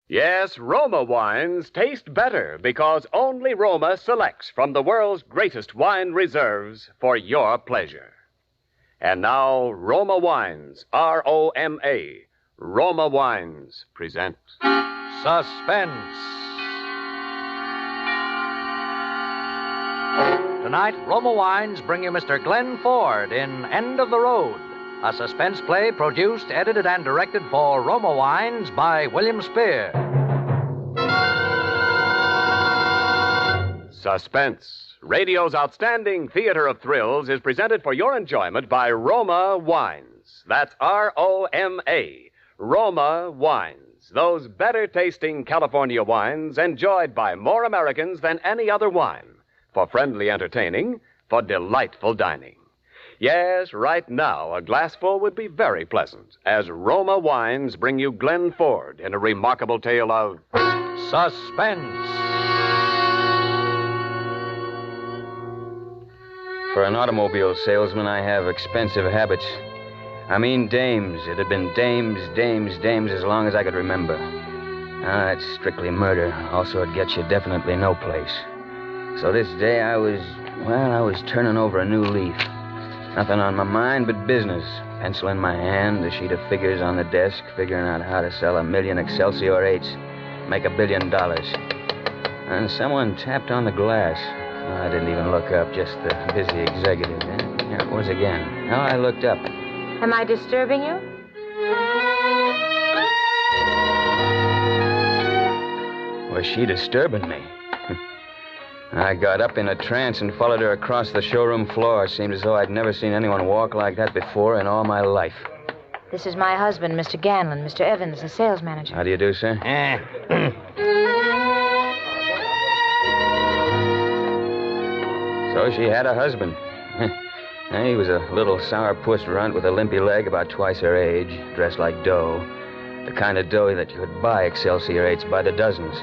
Yes, Roma wines taste better because only Roma selects from the world's greatest wine reserves for your pleasure. And now, Roma Wines, R-O-M-A, Roma Wines present Suspense. Tonight, Roma Wines bring you Mr. Glenn Ford in End of the Road, a suspense play produced, edited, and directed for Roma Wines by William Spear. Suspense, radio's outstanding theater of thrills, is presented for your enjoyment by Roma Wines. That's R-O-M-A, Roma Wines. Those better-tasting California wines enjoyed by more Americans than any other wine. For friendly entertaining, for delightful dining. Yes, right now, a glassful would be very pleasant, as Roma Wines bring you Glenn Ford in a remarkable tale of Suspense. For an automobile salesman, I have expensive habits. I mean dames. It had been dames as long as I could remember. It's strictly murder. Also, it gets you definitely no place. So this day I was turning over a new leaf. Nothing on my mind but business. Pencil in my hand, a sheet of figures on the desk, figuring out how to sell 1 million Excelsior 8s, make $1 billion. And someone tapped on the glass. I didn't even look up, just the busy executive. Here it was again. Now I looked up. Am I disturbing you? Was she disturbing me? I got up in a trance and followed her across the showroom floor. It seemed as though I'd never seen anyone walk like that before in all my life. This is my husband, Mr. Ganlon, Mr. Evans, the sales manager. How do you do, sir? So she had a husband. He was a little sourpuss runt with a limpy leg about twice her age, dressed like dough. The kind of dough that you could buy Excelsior 8s by the dozens.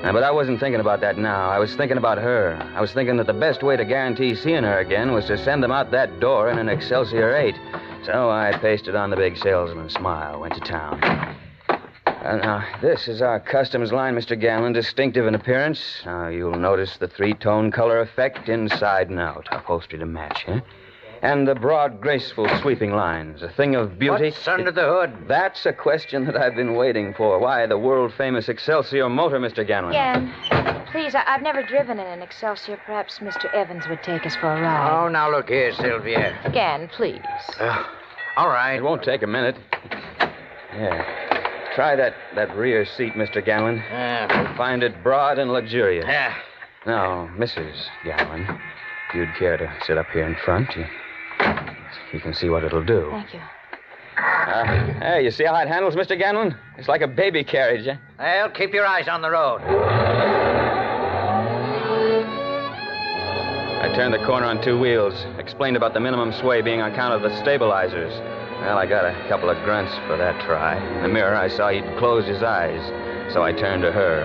But I wasn't thinking about that now. I was thinking about her. I was thinking that the best way to guarantee seeing her again was to send them out that door in an Excelsior 8. So I pasted on the big salesman's smile, went to town. Now, this is our customs line, Mr. Ganlon, distinctive in appearance. You'll notice the three-tone color effect inside and out, upholstery to match, huh? And the broad, graceful, sweeping lines, a thing of beauty. What's under the hood? That's a question that I've been waiting for. Why, the world-famous Excelsior motor, Mr. Ganlon. Gan, please, I've never driven in an Excelsior. Perhaps Mr. Evans would take us for a ride. Oh, now look here, Sylvia. Gan, please. All right. It won't take a minute. Yeah. Try that rear seat, Mr. Ganlon. You'll find it broad and luxurious. Yeah. Now, Mrs. Ganlon, if you'd care to sit up here in front, you can see what it'll do. Thank you. Hey, you see how it handles, Mr. Ganlon? It's like a baby carriage, eh? Well, keep your eyes on the road. I turned the corner on 2 wheels, explained about the minimum sway being on account of the stabilizers. Well, I got a couple of grunts for that try. In the mirror, I saw he'd closed his eyes, so I turned to her.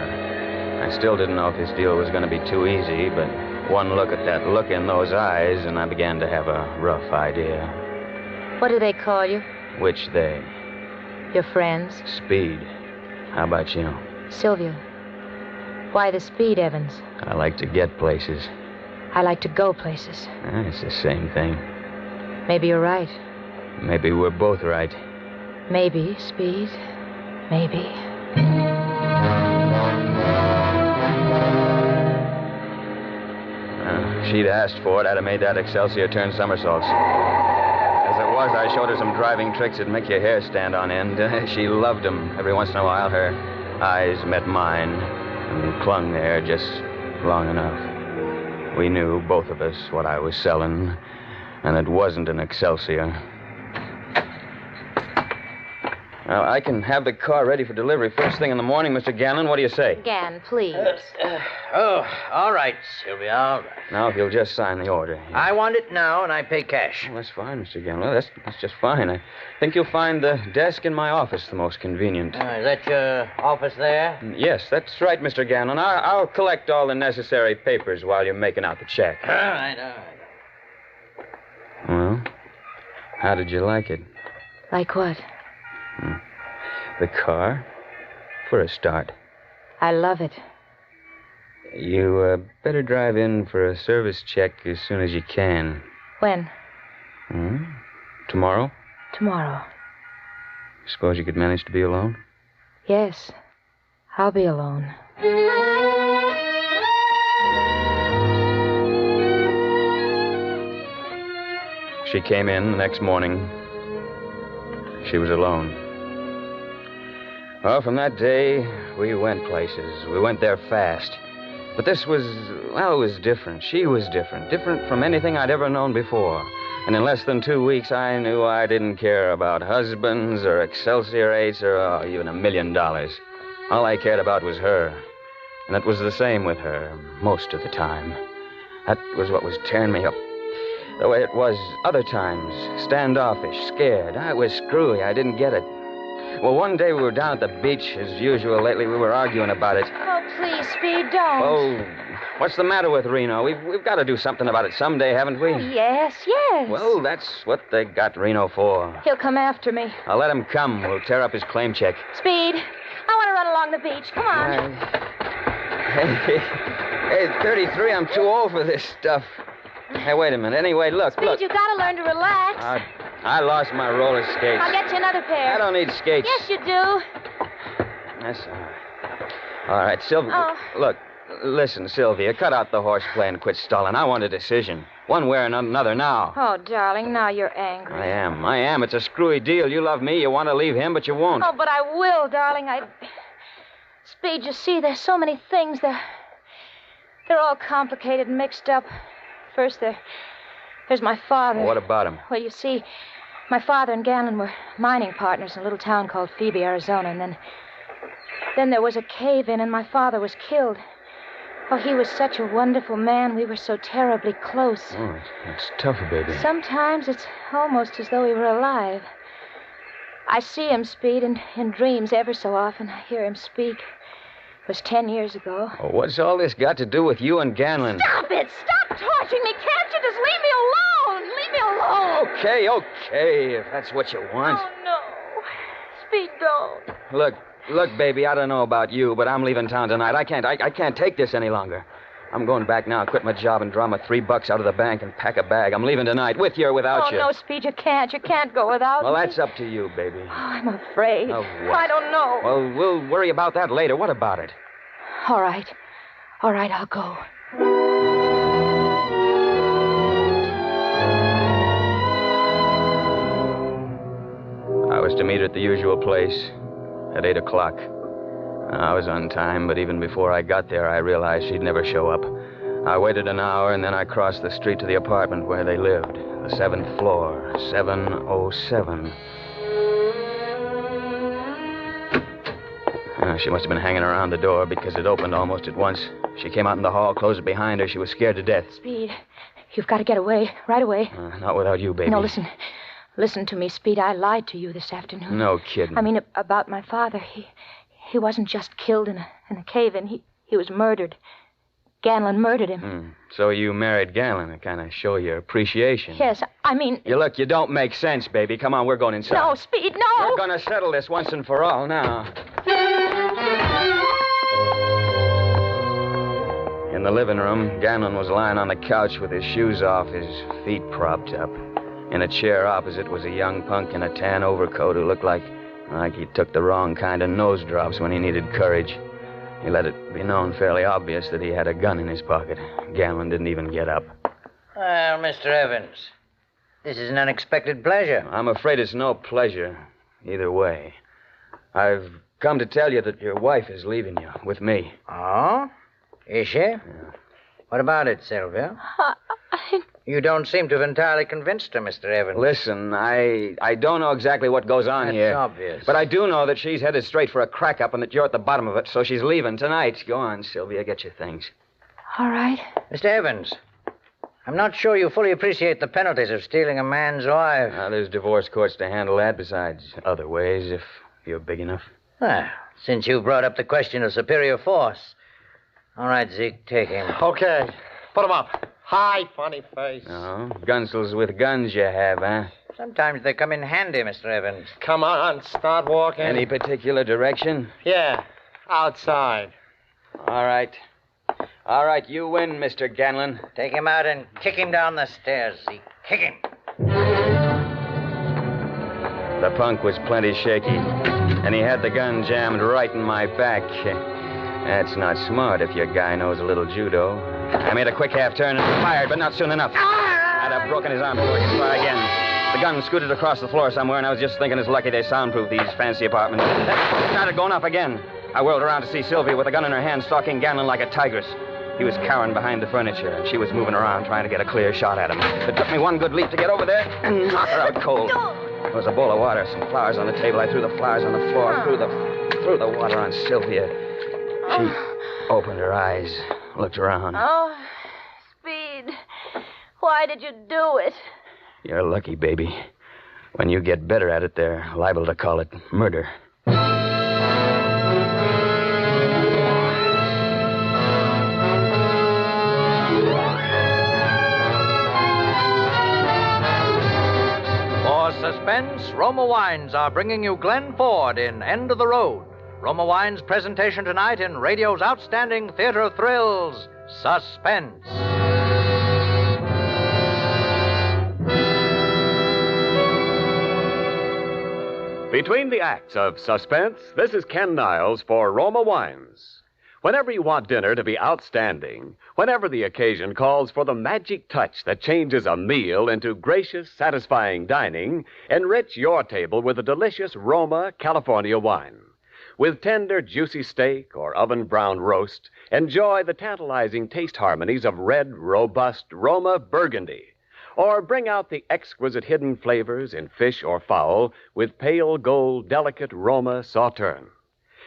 I still didn't know if this deal was going to be too easy, but one look at that look in those eyes, and I began to have a rough idea. What do they call you? Which they? Your friends? Speed. How about you? Sylvia. Why the speed, Evans? I like to get places. I like to go places. It's the same thing. Maybe you're right. Maybe we're both right. Maybe, Speed. Maybe. She'd asked for it. I'd have made that Excelsior turn somersaults. As it was, I showed her some driving tricks that'd make your hair stand on end. She loved them. Every once in a while, her eyes met mine and clung there just long enough. We knew, both of us, what I was selling, and it wasn't an Excelsior. Now, I can have the car ready for delivery first thing in the morning, Mr. Ganlon. What do you say? Gan, please. All right, Sylvia, all right. Now, if you'll just sign the order. I want it now, and I pay cash. Well, that's fine, Mr. Ganlon. That's just fine. I think you'll find the desk in my office the most convenient. Is that your office there? Yes, that's right, Mr. Ganlon. I'll collect all the necessary papers while you're making out the check. All right. Well, how did you like it? Like what? The car. for a start. I love it. You better drive in for a service check as soon as you can. When? Tomorrow? Tomorrow. Suppose you could manage to be alone? Yes. I'll be alone. She came in the next morning. She was alone. Well, from that day, we went places. We went there fast. But this was, well, it was different. She was different. Different from anything I'd ever known before. And in less than 2 weeks, I knew I didn't care about husbands or Excelsior 8s or even $1 million. All I cared about was her. And it was the same with her most of the time. That was what was tearing me up. The way it was other times, standoffish, scared. I was screwy. I didn't get it. Well, one day we were down at the beach, as usual. Lately, we were arguing about it. Oh, please, Speed, don't. Oh, what's the matter with Reno? We've got to do something about it someday, haven't we? Oh, yes. Well, that's what they got Reno for. He'll come after me. I'll let him come. We'll tear up his claim check. Speed, I want to run along the beach. Come on. Hey, 33, I'm too old for this stuff. Hey, wait a minute. Anyway, look. Speed, you got to learn to relax. I lost my roller skates. I'll get you another pair. I don't need skates. Yes, you do. That's all right. All right, Sylvia. Oh. Look, listen, Sylvia. Cut out the horseplay and quit stalling. I want a decision. One way or another now. Oh, darling, now you're angry. I am. It's a screwy deal. You love me. You want to leave him, but you won't. Oh, but I will, darling. Speed, you see, there's so many things. They're all complicated and mixed up. First, there's my father. What about him? Well, you see, my father and Ganlon were mining partners in a little town called Phoebe, Arizona, and then there was a cave-in, and my father was killed. Oh, he was such a wonderful man. We were so terribly close. Oh, it's tough, baby. Sometimes it's almost as though he were alive. I see him, Speed, in dreams ever so often. I hear him speak. It was 10 years ago. Oh, what's all this got to do with you and Ganlon? Stop it! Stop torturing me! Can't you just leave me alone? Leave me alone! Okay, if that's what you want. Oh, no. Speed, don't. Look, baby, I don't know about you, but I'm leaving town tonight. I can't take this any longer. I'm going back now, quit my job, and draw my $3 out of the bank and pack a bag. I'm leaving tonight, with you or without you. Oh, no, Speed, you can't. You can't go without me. Well, that's up to you, baby. Oh, I'm afraid. Of what? I don't know. Well, we'll worry about that later. What about it? All right, I'll go. I was to meet her at the usual place at 8 o'clock. I was on time, but even before I got there, I realized she'd never show up. I waited an hour, and then I crossed the street to the apartment where they lived, the 7th floor, 707. She must have been hanging around the door because it opened almost at once. She came out in the hall, closed it behind her. She was scared to death. Speed, you've got to get away, right away. Not without you, baby. No, listen to me, Speed. I lied to you this afternoon. No kidding. I mean, about my father. He wasn't just killed in a cave-in. He was murdered. Ganlon murdered him. So you married Ganlon to kind of show your appreciation. Yes, I mean... You don't make sense, baby. Come on, we're going inside. No, Speed, no! We're going to settle this once and for all now. In the living room, Ganlon was lying on the couch with his shoes off, his feet propped up. In a chair opposite was a young punk in a tan overcoat who looked like he took the wrong kind of nose drops when he needed courage. He let it be known fairly obvious that he had a gun in his pocket. Ganlon didn't even get up. Well, Mr. Evans, this is an unexpected pleasure. I'm afraid it's no pleasure either way. I've come to tell you that your wife is leaving you with me. Oh? Is she? Yeah. What about it, Sylvia? You don't seem to have entirely convinced her, Mr. Evans. Listen, I don't know exactly what goes on here. That's obvious. But I do know that she's headed straight for a crack-up and that you're at the bottom of it, so she's leaving tonight. Go on, Sylvia, get your things. All right. Mr. Evans, I'm not sure you fully appreciate the penalties of stealing a man's wife. There's divorce courts to handle that, besides other ways, if you're big enough. Well, since you brought up the question of superior force. All right, Zeke, take him. Okay, put him up. Hi, funny face. Oh, gunsels with guns you have, huh? Sometimes they come in handy, Mr. Evans. Come on, start walking. Any particular direction? Yeah, Outside. All right. All right, you win, Mr. Ganlon. Take him out and kick him down the stairs, Zeke. Kick him. The punk was plenty shaky, and he had the gun jammed right in my back. That's not smart if your guy knows a little judo. I made a quick half turn and fired, but not soon enough. I'd have broken his arm before I could try again. The gun scooted across the floor somewhere, and I was just thinking it's lucky they soundproof these fancy apartments. It started going off again. I whirled around to see Sylvia with a gun in her hand, stalking Ganlon like a tigress. He was cowering behind the furniture, and she was moving around trying to get a clear shot at him. It took me one good leap to get over there and knock her out cold. There was a bowl of water, some flowers on the table. I threw the flowers on the floor, threw the water on Sylvia. She opened her eyes, looked around. Oh, Speed. Why did you do it? You're lucky, baby. When you get better at it, they're liable to call it murder. For Suspense, Roma Wines are bringing you Glenn Ford in End of the Road. Roma Wines' presentation tonight in radio's outstanding theater of thrills, Suspense. Between the acts of Suspense, this is Ken Niles for Roma Wines. Whenever you want dinner to be outstanding, whenever the occasion calls for the magic touch that changes a meal into gracious, satisfying dining, enrich your table with a delicious Roma California wine. With tender, juicy steak or oven-browned roast, enjoy the tantalizing taste harmonies of red, robust Roma Burgundy. Or bring out the exquisite hidden flavors in fish or fowl with pale gold, delicate Roma Sauterne.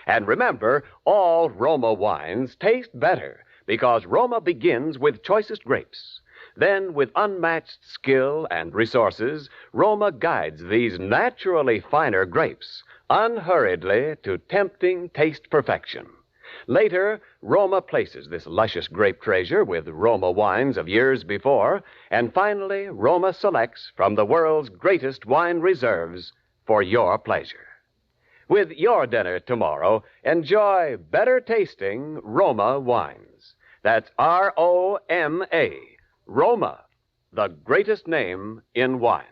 And remember, all Roma wines taste better because Roma begins with choicest grapes. Then, with unmatched skill and resources, Roma guides these naturally finer grapes unhurriedly to tempting taste perfection. Later, Roma places this luscious grape treasure with Roma wines of years before, and finally, Roma selects from the world's greatest wine reserves for your pleasure. With your dinner tomorrow, enjoy better tasting Roma wines. That's R-O-M-A, Roma, the greatest name in wine.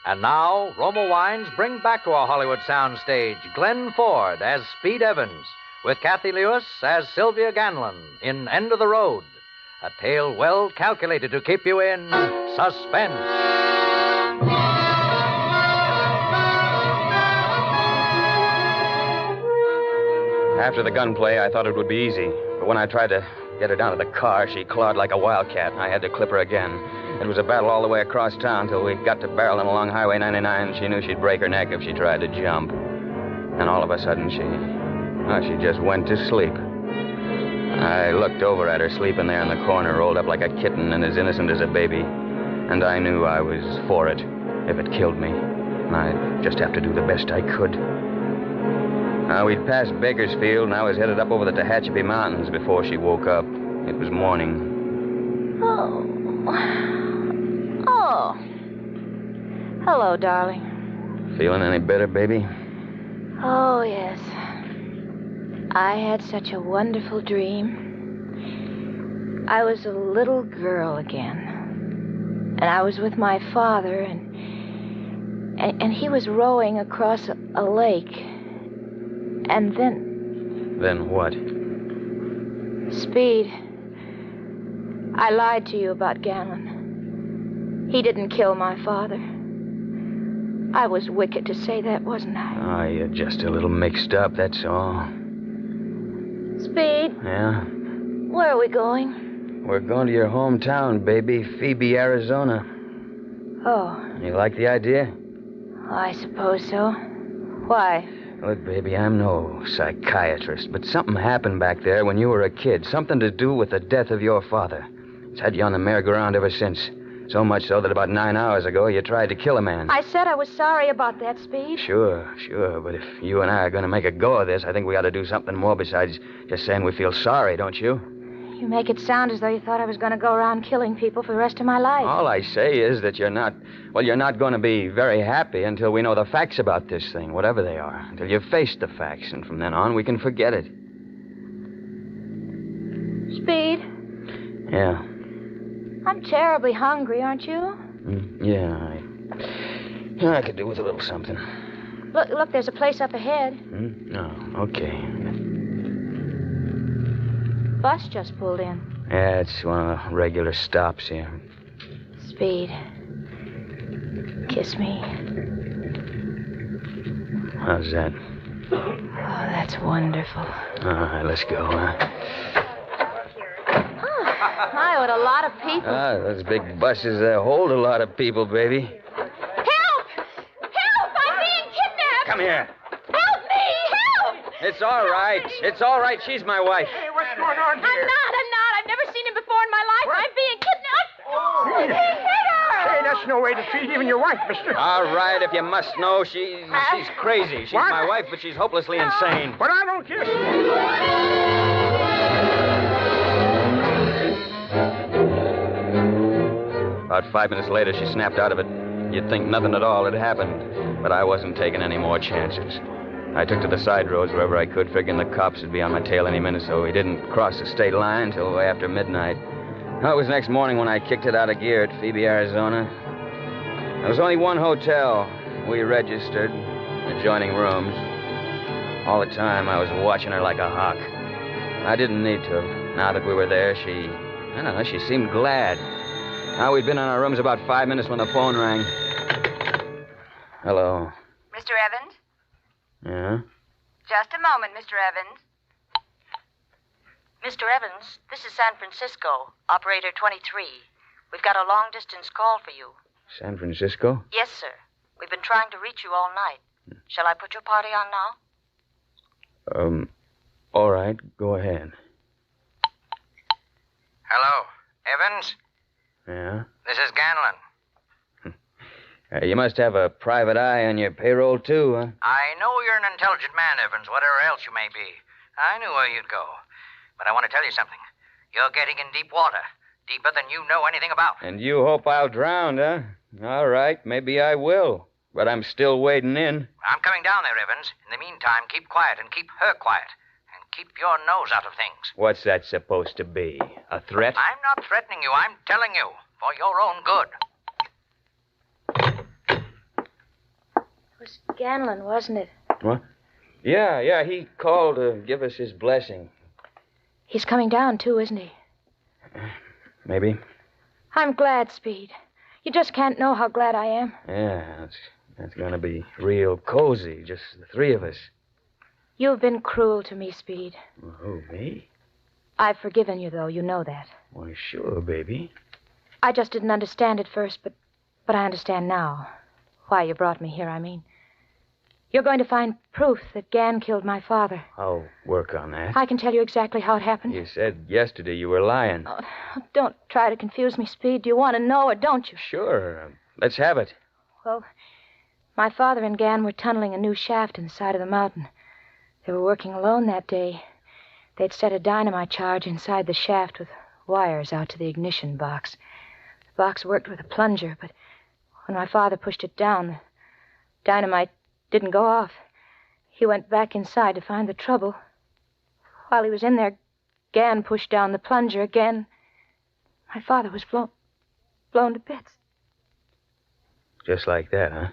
And now, Roma Wines bring back to our Hollywood soundstage Glenn Ford as Speed Evans, with Kathy Lewis as Sylvia Ganlon in End of the Road. A tale well calculated to keep you in suspense. After the gunplay, I thought it would be easy. But when I tried to get her down to the car, she clawed like a wildcat, and I had to clip her again. It was a battle all the way across town till we got to barreling along Highway 99. She knew she'd break her neck if she tried to jump. And all of a sudden, she just went to sleep. I looked over at her sleeping there in the corner, rolled up like a kitten and as innocent as a baby. And I knew I was for it, if it killed me. And I'd just have to do the best I could. We'd passed Bakersfield, and I was headed up over the Tehachapi Mountains before she woke up. It was morning. Oh. Hello, darling. Feeling any better, baby? Oh, yes. I had such a wonderful dream. I was a little girl again. And I was with my father, and he was rowing across a lake. And then... Then what? Speed. I lied to you about Ganlon. He didn't kill my father. I was wicked to say that, wasn't I? Oh, you're just a little mixed up, that's all. Speed? Yeah? Where are we going? We're going to your hometown, baby, Phoebe, Arizona. Oh. You like the idea? I suppose so. Why? Look, baby, I'm no psychiatrist, but something happened back there when you were a kid. Something to do with the death of your father. It's had you on the merry-go-round ever since. So much so that about 9 hours ago, you tried to kill a man. I said I was sorry about that, Speed. Sure. But if you and I are going to make a go of this, I think we ought to do something more besides just saying we feel sorry, don't you? You make it sound as though you thought I was going to go around killing people for the rest of my life. All I say is that you're not going to be very happy until we know the facts about this thing, whatever they are. Until you've faced the facts, and from then on, we can forget it. Speed, Yeah. I'm terribly hungry, aren't you? Yeah, I could do with a little something. Look, there's a place up ahead. Oh, okay. Bus just pulled in. Yeah, it's one of the regular stops here. Speed, kiss me. How's that? Oh, that's wonderful. All right, let's go, huh? My, what a lot of people. Those big buses hold a lot of people, baby. Help! Help! I'm being kidnapped! Come here. Help me! Help! It's all right. It's all right. She's my wife. Hey, what's going on here? I'm not. I've never seen him before in my life. What? I'm being kidnapped. Oh, Hey, that's no way to treat even your wife, mister. All right, if you must know, she's crazy. She's What? my wife, but she's hopelessly insane. But I don't care. About 5 minutes later, she snapped out of it. You'd think nothing at all had happened, but I wasn't taking any more chances. I took to the side roads wherever I could, figuring the cops would be on my tail any minute, so we didn't cross the state line until way after midnight. It was next morning when I kicked it out of gear at Phoebe, Arizona. There was only one hotel. We registered, adjoining rooms. All the time, I was watching her like a hawk. I didn't need to. Now that we were there, she seemed glad. Now, we'd been in our rooms about 5 minutes when the phone rang. Hello. Mr. Evans? Yeah? Just a moment, Mr. Evans. Mr. Evans, this is San Francisco, operator 23. We've got a long-distance call for you. San Francisco? Yes, sir. We've been trying to reach you all night. Shall I put your party on now? All right, go ahead. Hello, Evans? Yeah? This is Ganlon. You must have a private eye on your payroll, too, huh? I know you're an intelligent man, Evans, whatever else you may be. I knew where you'd go. But I want to tell you something. You're getting in deep water. Deeper than you know anything about. And you hope I'll drown, huh? All right, maybe I will. But I'm still wading in. I'm coming down there, Evans. In the meantime, keep quiet and keep her quiet. And keep your nose out of things. What's that supposed to be? A threat? I'm not threatening you. I'm telling you. For your own good. It was Ganlon, wasn't it? What? Yeah, he called to give us his blessing. He's coming down, too, isn't he? Maybe. I'm glad, Speed. You just can't know how glad I am. Yeah, that's gonna be real cozy, just the three of us. You've been cruel to me, Speed. Oh, me? I've forgiven you, though. You know that. Why, sure, baby. I just didn't understand at first, but I understand now. Why you brought me here, I mean. You're going to find proof that Gan killed my father. I'll work on that. I can tell you exactly how it happened. You said yesterday you were lying. Oh, don't try to confuse me, Speed. Do you want to know or don't you? Sure. Let's have it. Well, my father and Gan were tunneling a new shaft in the side of the mountain. They were working alone that day. They'd set a dynamite charge inside the shaft with wires out to the ignition box. The box worked with a plunger, but when my father pushed it down, the dynamite didn't go off. He went back inside to find the trouble. While he was in there, Gan pushed down the plunger again. My father was blown to bits. Just like that, huh?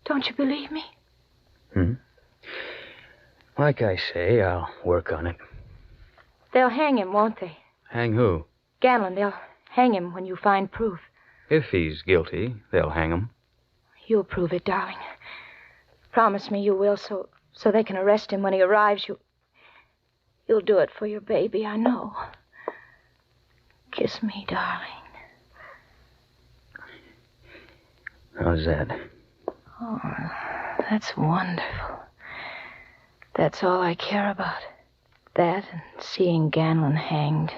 Don't you believe me? Like I say, I'll work on it. They'll hang him, won't they? Hang who? Ganlon, they'll hang him when you find proof. If he's guilty, they'll hang him. You'll prove it, darling. Promise me you will, so they can arrest him when he arrives. You'll do it for your baby, I know. Kiss me, darling. How's that? Oh, that's wonderful. That's all I care about. That and seeing Ganlon hanged.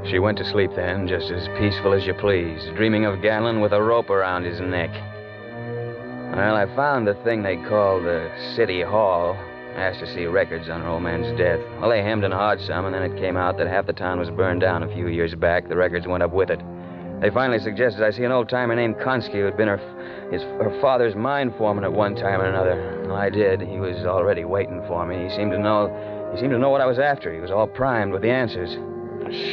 She went to sleep then, just as peaceful as you please, dreaming of Ganlon with a rope around his neck. Well, I found the thing they call the City Hall. Asked to see records on her old man's death. Well, they hemmed and hawed some, and then it came out that half the town was burned down a few years back. The records went up with it. They finally suggested I see an old-timer named Konski who'd been her her father's mine foreman at one time or another. Well, I did. He was already waiting for me. He seemed to know what I was after. He was all primed with the answers.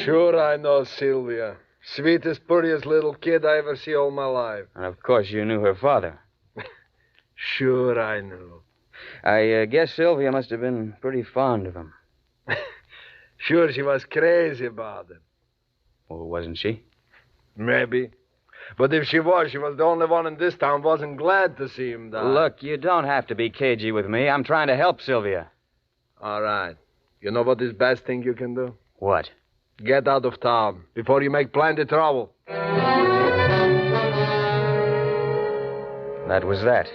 Sure I know Sylvia. Sweetest, prettiest little kid I ever see all my life. And of course you knew her father. Sure I knew. I guess Sylvia must have been pretty fond of him. Sure, she was crazy about him. Well, wasn't she? Maybe. But if she was the only one in this town wasn't glad to see him die. Look, you don't have to be cagey with me. I'm trying to help Sylvia. All right. You know what is best thing you can do? What? Get out of town before you make plenty trouble. That was that.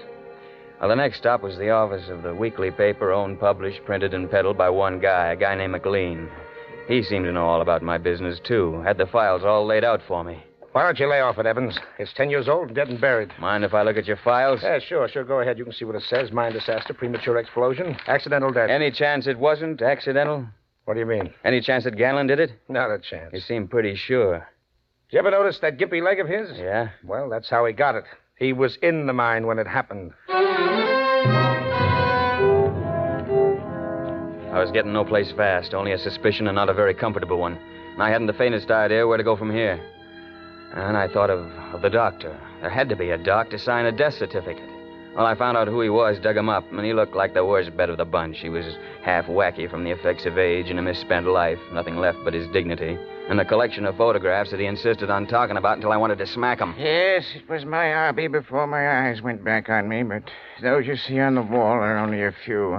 Well, the next stop was the office of the weekly paper, owned, published, printed, and peddled by one guy, a guy named McLean. He seemed to know all about my business, too. Had the files all laid out for me. Why don't you lay off it, Evans? It's 10 years old and dead and buried. Mind if I look at your files? Yeah, sure. Go ahead. You can see what it says. Mine disaster, premature explosion, accidental death. Any chance it wasn't accidental? What do you mean? Any chance that Ganlon did it? Not a chance. You seem pretty sure. Did you ever notice that gimpy leg of his? Yeah? Well, that's how he got it. He was in the mine when it happened. I was getting no place fast, only a suspicion and not a very comfortable one. And I hadn't the faintest idea where to go from here. And I thought of the doctor. There had to be a doc to sign a death certificate. Well, I found out who he was, dug him up, and he looked like the worst bet of the bunch. He was half wacky from the effects of age and a misspent life, nothing left but his dignity, and a collection of photographs that he insisted on talking about until I wanted to smack him. Yes, it was my hobby before my eyes went back on me, but those you see on the wall are only a few.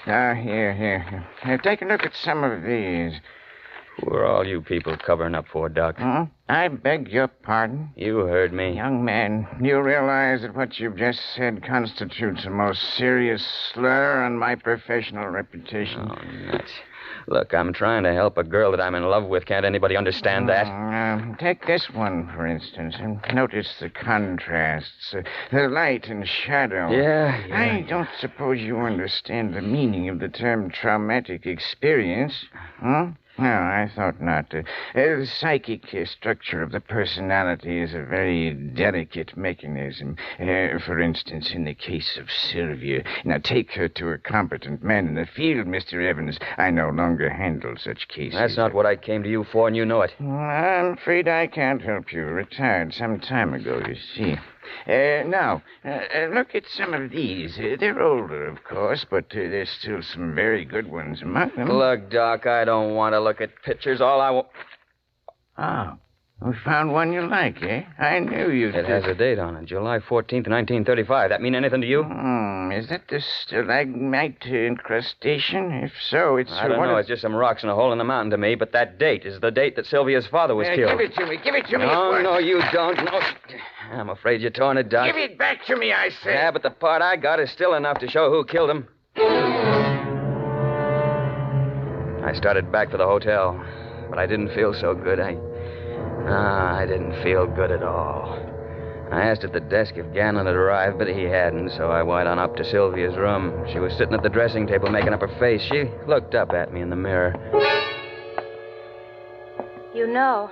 Now, here. Now, take a look at some of these. Who are all you people covering up for, Doc? Huh? I beg your pardon? You heard me. Young man, you realize that what you've just said constitutes a most serious slur on my professional reputation. Oh, nuts. Look, I'm trying to help a girl that I'm in love with. Can't anybody understand that? Take this one, for instance, and notice the contrasts, the light and shadow. Yeah. I don't suppose you understand the meaning of the term traumatic experience, huh? No, I thought not. The psychic structure of the personality is a very delicate mechanism. For instance, in the case of Sylvia. Now, take her to a competent man in the field, Mr. Evans. I no longer handle such cases. That's not what I came to you for, and you know it. I'm afraid I can't help you. Retired some time ago, you see. Now, look at some of these. They're older, of course, but there's still some very good ones among them. Look, Doc, I don't want to look at pictures. All I want... Oh, we found one you like, eh? I knew you'd... It has a date on it, July 14th, 1935. That mean anything to you? Is that the stalagmite incrustation? If so, it's... I don't know. It's just some rocks in a hole in the mountain to me, but that date is the date that Sylvia's father was killed. Give it to me. No, you don't. No. I'm afraid you're torn it, Doc. Give it back to me, I say. Yeah, but the part I got is still enough to show who killed him. I started back for the hotel, but I didn't feel so good. I didn't feel good at all. I asked at the desk if Ganlon had arrived, but he hadn't, so I went on up to Sylvia's room. She was sitting at the dressing table making up her face. She looked up at me in the mirror. You know.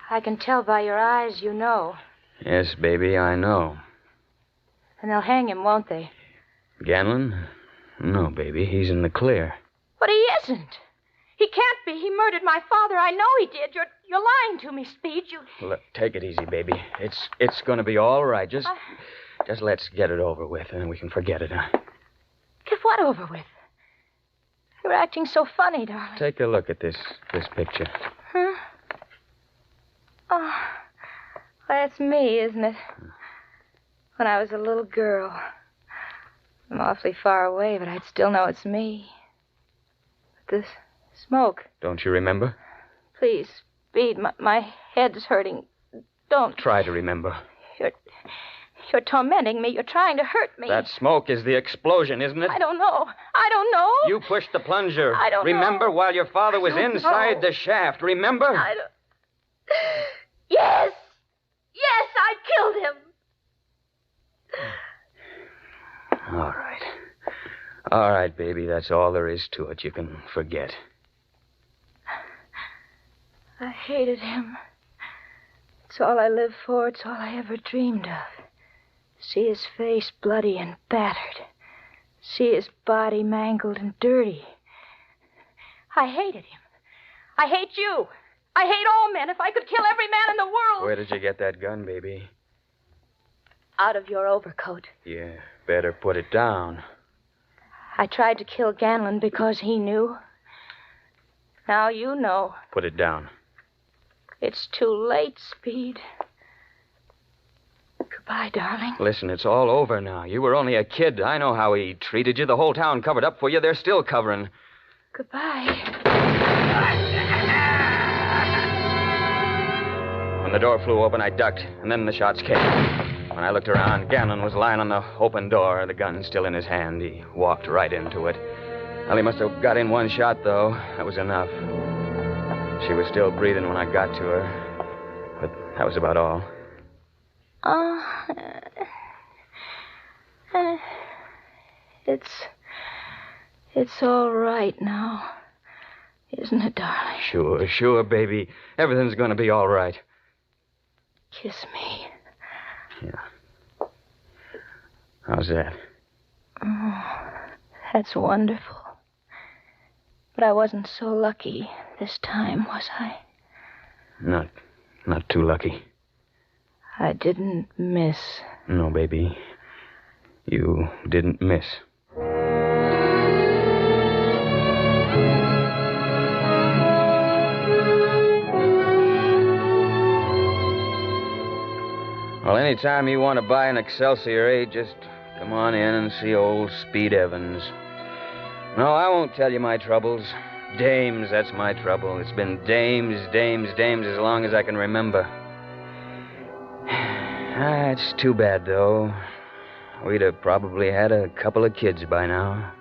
I can tell by your eyes you know. Yes, baby, I know. And they'll hang him, won't they? Ganlon? No, baby, he's in the clear. But he isn't. He can't be. He murdered my father. I know he did. You're lying to me, Speed. Look, take it easy, baby. It's going to be all right. Just let's get it over with, and then we can forget it, huh? Get what over with? You're acting so funny, darling. Take a look at this picture. Huh? Oh, well, that's me, isn't it? When I was a little girl. I'm awfully far away, but I'd still know it's me. But this smoke. Don't you remember? Please, Speed, my head's hurting. Don't. Try to remember. You're tormenting me. You're trying to hurt me. That smoke is the explosion, isn't it? I don't know. You pushed the plunger. I don't know. Remember while your father was inside the shaft. Remember? I don't... Yes, I killed him. All right, baby. That's all there is to it. You can forget. I hated him. It's all I live for. It's all I ever dreamed of. See his face bloody and battered. See his body mangled and dirty. I hated him. I hate you. I hate all men. If I could kill every man in the world. Where did you get that gun, baby? Out of your overcoat. Yeah, better put it down. I tried to kill Ganlon because he knew. Now you know. Put it down. It's too late, Speed. Goodbye, darling. Listen, it's all over now. You were only a kid. I know how he treated you. The whole town covered up for you. They're still covering. Goodbye. When the door flew open, I ducked, and then the shots came. When I looked around, Ganlon was lying on the open door, the gun still in his hand. He walked right into it. Well, he must have got in one shot, though. That was enough. She was still breathing when I got to her. But that was about all. It's all right now. Isn't it, darling? Sure, baby. Everything's going to be all right. Kiss me. Yeah. How's that? Oh, that's wonderful. But I wasn't so lucky this time, was I? Not too lucky. I didn't miss. No, baby. You didn't miss. Well, anytime you want to buy an Excelsior 8, just come on in and see old Speed Evans. No, I won't tell you my troubles. Dames, that's my trouble. It's been dames as long as I can remember. It's too bad, though. We'd have probably had a couple of kids by now.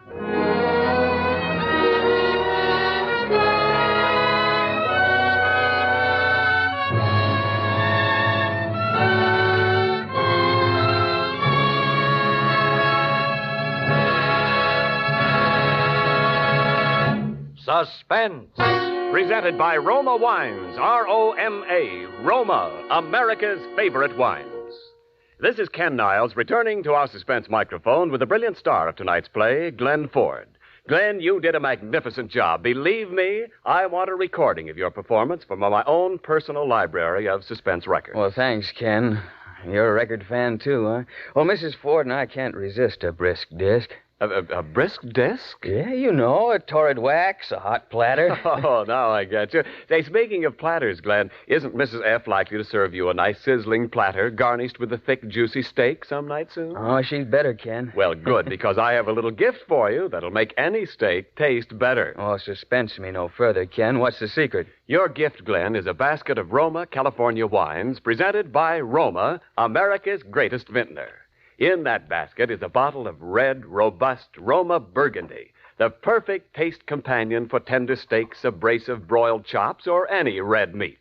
Suspense. Presented by Roma Wines, R-O-M-A, Roma, America's favorite wines. This is Ken Niles returning to our suspense microphone with the brilliant star of tonight's play, Glenn Ford. Glenn, you did a magnificent job. Believe me, I want a recording of your performance from my own personal library of suspense records. Well, thanks, Ken. You're a record fan, too, huh? Well, Mrs. Ford and I can't resist a brisk disc. A brisk disc? Yeah, you know, a torrid wax, a hot platter. Oh, now I get you. Say, speaking of platters, Glenn, isn't Mrs. F. likely to serve you a nice sizzling platter garnished with a thick, juicy steak some night soon? Oh, she's better, Ken. Well, good, because I have a little gift for you that'll make any steak taste better. Oh, suspense me no further, Ken. What's the secret? Your gift, Glenn, is a basket of Roma, California wines presented by Roma, America's greatest vintner. In that basket is a bottle of red, robust Roma Burgundy, the perfect taste companion for tender steaks, abrasive broiled chops, or any red meat.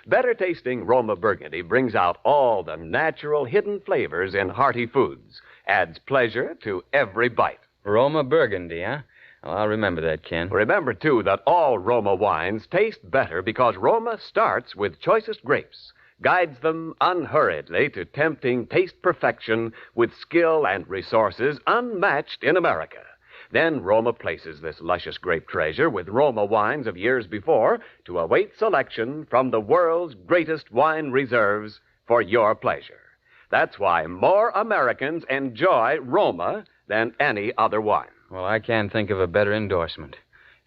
Better tasting Roma Burgundy brings out all the natural hidden flavors in hearty foods, adds pleasure to every bite. Roma Burgundy, huh? Well, I'll remember that, Ken. Remember, too, that all Roma wines taste better because Roma starts with choicest grapes, guides them unhurriedly to tempting taste perfection with skill and resources unmatched in America. Then Roma places this luscious grape treasure with Roma wines of years before to await selection from the world's greatest wine reserves for your pleasure. That's why more Americans enjoy Roma than any other wine. Well, I can't think of a better endorsement.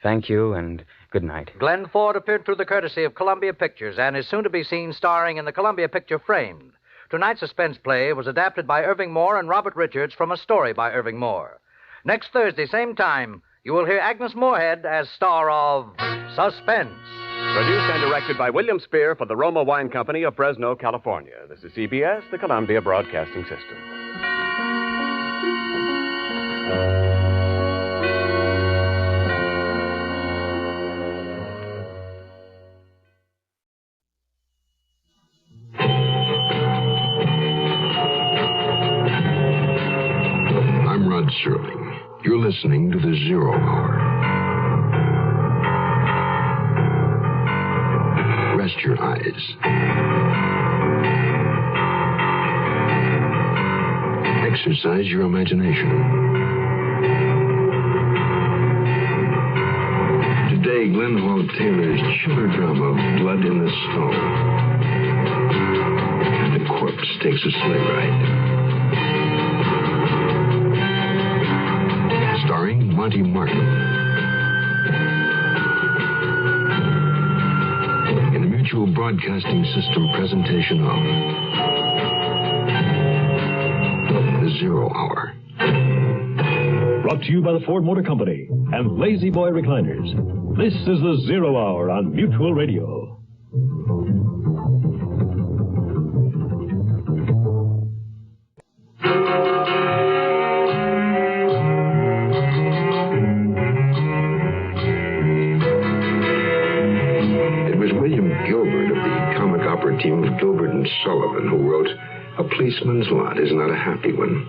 Thank you, and good night. Glenn Ford appeared through the courtesy of Columbia Pictures and is soon to be seen starring in the Columbia picture Framed. Tonight's suspense play was adapted by Irving Moore and Robert Richards from a story by Irving Moore. Next Thursday, same time, you will hear Agnes Moorehead as star of Suspense. Produced and directed by William Spear for the Roma Wine Company of Fresno, California. This is CBS, the Columbia Broadcasting System. Serling. You're listening to the Zero Hour. Rest your eyes. exercise your imagination. Today, Glenn Hall Taylor's chiller drama, Blood in the Snow. And the corpse takes a sleigh ride. Starring Monty Markham. In the Mutual Broadcasting System presentation of The Zero Hour. Brought to you by the Ford Motor Company and Lazy Boy Recliners. This is The Zero Hour on Mutual Radio. It was William Gilbert of the comic opera team of Gilbert and Sullivan who wrote, "A policeman's lot is not a happy one."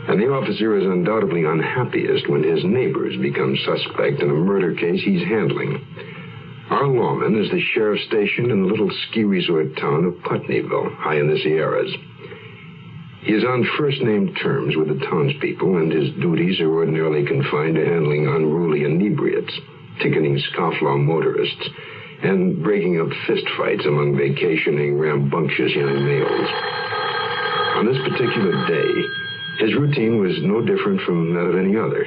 And the officer is undoubtedly unhappiest when his neighbors become suspect in a murder case he's handling. Our lawman is the sheriff's station in the little ski resort town of Putneyville, high in the Sierras. He is on first-name terms with the townspeople, and his duties are ordinarily confined to handling unruly inebriates, ticketing scofflaw motorists, and breaking up fistfights among vacationing, rambunctious young males. On this particular day, his routine was no different from that of any other,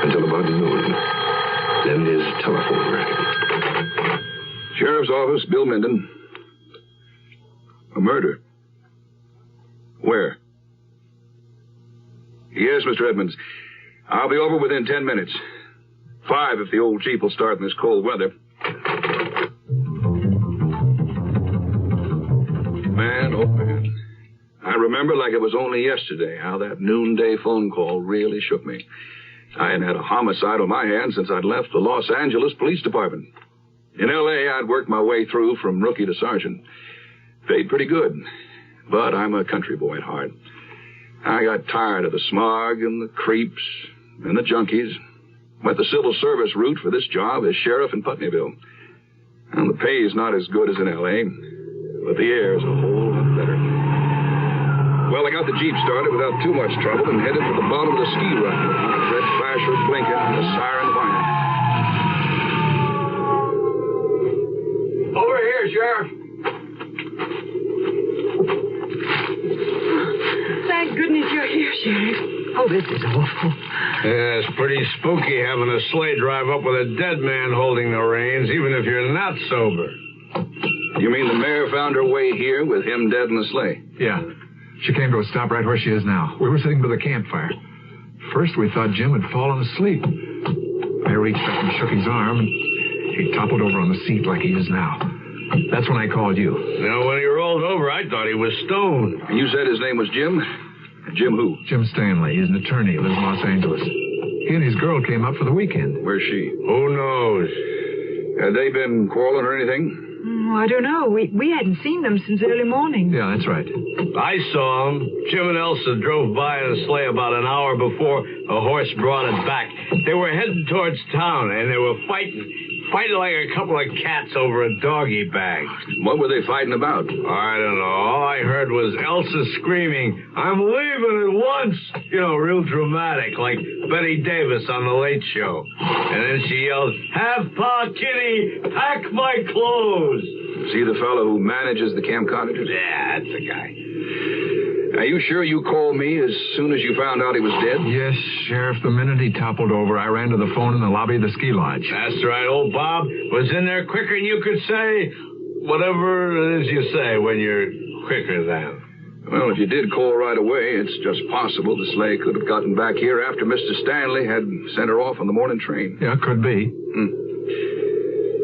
until about noon. Then his telephone rang. Sheriff's Office, Bill Minden. A murder? Where? Yes, Mr. Edmonds. I'll be over within 10 minutes. 5 if the old Jeep will start in this cold weather. Man, oh man. I remember like it was only yesterday how that noonday phone call really shook me. I hadn't had a homicide on my hands since I'd left the Los Angeles Police Department. In L.A., I'd worked my way through from rookie to sergeant. Paid pretty good, but I'm a country boy at heart. I got tired of the smog and the creeps and the junkies. Went the civil service route for this job as sheriff in Putneyville. And the pay is not as good as in L.A., but the air is a whole lot better. Well, I got the Jeep started without too much trouble and headed for the bottom of the ski run. The red flasher blinking and the siren whining. Over here, Sheriff. Thank goodness you're here, Sheriff. Oh, this is awful. Yeah, it's pretty spooky having a sleigh drive up with a dead man holding the reins, even if you're not sober. You mean the mayor found her way here with him dead in the sleigh? Yeah. She came to a stop right where she is now. We were sitting by the campfire. First, we thought Jim had fallen asleep. I reached up and shook his arm, and he toppled over on the seat like he is now. That's when I called you. Now, when he rolled over, I thought he was stoned. You said his name was Jim? Jim who? Jim Stanley. He's an attorney. He lives in Los Angeles. He and his girl came up for the weekend. Where's she? Who knows? Had they been quarreling or anything? I don't know. We hadn't seen them since early morning. Yeah, that's right. I saw them. Jim and Elsa drove by in a sleigh about an hour before a horse brought it back. They were heading towards town, and they were fighting like a couple of cats over a doggy bag. What were they fighting about? I don't know. All I heard was Elsa screaming, "I'm leaving at once!" You know, real dramatic, like Betty Davis on The Late Show. And then she yelled, "Half-Pa Kitty, pack my clothes!" Is he the fellow who manages the camp cottages? Yeah, that's the guy. Are you sure you called me as soon as you found out he was dead? Yes, Sheriff. The minute he toppled over, I ran to the phone in the lobby of the ski lodge. That's right. Old Bob was in there quicker than you could say whatever it is you say when you're quicker than. Well, if you did call right away, it's just possible the sleigh could have gotten back here after Mr. Stanley had sent her off on the morning train. Yeah, could be.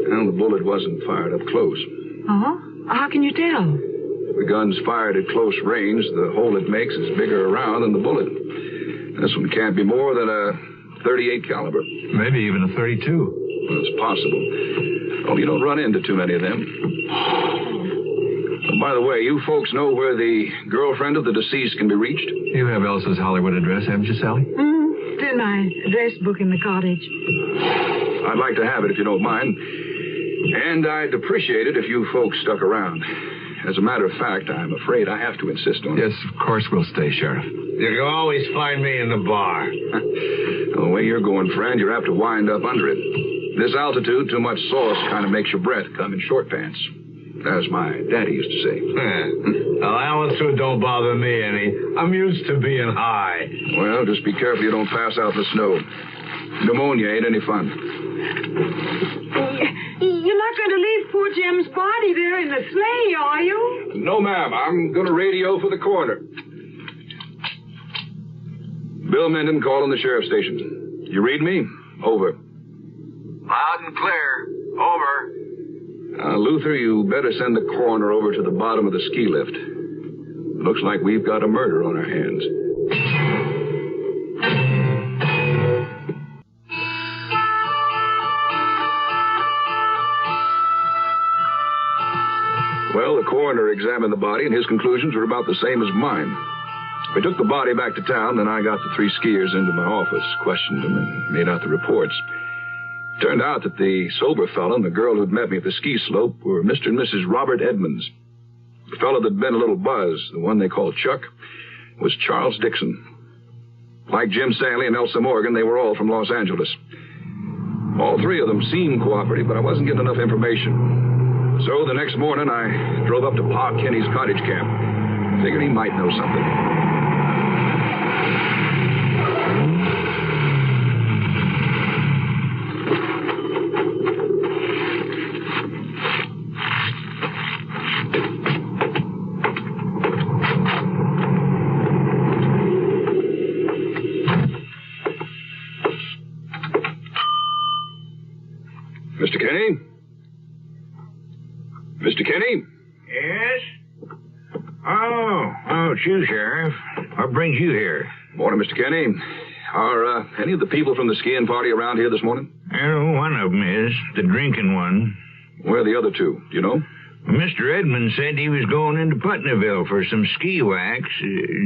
Well, the bullet wasn't fired up close. Oh? How can you tell? The gun's fired at close range. The hole it makes is bigger around than the bullet. This one can't be more than a .38 caliber. Maybe even a .32. Well, it's possible. Oh, you don't run into too many of them. Oh, by the way, you folks know where the girlfriend of the deceased can be reached? You have Elsa's Hollywood address, haven't you, Sally? It's in my address book in the cottage. I'd like to have it if you don't mind. And I'd appreciate it if you folks stuck around. As a matter of fact, I'm afraid I have to insist on it. Yes, of course we'll stay, Sheriff. You can always find me in the bar. The way you're going, friend, you're apt to wind up under it. This altitude, too much sauce kind of makes your breath come in short pants. As my daddy used to say. Well, altitude don't bother me any. I'm used to being high. Well, just be careful you don't pass out in the snow. Pneumonia ain't any fun. You're not going to leave poor Jim's body there in the sleigh, are you? No, ma'am. I'm going to radio for the coroner. Bill Minden calling the sheriff's station. You read me? Over. Loud and clear. Over. Luther, you better send the coroner over to the bottom of the ski lift. Looks like we've got a murder on our hands. Well, the coroner examined the body, and his conclusions were about the same as mine. We took the body back to town, then I got the 3 skiers into my office, questioned them, and made out the reports. Turned out that the sober fellow and the girl who'd met me at the ski slope were Mr. and Mrs. Robert Edmonds. The fellow that'd been a little buzzed, the one they called Chuck, was Charles Dixon. Like Jim Stanley and Elsa Morgan, they were all from Los Angeles. All 3 of them seemed cooperative, but I wasn't getting enough information. So the next morning, I drove up to Pa Kenny's cottage camp. Figured he might know something. Mr. Kenny? Mr. Kenny? Yes? Oh, it's you, Sheriff. What brings you here? Morning, Mr. Kenny. Are any of the people from the skiing party around here this morning? One of them is, the drinking one. Where are the other 2? Do you know? Mr. Edmonds said he was going into Putneyville for some ski wax.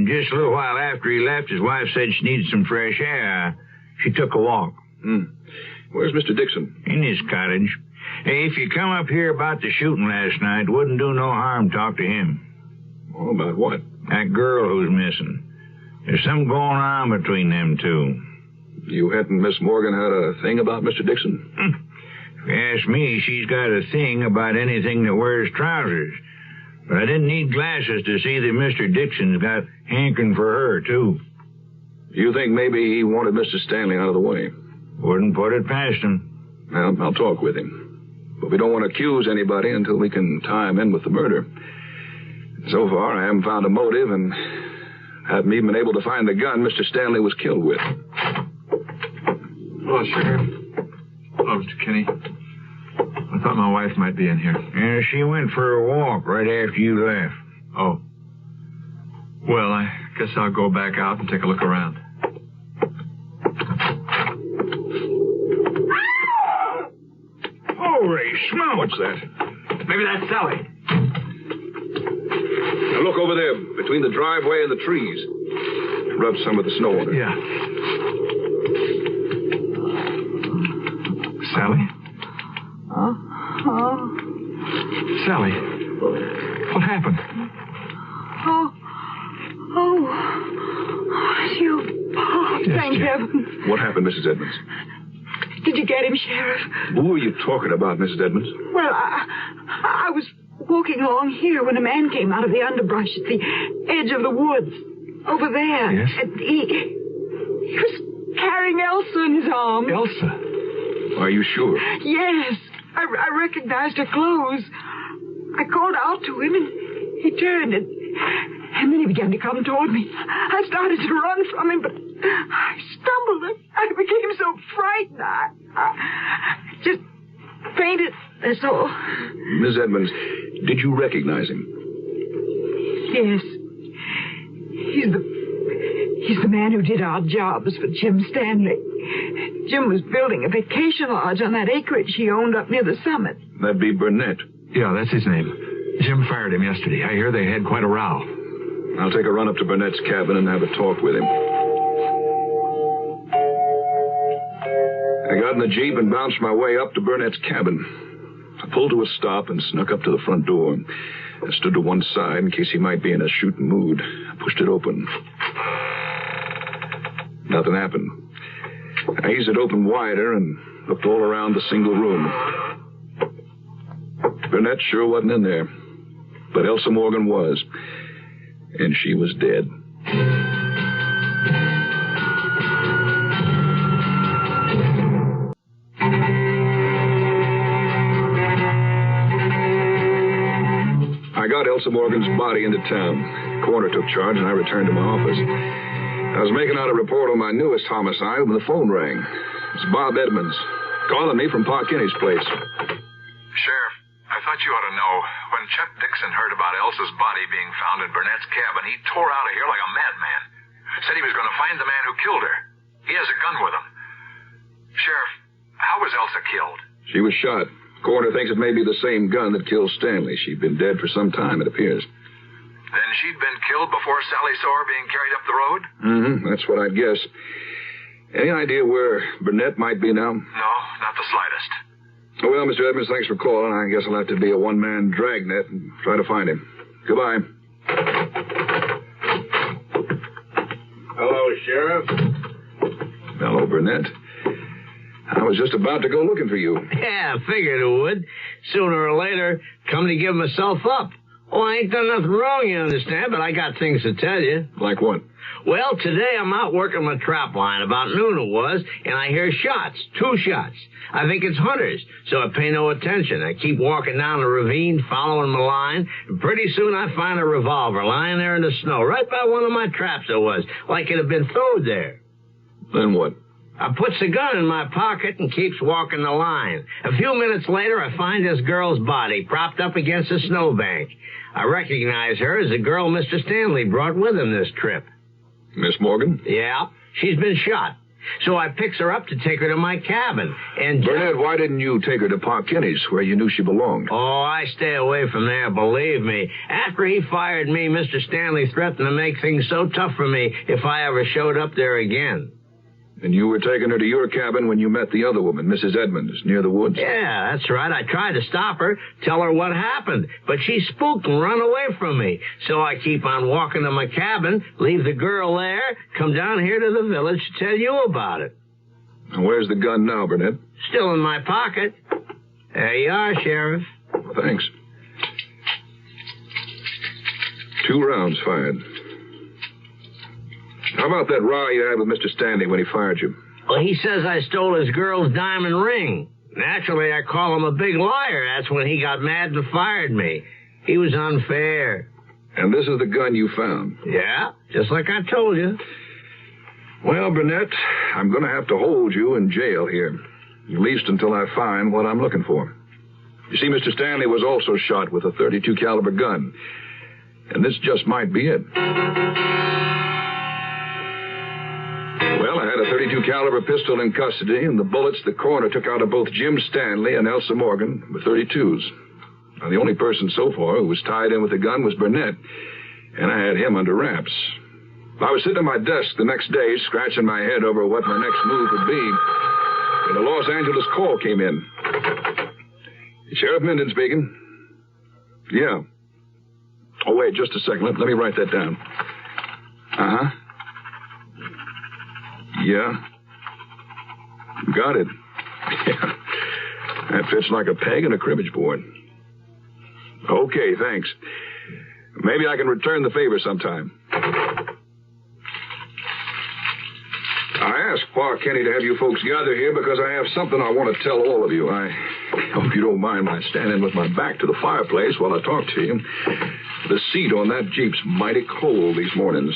Just a little while after he left, his wife said she needed some fresh air. She took a walk. Where's Mr. Dixon? In his cottage. Hey, if you come up here about the shooting last night, wouldn't do no harm to talk to him. Oh, about what? That girl who's missing. There's something going on between them 2. You hadn't Miss Morgan had a thing about Mr. Dixon? If you ask me, she's got a thing about anything that wears trousers. But I didn't need glasses to see that Mr. Dixon's got hankering for her, too. You think maybe he wanted Mr. Stanley out of the way? Wouldn't put it past him. Well, I'll talk with him. But we don't want to accuse anybody until we can tie him in with the murder. So far, I haven't found a motive and haven't even been able to find the gun Mr. Stanley was killed with. Hello, Sheriff. Hello, Mr. Kenny. I thought my wife might be in here. Yeah, she went for a walk right after you left. Oh. Well, I guess I'll go back out and take a look around. Holy smoke! What's that? Maybe that's Sally. Now look over there, between the driveway and the trees. Rub some of the snow on it. Yeah. Sally? Sally, what happened? It's you, Pa. Yes, Thank Jim. heaven. What happened, Mrs. Edmonds? Did you get him, Sheriff? Who are you talking about, Mrs. Edmonds? Well, I was walking along here when a man came out of the underbrush at the edge of the woods. Over there. Yes? And he was carrying Elsa in his arms. Elsa? Are you sure? Yes. I recognized her clothes. I called out to him, and he turned, and then he began to come toward me. I started to run from him, but I stumbled, and I became so frightened. I just fainted, that's all. Miss Edmonds, did you recognize him? Yes. He's the man who did our jobs for Jim Stanley. Jim was building a vacation lodge on that acreage he owned up near the summit. That'd be Burnett. Yeah, that's his name. Jim fired him yesterday. I hear they had quite a row. I'll take a run up to Burnett's cabin and have a talk with him. I got in the Jeep and bounced my way up to Burnett's cabin. I pulled to a stop and snuck up to the front door. I stood to one side in case he might be in a shooting mood. I pushed it open. Nothing happened. I eased it open wider and looked all around the single room. Burnett sure wasn't in there. But Elsa Morgan was. And she was dead. I got Elsa Morgan's body into town. Coroner took charge, and I returned to my office. I was making out a report on my newest homicide when the phone rang. It's Bob Edmonds, calling me from Pa Kinney's place. Sheriff, I thought you ought to know. When Chuck Dixon heard about Elsa's body being found in Burnett's cabin, he tore out of here like a madman. Said he was going to find the man who killed her. He has a gun with him. Sheriff, how was Elsa killed? She was shot. Coroner thinks it may be the same gun that killed Stanley. She'd been dead for some time, it appears. Then she'd been killed before Sally saw her being carried up the road? That's what I'd guess. Any idea where Burnett might be now? No, not the slightest. Well, Mr. Edmonds, thanks for calling. I guess I'll have to be a one-man dragnet and try to find him. Goodbye. Hello, Sheriff. Hello, Burnett. I was just about to go looking for you. Yeah, I figured it would. Sooner or later, come to give myself up. Oh, I ain't done nothing wrong, you understand, but I got things to tell you. Like what? Well, today I'm out working my trap line. About noon it was, and I hear shots. 2 shots. I think it's hunters, so I pay no attention. I keep walking down the ravine, following my line, and pretty soon I find a revolver lying there in the snow, right by one of my traps it was, like it had been thrown there. Then what? I puts the gun in my pocket and keeps walking the line. A few minutes later, I find this girl's body propped up against a snowbank. I recognize her as the girl Mr. Stanley brought with him this trip. Miss Morgan? Yeah, she's been shot. So I picks her up to take her to my cabin. And Burnett, why didn't you take her to Pa Kinney's, where you knew she belonged? Oh, I stay away from there, believe me. After he fired me, Mr. Stanley threatened to make things so tough for me if I ever showed up there again. And you were taking her to your cabin when you met the other woman, Mrs. Edmonds, near the woods? Yeah, that's right. I tried to stop her, tell her what happened, but she spooked and run away from me. So I keep on walking to my cabin, leave the girl there, come down here to the village to tell you about it. And where's the gun now, Burnett? Still in my pocket. There you are, Sheriff. Thanks. 2 rounds fired. How about that row you had with Mr. Stanley when he fired you? Well, he says I stole his girl's diamond ring. Naturally, I call him a big liar. That's when he got mad and fired me. He was unfair. And this is the gun you found? Yeah, just like I told you. Well, Burnett, I'm going to have to hold you in jail here, at least until I find what I'm looking for. You see, Mr. Stanley was also shot with a .32 caliber gun, and this just might be it. Well, I had a .32 caliber pistol in custody, and the bullets the coroner took out of both Jim Stanley and Elsa Morgan were .32s. Now, the only person so far who was tied in with the gun was Burnett, and I had him under wraps. I was sitting at my desk the next day, scratching my head over what my next move would be, when a Los Angeles call came in. Sheriff Minden speaking. Yeah. Oh, wait, just a second. Let me write that down. Uh-huh. Yeah. Got it. Yeah. That fits like a peg in a cribbage board. Okay, thanks. Maybe I can return the favor sometime. I asked Pa Kinney to have you folks gather here because I have something I want to tell all of you. I hope you don't mind my standing with my back to the fireplace while I talk to you. The seat on that Jeep's mighty cold these mornings.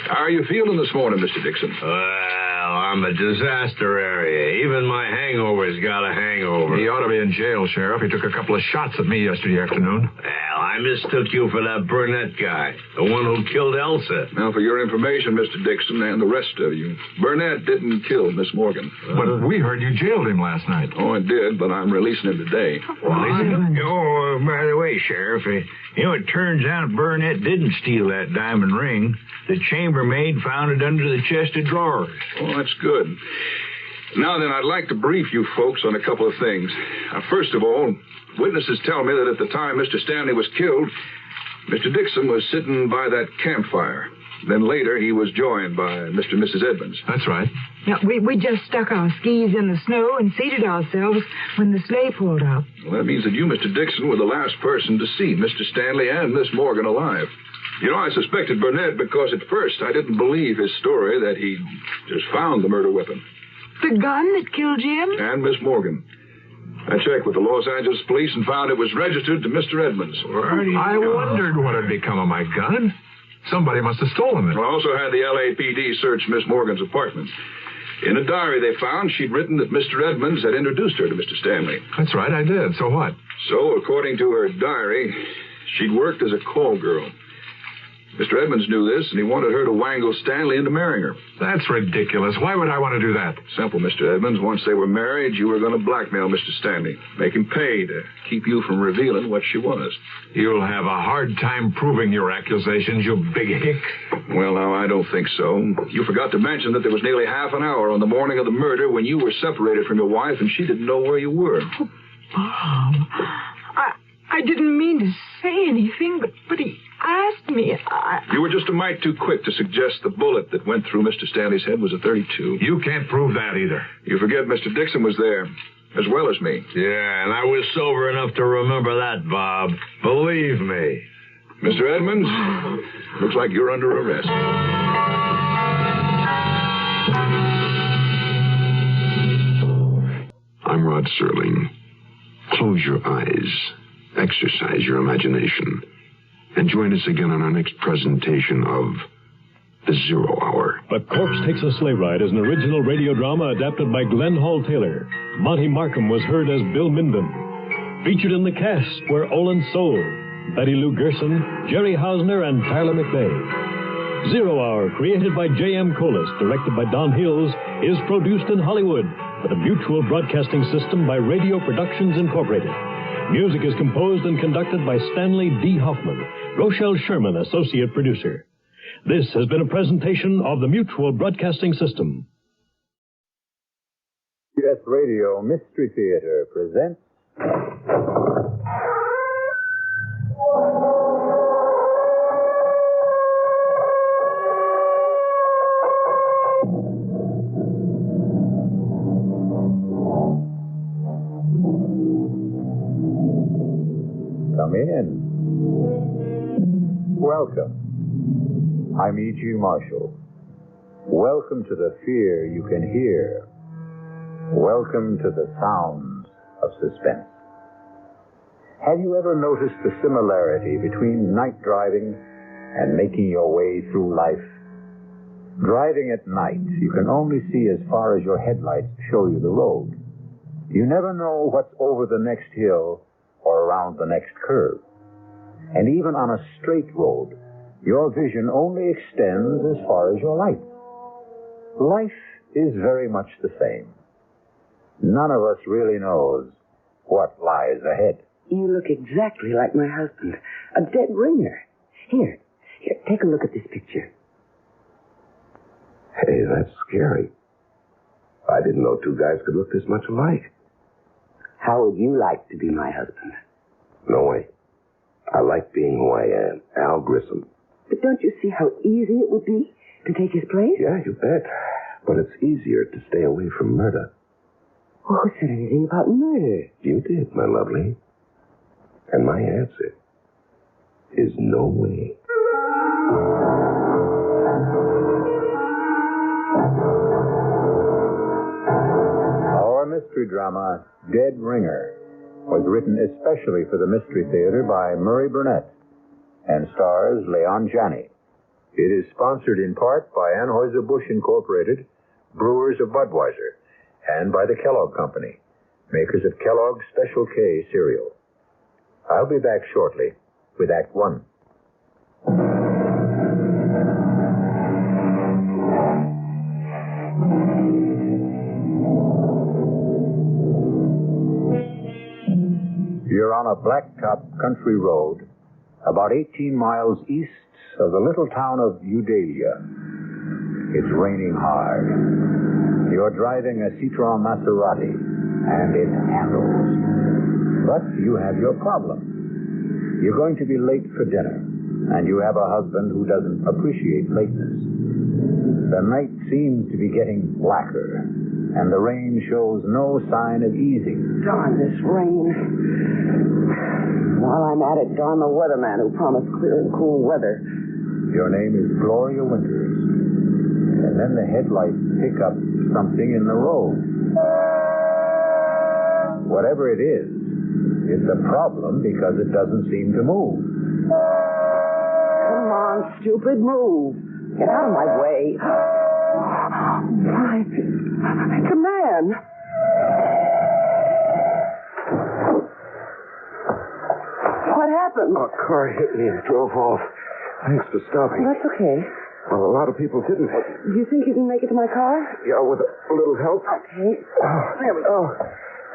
How are you feeling this morning, Mr. Dixon? Well, I'm a disaster area. Even my hangover's got a hangover. He ought to be in jail, Sheriff. He took a couple of shots at me yesterday afternoon. Well, I mistook you for that Burnett guy, the one who killed Elsa. Now, for your information, Mr. Dixon, and the rest of you, Burnett didn't kill Miss Morgan. But we heard you jailed him last night. Oh, I did, but I'm releasing him today. Oh, by the way, Sheriff, it turns out Burnett didn't steal that diamond ring. The chambermaid found it under the chest of drawers. Oh, that's good. Now then, I'd like to brief you folks on a couple of things. First of all, witnesses tell me that at the time Mr. Stanley was killed, Mr. Dixon was sitting by that campfire. Then later, he was joined by Mr. and Mrs. Edmonds. That's right. Now, we just stuck our skis in the snow and seated ourselves when the sleigh pulled up. Well, that means that you, Mr. Dixon, were the last person to see Mr. Stanley and Miss Morgan alive. You know, I suspected Burnett because at first I didn't believe his story that he just found the murder weapon. The gun that killed Jim? And Miss Morgan. I checked with the Los Angeles police and found it was registered to Mr. Edmonds. I wondered what had become of my gun. Somebody must have stolen it. I also had the LAPD search Miss Morgan's apartment. In a diary they found, she'd written that Mr. Edmonds had introduced her to Mr. Stanley. That's right, I did. So what? So, according to her diary, she'd worked as a call girl. Mr. Edmonds knew this, and he wanted her to wangle Stanley into marrying her. That's ridiculous. Why would I want to do that? Simple, Mr. Edmonds. Once they were married, you were going to blackmail Mr. Stanley. Make him pay to keep you from revealing what she was. You'll have a hard time proving your accusations, you big hick. Well, now, I don't think so. You forgot to mention that there was nearly half an hour on the morning of the murder when you were separated from your wife and she didn't know where you were. Oh, Bob, I didn't mean to say anything, but he asked me. You were just a mite too quick to suggest the bullet that went through Mr. Stanley's head was a .32. You can't prove that either. You forget Mr. Dixon was there, as well as me. Yeah, and I was sober enough to remember that, Bob. Believe me. Mr. Edmonds, looks like you're under arrest. I'm Rod Serling. Close your eyes, exercise your imagination, and join us again on our next presentation of The Zero Hour. A Corpse Takes a Sleigh Ride is an original radio drama adapted by Glenn Hall Taylor. Monty Markham was heard as Bill Minden. Featured in the cast were Olin Soule, Betty Lou Gerson, Jerry Hausner, and Tyler McVeigh. Zero Hour, created by J.M. Colas, directed by Don Hills, is produced in Hollywood for the Mutual Broadcasting System by Radio Productions Incorporated. Music is composed and conducted by Stanley D. Hoffman, Rochelle Sherman, associate producer. This has been a presentation of the Mutual Broadcasting System. U.S. Radio Mystery Theater presents... Come in. Welcome. I'm E.G. Marshall. Welcome to the fear you can hear. Welcome to the sounds of suspense. Have you ever noticed the similarity between night driving and making your way through life? Driving at night, you can only see as far as your headlights show you the road. You never know what's over the next hill or around the next curve. And even on a straight road, your vision only extends as far as your light. Life is very much the same. None of us really knows what lies ahead. You look exactly like my husband. A dead ringer. Here, take a look at this picture. Hey, that's scary. I didn't know two guys could look this much alike. How would you like to be my husband? No way. I like being who I am, Al Grissom. But don't you see how easy it would be to take his place? Yeah, you bet. But it's easier to stay away from murder. Well, who said anything about murder? You did, my lovely. And my answer is no way. Our mystery drama, Dead Ringer, was written especially for the Mystery Theater by Murray Burnett and stars Leon Janney. It is sponsored in part by Anheuser-Busch Incorporated, Brewers of Budweiser, and by the Kellogg Company, makers of Kellogg's Special K cereal. I'll be back shortly with Act One. You're on a blacktop country road about 18 miles east of the little town of Eudalia. It's raining hard. You're driving a Citroen Maserati, and it handles. But you have your problem. You're going to be late for dinner, and you have a husband who doesn't appreciate lateness. The night seems to be getting blacker, and the rain shows no sign of easing. Darn this rain. While I'm at it, darn the weatherman who promised clear and cool weather. Your name is Gloria Winters. And then the headlights pick up something in the road. Whatever it is, it's a problem because it doesn't seem to move. Come on, stupid, move. Get out of my way. Why, it's a man. What happened? A car hit me and drove off. Thanks for stopping. That's okay. Well, a lot of people didn't. Do you think you can make it to my car? Yeah, with a little help. Okay. There we go.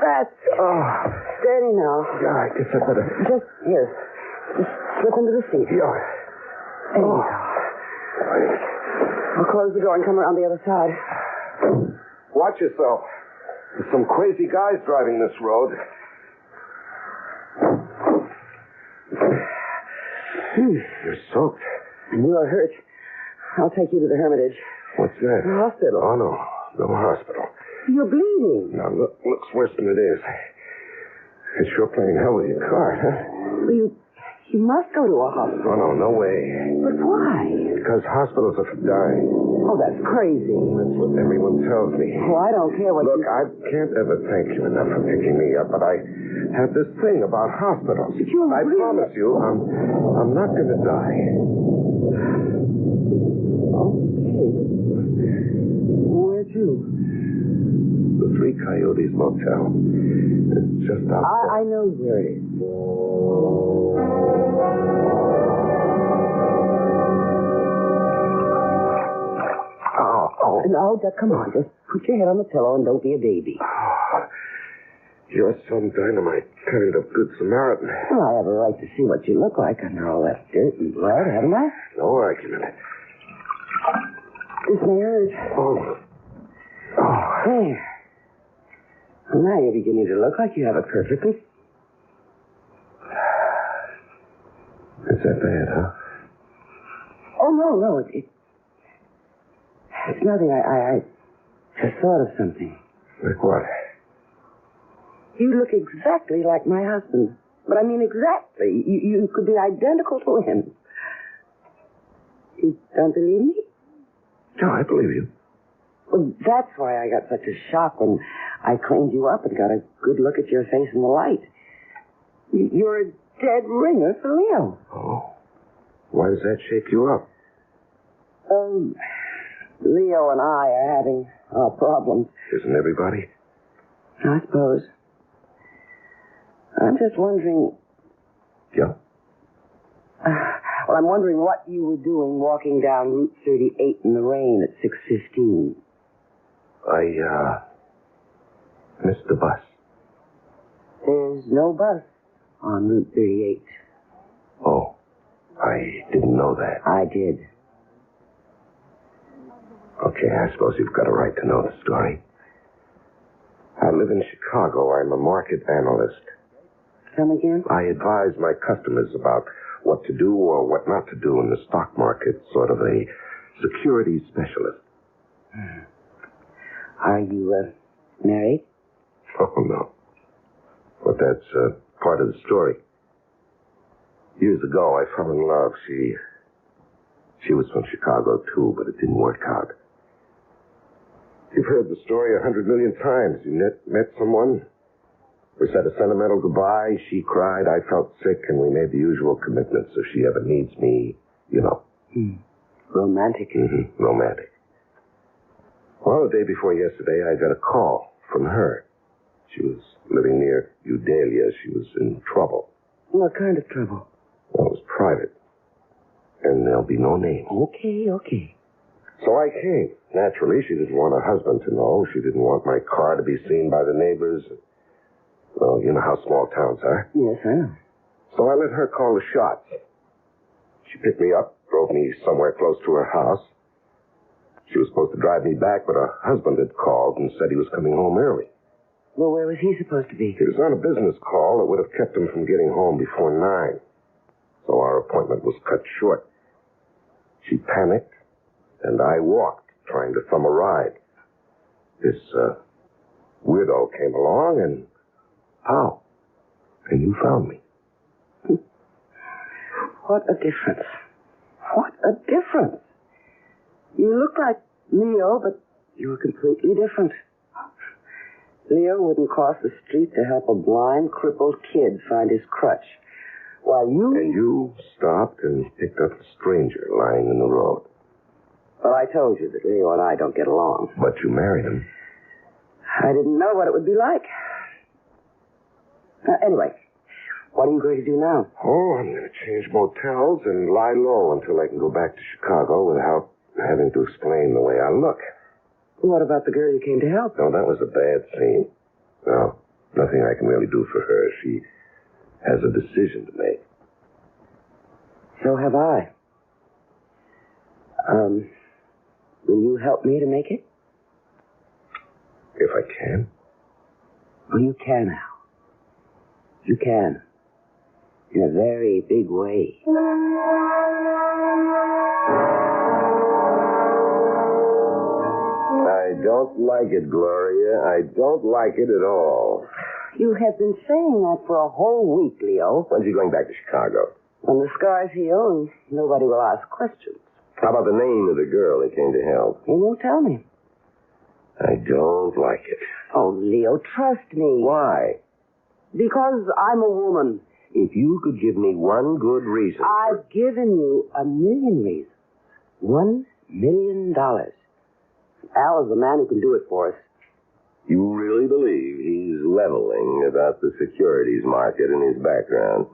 That's steady now. Yeah, I guess I better. Just here. Just slip into the seat. Yeah. There you go. I'll close the door and come around the other side. Watch yourself. There's some crazy guys driving this road. You're soaked. And you are hurt. I'll take you to the Hermitage. What's that? The hospital. Oh, no. No hospital. You're bleeding. Now, looks worse than it is. It's sure playing hell with your car, huh? Well, you must go to a hospital. Oh, no way. But why? Because hospitals are for dying. Oh, that's crazy. That's what everyone tells me. Oh, I don't care what Look, I can't ever thank you enough for picking me up, but I have this thing about hospitals. I promise you, I'm not going to die. Okay. Where to? The Three Coyotes Motel. It's just outside. I know where it is. Oh. No, come on. Just put your head on the pillow and don't be a baby. You're some dynamite kind of good Samaritan. Well, I have a right to see what you look like under all that dirt and blood, haven't I? No argument. This may hurt. Oh. There. Well, now you're beginning to look like you have it perfectly. Is that bad, huh? Oh, no. It's nothing. I just thought of something. Like what? You look exactly like my husband. But I mean exactly. You could be identical to him. You don't believe me? No, I believe you. Well, that's why I got such a shock when I cleaned you up and got a good look at your face in the light. You're a dead ringer for Leo. Oh. Why does that shake you up? Leo and I are having our problems. Isn't everybody? I suppose. I'm just wondering... Yeah? Well, I'm wondering what you were doing walking down Route 38 in the rain at 6:15. I missed the bus. There's no bus on Route 38. Oh, I didn't know that. I did. Okay, I suppose you've got a right to know the story. I live in Chicago. I'm a market analyst. Come again? I advise my customers about what to do or what not to do in the stock market, sort of a security specialist. Are you, married? Oh, no. But that's part of the story. Years ago, I fell in love. She was from Chicago, too, but it didn't work out. You've heard the story 100 million times. You met someone, we said a sentimental goodbye, she cried, I felt sick, and we made the usual commitments. If she ever needs me, you know. Romantic. Mm-hmm. Romantic. Well, the day before yesterday, I got a call from her. She was living near Eudalia. She was in trouble. What kind of trouble? Well, it was private. And there'll be no names. Okay. So I came. Naturally, she didn't want her husband to know. She didn't want my car to be seen by the neighbors. Well, you know how small towns are. Yes, I know. So I let her call the shots. She picked me up, drove me somewhere close to her house. She was supposed to drive me back, but her husband had called and said he was coming home early. Well, where was he supposed to be? He was on a business call that would have kept him from getting home before 9. So our appointment was cut short. She panicked, and I walked, trying to thumb a ride. This weirdo came along, and how? And you found me. What a difference. What a difference. You look like Leo, but you were completely different. Leo wouldn't cross the street to help a blind, crippled kid find his crutch. While you... And you stopped and picked up a stranger lying in the road. Well, I told you that Leo and I don't get along. But you married him. I didn't know what it would be like. Anyway, what are you going to do now? Oh, I'm going to change motels and lie low until I can go back to Chicago without having to explain the way I look. What about the girl you came to help? No, that was a bad scene. No, nothing I can really do for her. She has a decision to make. So have I. Will you help me to make it? If I can. Well, you can, Al. You can. In a very big way. I don't like it, Gloria. I don't like it at all. You have been saying that for a whole week, Leo. When's he going back to Chicago? When the scars heal and nobody will ask questions. How about the name of the girl he came to help? He won't tell me. I don't like it. Oh, Leo, trust me. Why? Because I'm a woman. If you could give me one good reason. I've given you 1,000,000 reasons. $1 million. Al is the man who can do it for us. You really believe he's leveling about the securities market in his background?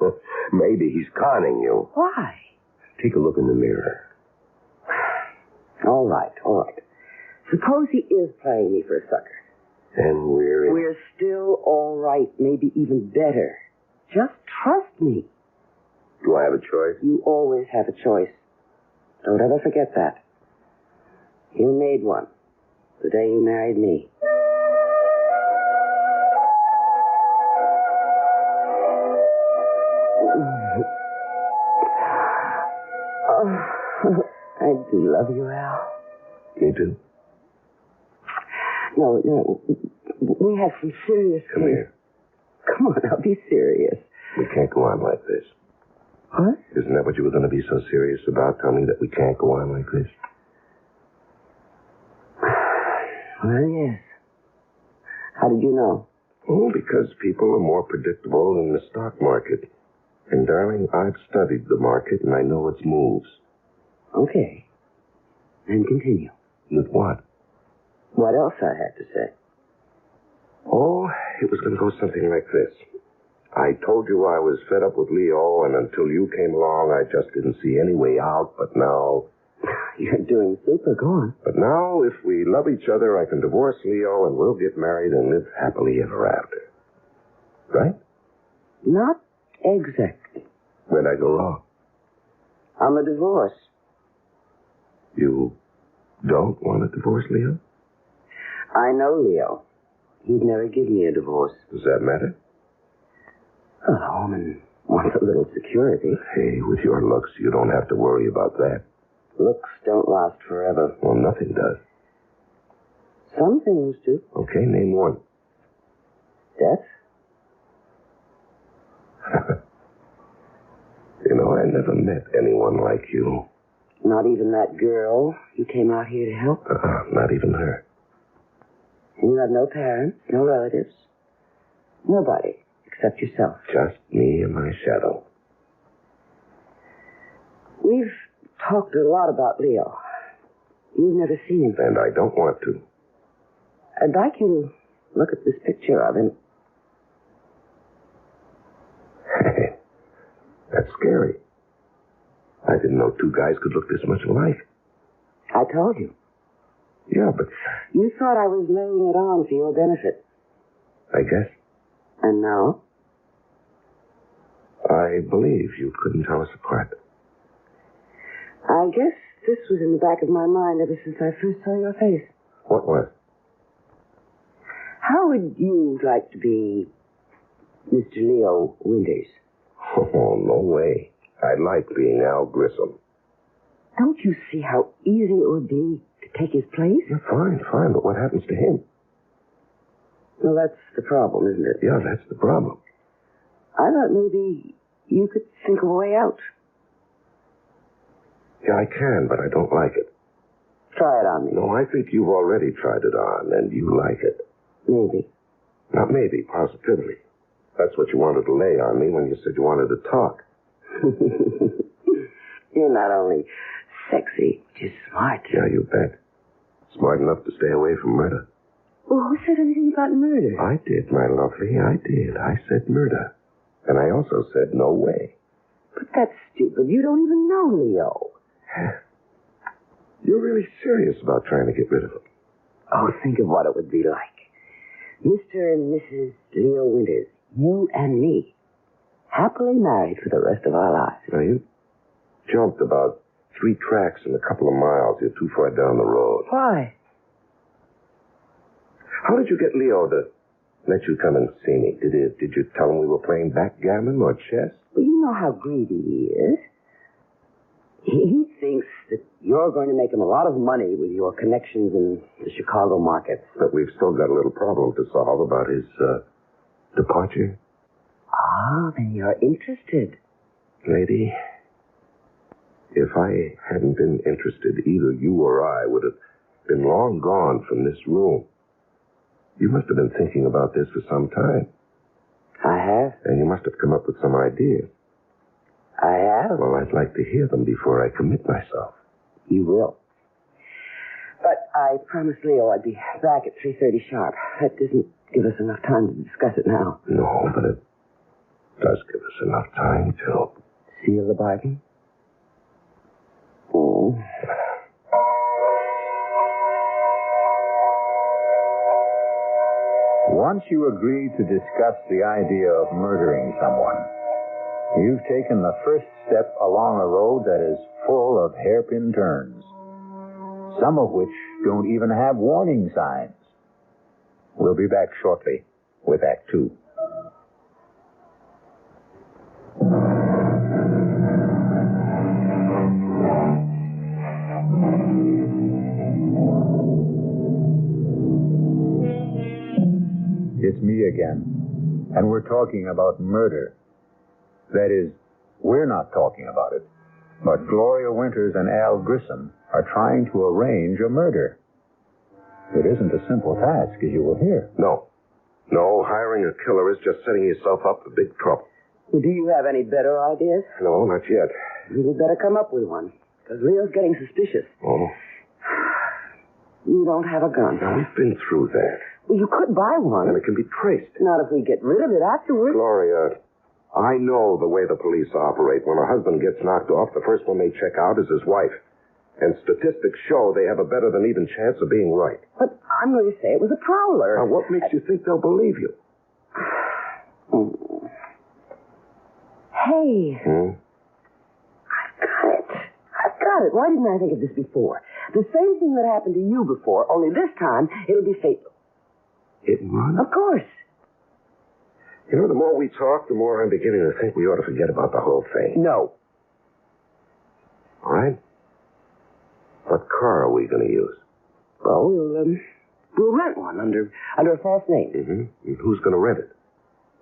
Maybe he's conning you. Why? Take a look in the mirror. All right. Suppose he is playing me for a sucker. And we're still all right, maybe even better. Just trust me. Do I have a choice? You always have a choice. Don't ever forget that. You made one the day you married me. I do love you, Al. Me too. No. We have some serious... Come here. Come on, now, be serious. We can't go on like this. What? Isn't that what you were going to be so serious about? Tell me that we can't go on like this? Well, yes. How did you know? Oh, because people are more predictable than the stock market. And, darling, I've studied the market, and I know its moves. Okay. Then continue. With what? What else I had to say? Oh, it was going to go something like this. I told you I was fed up with Leo, and until you came along, I just didn't see any way out, but now... You're doing super. Go on. But now, if we love each other, I can divorce Leo, and we'll get married and live happily ever after. Right? Not exactly. Where'd I go wrong? On the divorce. You don't want to divorce Leo? I know Leo. He'd never give me a divorce. Does that matter? Well, a woman wants a little security. Hey, with your looks, you don't have to worry about that. Looks don't last forever. Well, nothing does. Some things do. Okay, name one. Death? You know, I never met anyone like you. Not even that girl you came out here to help? Not even her. You have no parents, no relatives. Nobody except yourself. Just me and my shadow. We've talked a lot about Leo. You've never seen him. And I don't want to. I'd like you to look at this picture of him. Hey, that's scary. I didn't know two guys could look this much alike. I told you. Yeah, but... You thought I was laying it on for your benefit. I guess. And now? I believe you couldn't tell us apart. I guess This was in the back of my mind ever since I first saw your face. What was? How would you like to be Mr. Leo Winters? Oh, no way. I like being Al Grissom. Don't you see how easy it would be to take his place? Yeah, fine, but what happens to him? Well, that's the problem, isn't it? Yeah, that's the problem. I thought maybe you could think of a way out. Yeah, I can, but I don't like it. Try it on me. No, I think you've already tried it on, and you like it. Maybe. Not maybe, positively. That's what you wanted to lay on me when you said you wanted to talk. You're not only sexy, but you're smart. Yeah, you bet. Smart enough to stay away from murder. Well, who said anything about murder? I did, my lovely, I did. I said murder. And I also said no way. But that's stupid. You don't even know Leo. You're really serious about trying to get rid of him? Oh, think of what it would be like. Mr. and Mrs. Leo Winters, you and me, happily married for the rest of our lives. Now, you jumped about 3 tracks in a couple of miles. You're too far down the road. Why? How did you get Leo to let you come and see me? Did you tell him we were playing backgammon or chess? Well, you know how greedy he is. He thinks that you're going to make him a lot of money with your connections in the Chicago market. But we've still got a little problem to solve about his departure. Ah, then you're interested. Lady, if I hadn't been interested, either you or I would have been long gone from this room. You must have been thinking about this for some time. I have. And you must have come up with some ideas. I have. Well, I'd like to hear them before I commit myself. You will. But I promised Leo I'd be back at 3:30 sharp. That doesn't give us enough time to discuss it now. No, but it does give us enough time to... Seal the bargain? Oh. Once you agree to discuss the idea of murdering someone, you've taken the first step along a road that is full of hairpin turns, some of which don't even have warning signs. We'll be back shortly with Act 2. It's me again, and we're talking about murder. That is, we're not talking about it, but Gloria Winters and Al Grissom are trying to arrange a murder. It isn't a simple task, as you will hear. No, hiring a killer is just setting yourself up for big trouble. Well, do you have any better ideas? No, not yet. You'd better come up with one, because Leo's getting suspicious. Oh? You don't have a gun. Now, we've been through that. Well, you could buy one. And it can be traced. Not if we get rid of it afterwards. Gloria, I know the way the police operate. When a husband gets knocked off, the first one they check out is his wife. And statistics show they have a better than even chance of being right. But I'm going to say it was a prowler. Now, what makes you think they'll believe you? Hey. Hmm? I've got it. Why didn't I think of this before? The same thing that happened to you before, only this time it'll be fatal. Hit and run? Of course. You know, the more we talk, the more I'm beginning to think we ought to forget about the whole thing. No. All right? What car are we going to use? Well, we'll rent one under a false name. Mm-hmm. And who's going to rent it?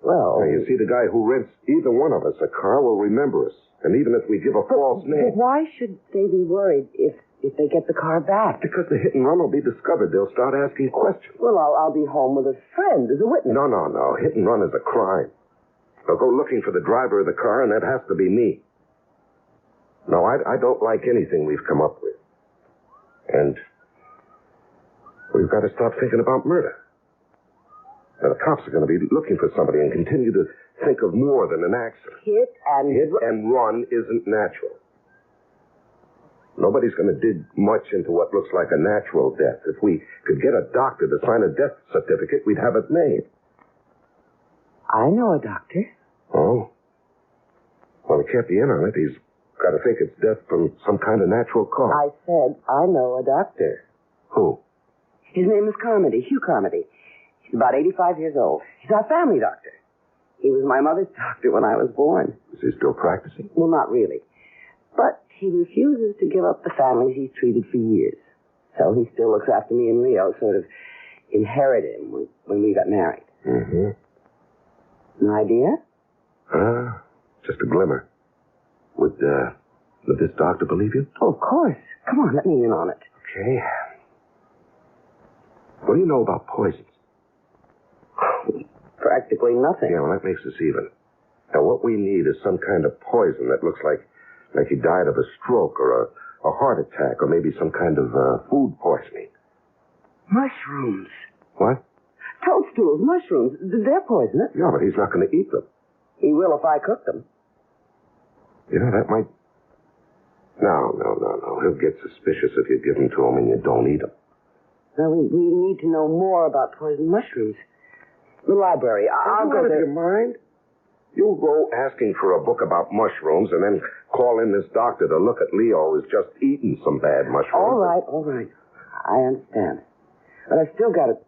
Well... Now, you see, the guy who rents either one of us a car will remember us. And even if we give a false name... But why should they be worried if they get the car back? Because the hit and run will be discovered. They'll start asking questions. Well, I'll be home with a friend as a witness. No. Hit and run is a crime. They'll go looking for the driver of the car, and that has to be me. No, I don't like anything we've come up with. And we've got to stop thinking about murder. Now, the cops are going to be looking for somebody and continue to think of more than an accident. Hit and run isn't natural. Nobody's going to dig much into what looks like a natural death. If we could get a doctor to sign a death certificate, we'd have it made. I know a doctor. Oh? Well, he can't be in on it. He's Gotta think it's death from some kind of natural cause. I said I know a doctor. Who? His name is Carmody, Hugh Carmody. He's about 85 years old. He's our family doctor. He was my mother's doctor when I was born. Is he still practicing? Well, not really. But he refuses to give up the families he's treated for years. So he still looks after me and Leo, sort of inherited him when we got married. Mm-hmm. An idea? Just a glimmer. Would this doctor believe you? Oh, of course. Come on, let me in on it. Okay. What do you know about poisons? Practically nothing. Yeah, well, that makes us even. Now, what we need is some kind of poison that looks like he died of a stroke or a heart attack or maybe some kind of food poisoning. Mushrooms. What? Toadstools, mushrooms. They're poisonous. Yeah, but he's not going to eat them. He will if I cook them. You know, that might... No. He'll get suspicious if you give them to him and you don't eat them. Now, we need to know more about poison mushrooms. The library. I'll go there. Your mind? You'll go asking for a book about mushrooms and then call in this doctor to look at Leo who's just eaten some bad mushrooms. All right. I understand. But I've still got to...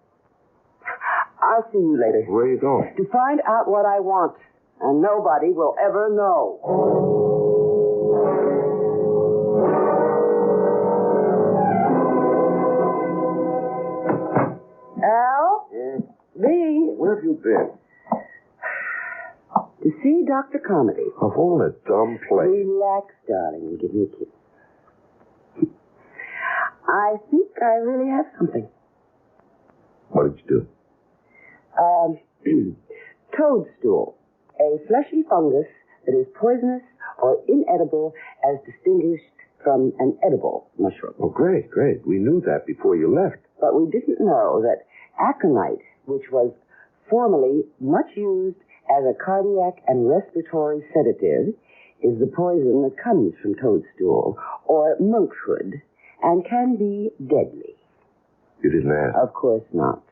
I'll see you later. Where are you going? To find out what I want. And nobody will ever know. Al? Me? Where have you been? To see Dr. Carmody. Of all the dumb place. Relax, darling, and give me a kiss. I think I really have something. What did you do? Toadstool. A fleshy fungus that is poisonous or inedible as distinguished from an edible mushroom. Oh, great. We knew that before you left. But we didn't know that aconite, which was formerly much used as a cardiac and respiratory sedative, is the poison that comes from toadstool or monkhood and can be deadly. You didn't ask? Of course not.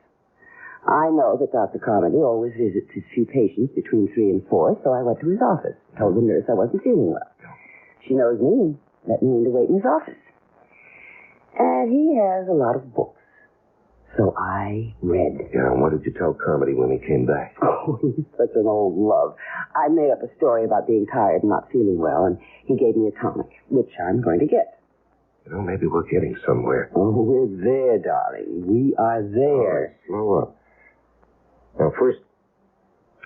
I know that Dr. Carmody always visits his few patients between 3 and 4, so I went to his office, told the nurse I wasn't feeling well. She knows me and let me in to wait in his office. And he has a lot of books. So I read. Yeah, and what did you tell Carmody when he came back? Oh, he's such an old love. I made up a story about being tired and not feeling well, and he gave me a tonic, which I'm going to get. You know, maybe we're getting somewhere. Oh, we're there, darling. We are there. All right, slow up. Now, first,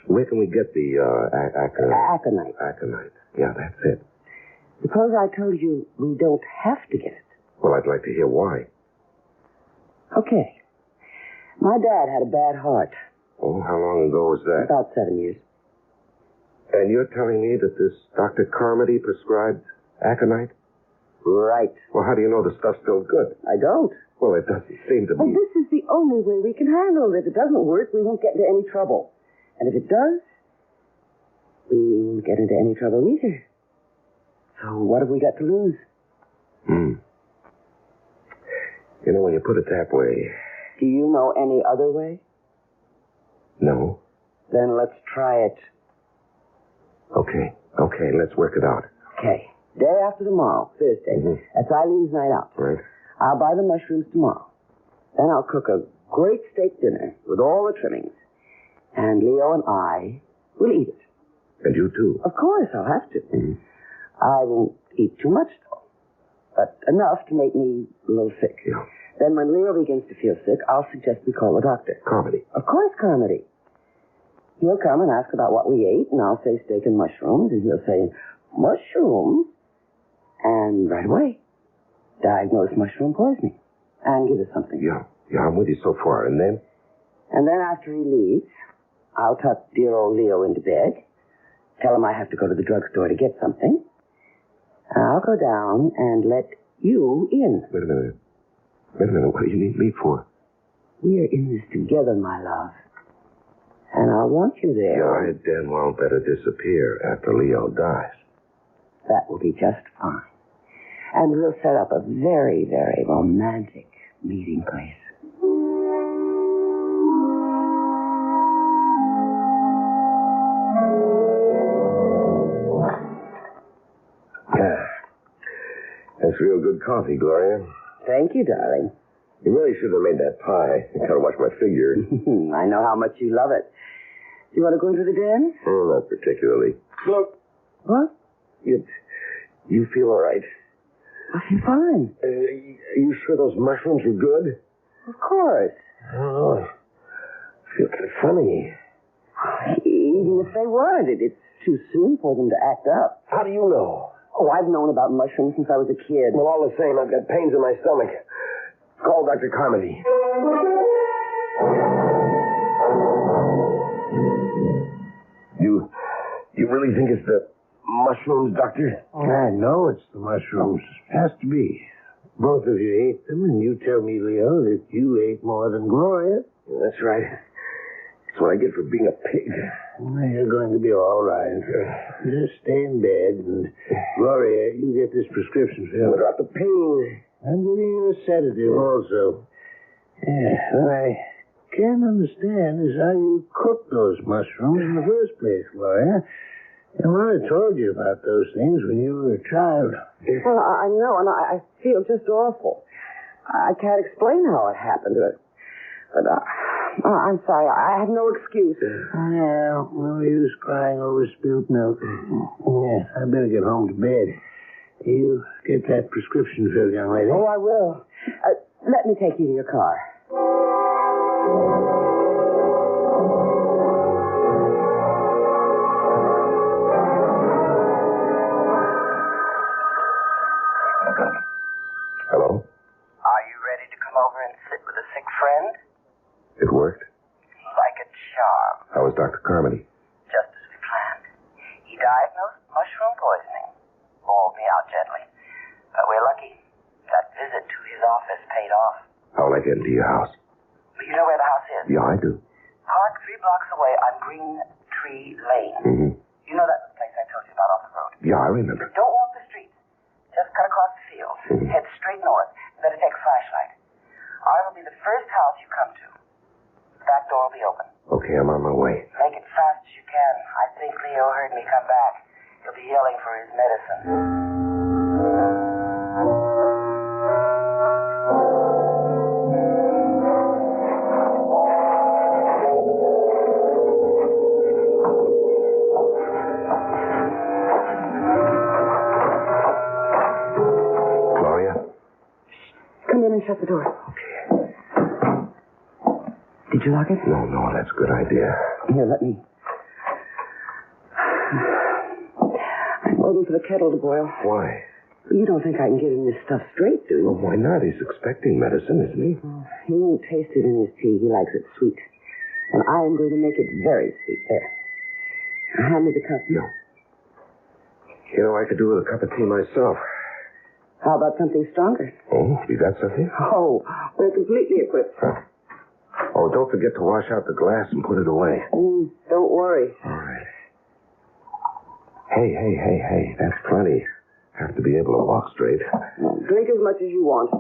where can we get the aconite? Aconite. Yeah, that's it. Suppose I told you we don't have to get it. Well, I'd like to hear why. Okay. My dad had a bad heart. Oh, how long ago was that? About 7 years. And you're telling me that this Dr. Carmody prescribed aconite? Right. Well, how do you know the stuff's still good? I don't. Well, it doesn't seem to be. Well, this is the only way we can handle it. If it doesn't work, we won't get into any trouble. And if it does, we won't get into any trouble either. So what have we got to lose? You know, when you put it that way... Do you know any other way? No. Then let's try it. Okay, let's work it out. Okay. Day after tomorrow, Thursday. Mm-hmm. That's Eileen's night out. Right. I'll buy the mushrooms tomorrow. Then I'll cook a great steak dinner with all the trimmings. And Leo and I will eat it. And you too? Of course, I'll have to. Mm-hmm. I won't eat too much, though. But enough to make me a little sick. Yeah. Then when Leo begins to feel sick, I'll suggest we call the doctor. Carmody? Of course, Carmody. He'll come and ask about what we ate, and I'll say steak and mushrooms, and he'll say, mushrooms? And right away, diagnose mushroom poisoning and give us something. Yeah, I'm with you so far. And then? And then after he leaves, I'll tuck dear old Leo into bed, tell him I have to go to the drugstore to get something. I'll go down and let you in. Wait a minute. What do you need me for? We're in this together, my love. And I want you there. Yeah, I damn well better disappear after Leo dies. That will be just fine. And we'll set up a very, very romantic meeting place. That's real good coffee, Gloria. Thank you, darling. You really should have made that pie. You gotta watch my figure. I know how much you love it. Do you want to go into the den? Oh, not particularly. Look. What? You feel all right? I feel fine. Are you sure those mushrooms are good? Of course. Oh, I feel kind of funny. Even if they weren't, it's too soon for them to act up. How do you know? Oh, I've known about mushrooms since I was a kid. Well, all the same, I've got pains in my stomach. Call Dr. Carmody. You really think it's the mushrooms, Doctor? I know it's the mushrooms. Has to be. Both of you ate them, and you tell me, Leo, that you ate more than Gloria. That's right. That's what I get for being a pig. Well, you're going to be all right. Just stay in bed, and Gloria, you get this prescription filled. About the pain. I'm giving you a sedative also. Yeah, what I can't understand is how you cooked those mushrooms in the first place, Gloria. And I told you about those things when you were a child. Well, I know, and I feel just awful. I can't explain how it happened. But I'm sorry. I have no excuse. Yeah, no use crying over spilled milk. Yeah, I better get home to bed. You get that prescription filled, young lady. Oh, I will. Let me take you to your car. Hello? Are you ready to come over and sit with a sick friend? It worked? Like a charm. How was Dr. Carmody? Just as we planned. He diagnosed mushroom poisoning. Bawled me out gently. But we're lucky. That visit to his office paid off. How will I get into your house? But you know where the house is? Yeah, I do. Park 3 blocks away on Green Tree Lane. Mm-hmm. You know that place I told you about off the road? Yeah, I remember. Don't walk the streets. Just cut across the field. Mm-hmm. Head straight north. Better take a flashlight. Ours will be the first house you come to. The back door will be open. Okay, I'm on my way. Make it fast as you can. I think Leo heard me come back. He'll be yelling for his medicine. Shut the door. Okay. Did you lock it? No, that's a good idea. Here, let me. I'm waiting for the kettle to boil. Why? You don't think I can get him this stuff straight, do you? Well, why not? He's expecting medicine, isn't he? He won't taste it in his tea. He likes it sweet. And I am going to make it very sweet. There. Hand me the cup. No. You know, I could do with a cup of tea myself. How about something stronger? Oh, you got something? Oh, we're completely equipped. Huh. Oh, don't forget to wash out the glass and put it away. Don't worry. All right. Hey, that's plenty. Have to be able to walk straight. Well, drink as much as you want.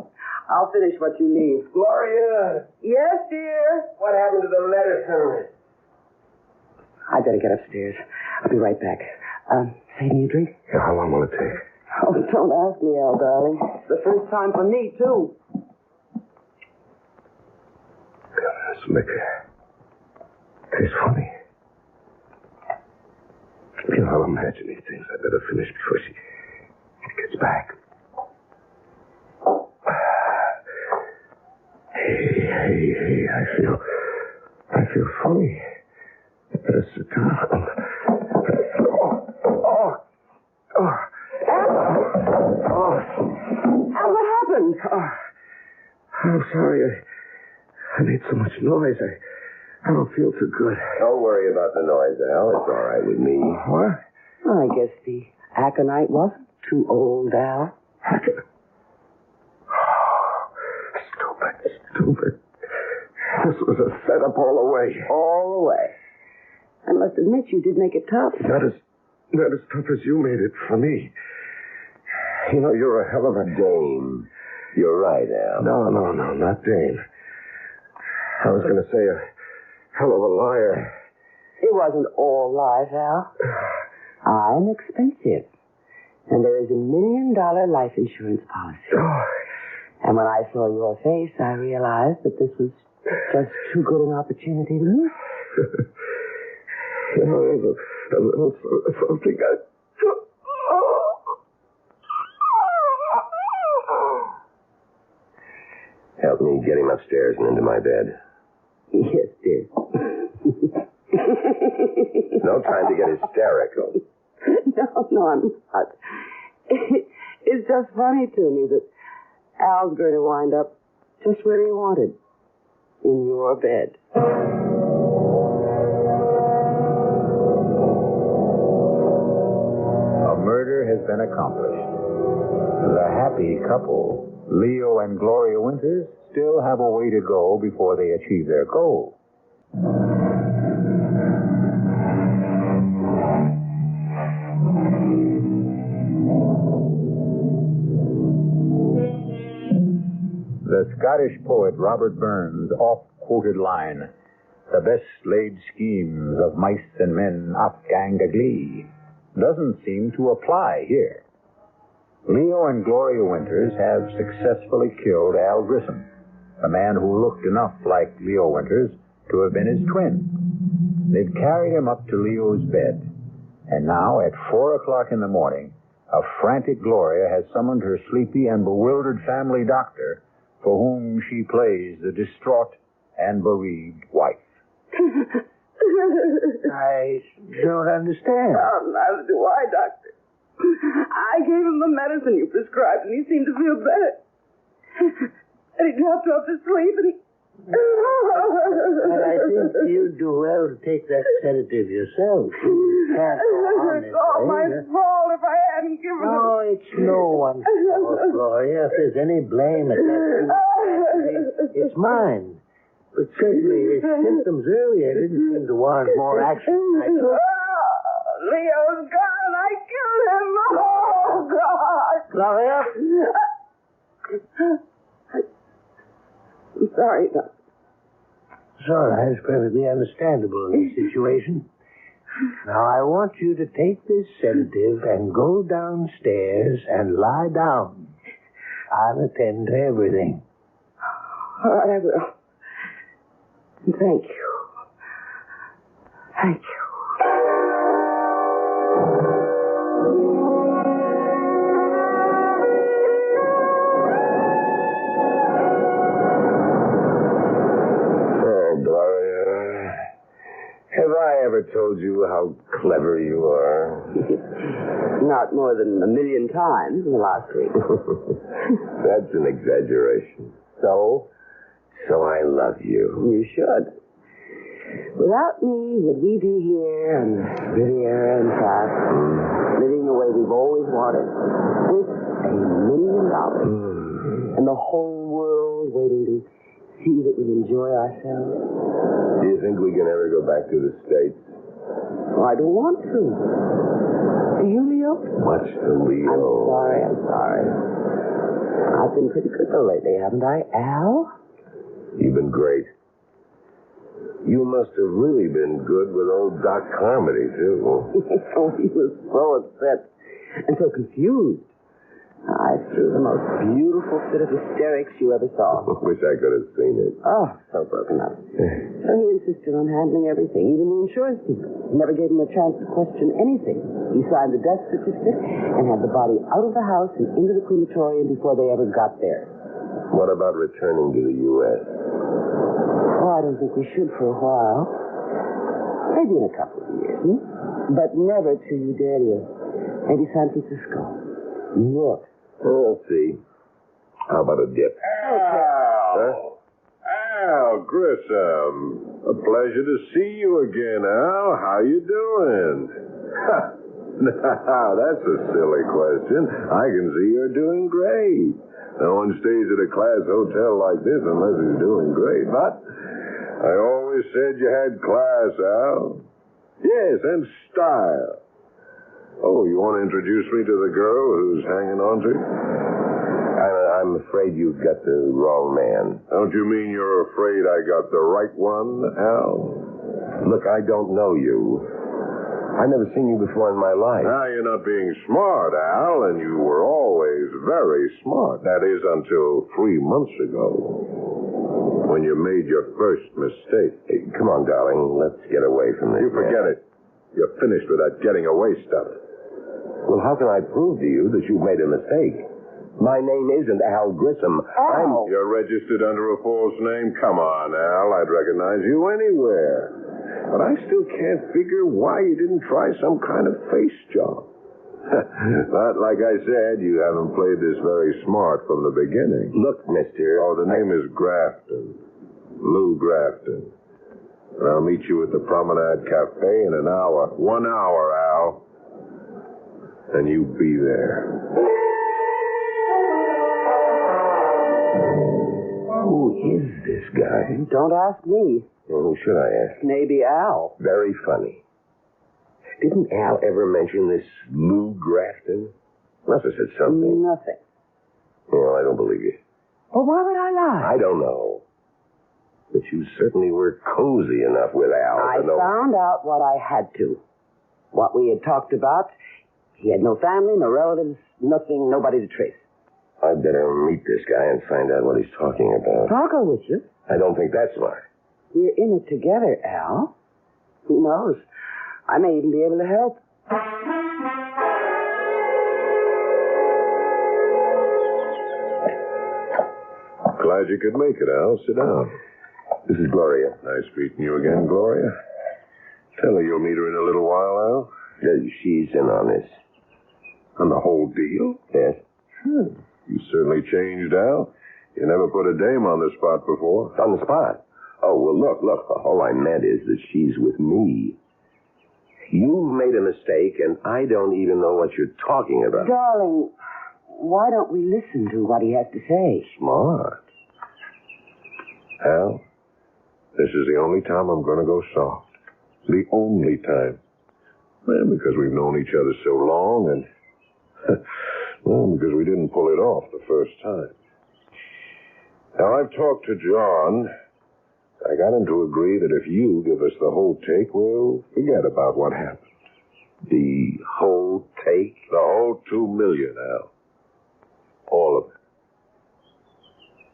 I'll finish what you leave. Gloria! Yes, dear? What happened to the medicine? I better get upstairs. I'll be right back. Save me a drink? Yeah, how long will it take? Oh, don't ask me, Al, darling. It's the first time for me, too. This liquor. Tastes funny. You know, I'll imagine these things. I better finish before she gets back. Hey, I feel funny. I better sit down. What happened? I'm sorry. I made so much noise. I don't feel too good. Don't worry about the noise, Al. It's all right with me. What? Well, I guess the aconite wasn't too old, Al. Stupid. This was a setup all the way. All the way. I must admit you did make it tough. Not as tough as you made it for me. You know, you're a hell of a Dame. You're right, Al. No, not Dame. I was going to say a hell of a liar. It wasn't all lies, Al. I'm expensive. And there is $1 million life insurance policy. And when I saw your face, I realized that this was just too good an opportunity to miss. A little something Help me get him upstairs and into my bed. Yes, dear. No time to get hysterical. No, I'm not. It's just funny to me that Al's going to wind up just where he wanted. In your bed. A murder has been accomplished. The happy couple, Leo and Gloria Winters, still have a way to go before they achieve their goal. The Scottish poet Robert Burns' oft-quoted line, "The best laid schemes of mice and men oft-gang a glee," doesn't seem to apply here. Leo and Gloria Winters have successfully killed Al Grissom, a man who looked enough like Leo Winters to have been his twin. They've carried him up to Leo's bed, and now at 4 o'clock in the morning, a frantic Gloria has summoned her sleepy and bewildered family doctor, for whom she plays the distraught and bereaved wife. I don't understand. Neither do I, Doctor. I gave him the medicine you prescribed, and he seemed to feel better. And he dropped off to sleep, and he... But I think you'd do well to take that sedative yourself. You can't go on this It's all way. my fault if I hadn't given him... No, it's no one's fault, Gloria. If there's any blame at that, it's mine. But certainly his symptoms earlier didn't seem to warrant more action. Leo's gone. I killed him. Oh, God. Gloria? I'm sorry, Doctor. It's all right. It's perfectly understandable in this situation. Now, I want you to take this sedative and go downstairs and lie down. I'll attend to everything. All right, I will. Thank you. Thank you. Have I ever told you how clever you are? Not more than 1,000,000 times in the last week. That's an exaggeration. So? So I love you. You should. Without me, would we be here on Riviera and Fast, living the way we've always wanted, with $1 million and the whole world waiting to see that we enjoy ourselves? Do you think we can ever go back to the States? Oh, I don't want to. Do you, Leo? Much to Leo. I'm sorry. I've been pretty good though lately, haven't I, Al? You've been great. You must have really been good with old Doc Carmody, too. Oh, he was so upset and so confused. I threw the most beautiful fit of hysterics you ever saw. Wish I could have seen it. Oh, so broken up. So he insisted on handling everything, even the insurance people. Never gave him a chance to question anything. He signed the death certificate and had the body out of the house and into the crematorium before they ever got there. What about returning to the U.S.? Oh, I don't think we should for a while. Maybe in a couple of years, But never till you dare to. Maybe San Francisco, New York. We'll see. How about a dip? Al Grissom. A pleasure to see you again, Al. How you doing? Now, that's a silly question. I can see you're doing great. No one stays at a class hotel like this unless he's doing great. But I always said you had class, Al. Yes, and style. Oh, you want to introduce me to the girl who's hanging on to you? I'm afraid you've got the wrong man. Don't you mean you're afraid I got the right one, Al? Look, I don't know you. I've never seen you before in my life. Now you're not being smart, Al, and you were always very smart. That is until 3 months ago, when you made your first mistake. Hey, come on, darling. Let's get away from this. You forget it. You're finished with that getting away stuff. Well, how can I prove to you that you've made a mistake? My name isn't Al Grissom. Al. You're registered under a false name? Come on, Al. I'd recognize you anywhere. But I still can't figure why you didn't try some kind of face job. But like I said, you haven't played this very smart from the beginning. Look, mister. Oh, the name is Grafton. Lou Grafton. And I'll meet you at the Promenade Cafe in an hour. 1 hour, Al. And you be there. Who is this guy? Don't ask me. Well, who should I ask? Maybe Al. Very funny. Didn't Al ever mention this Lou Grafton? Must have said something. Nothing. Well, I don't believe you. Well, why would I lie? I don't know. But you certainly were cozy enough with Al. I found out what I had to. What we had talked about. He had no family, no relatives, nothing, nobody to trace. I'd better meet this guy and find out what he's talking about. I'll go with you. I don't think that's smart. We're in it together, Al. Who knows? I may even be able to help. Glad you could make it, Al. Sit down. This is Gloria. Nice meeting you again, Gloria. Tell her you'll meet her in a little while, Al. Yeah, she's in on this. On the whole deal? Yes. You certainly changed, Al. You never put a dame on the spot before. On the spot? Oh, well, look. All I meant is that she's with me. You've made a mistake, and I don't even know what you're talking about. Darling, why don't we listen to what he has to say? Smart. Al, this is the only time I'm going to go soft. The only time. Well, because we've known each other so long, and... well, because we didn't pull it off the first time. Now, I've talked to John. I got him to agree that if you give us the whole take, we'll forget about what happened. The whole take? The whole $2 million, Al. All of it.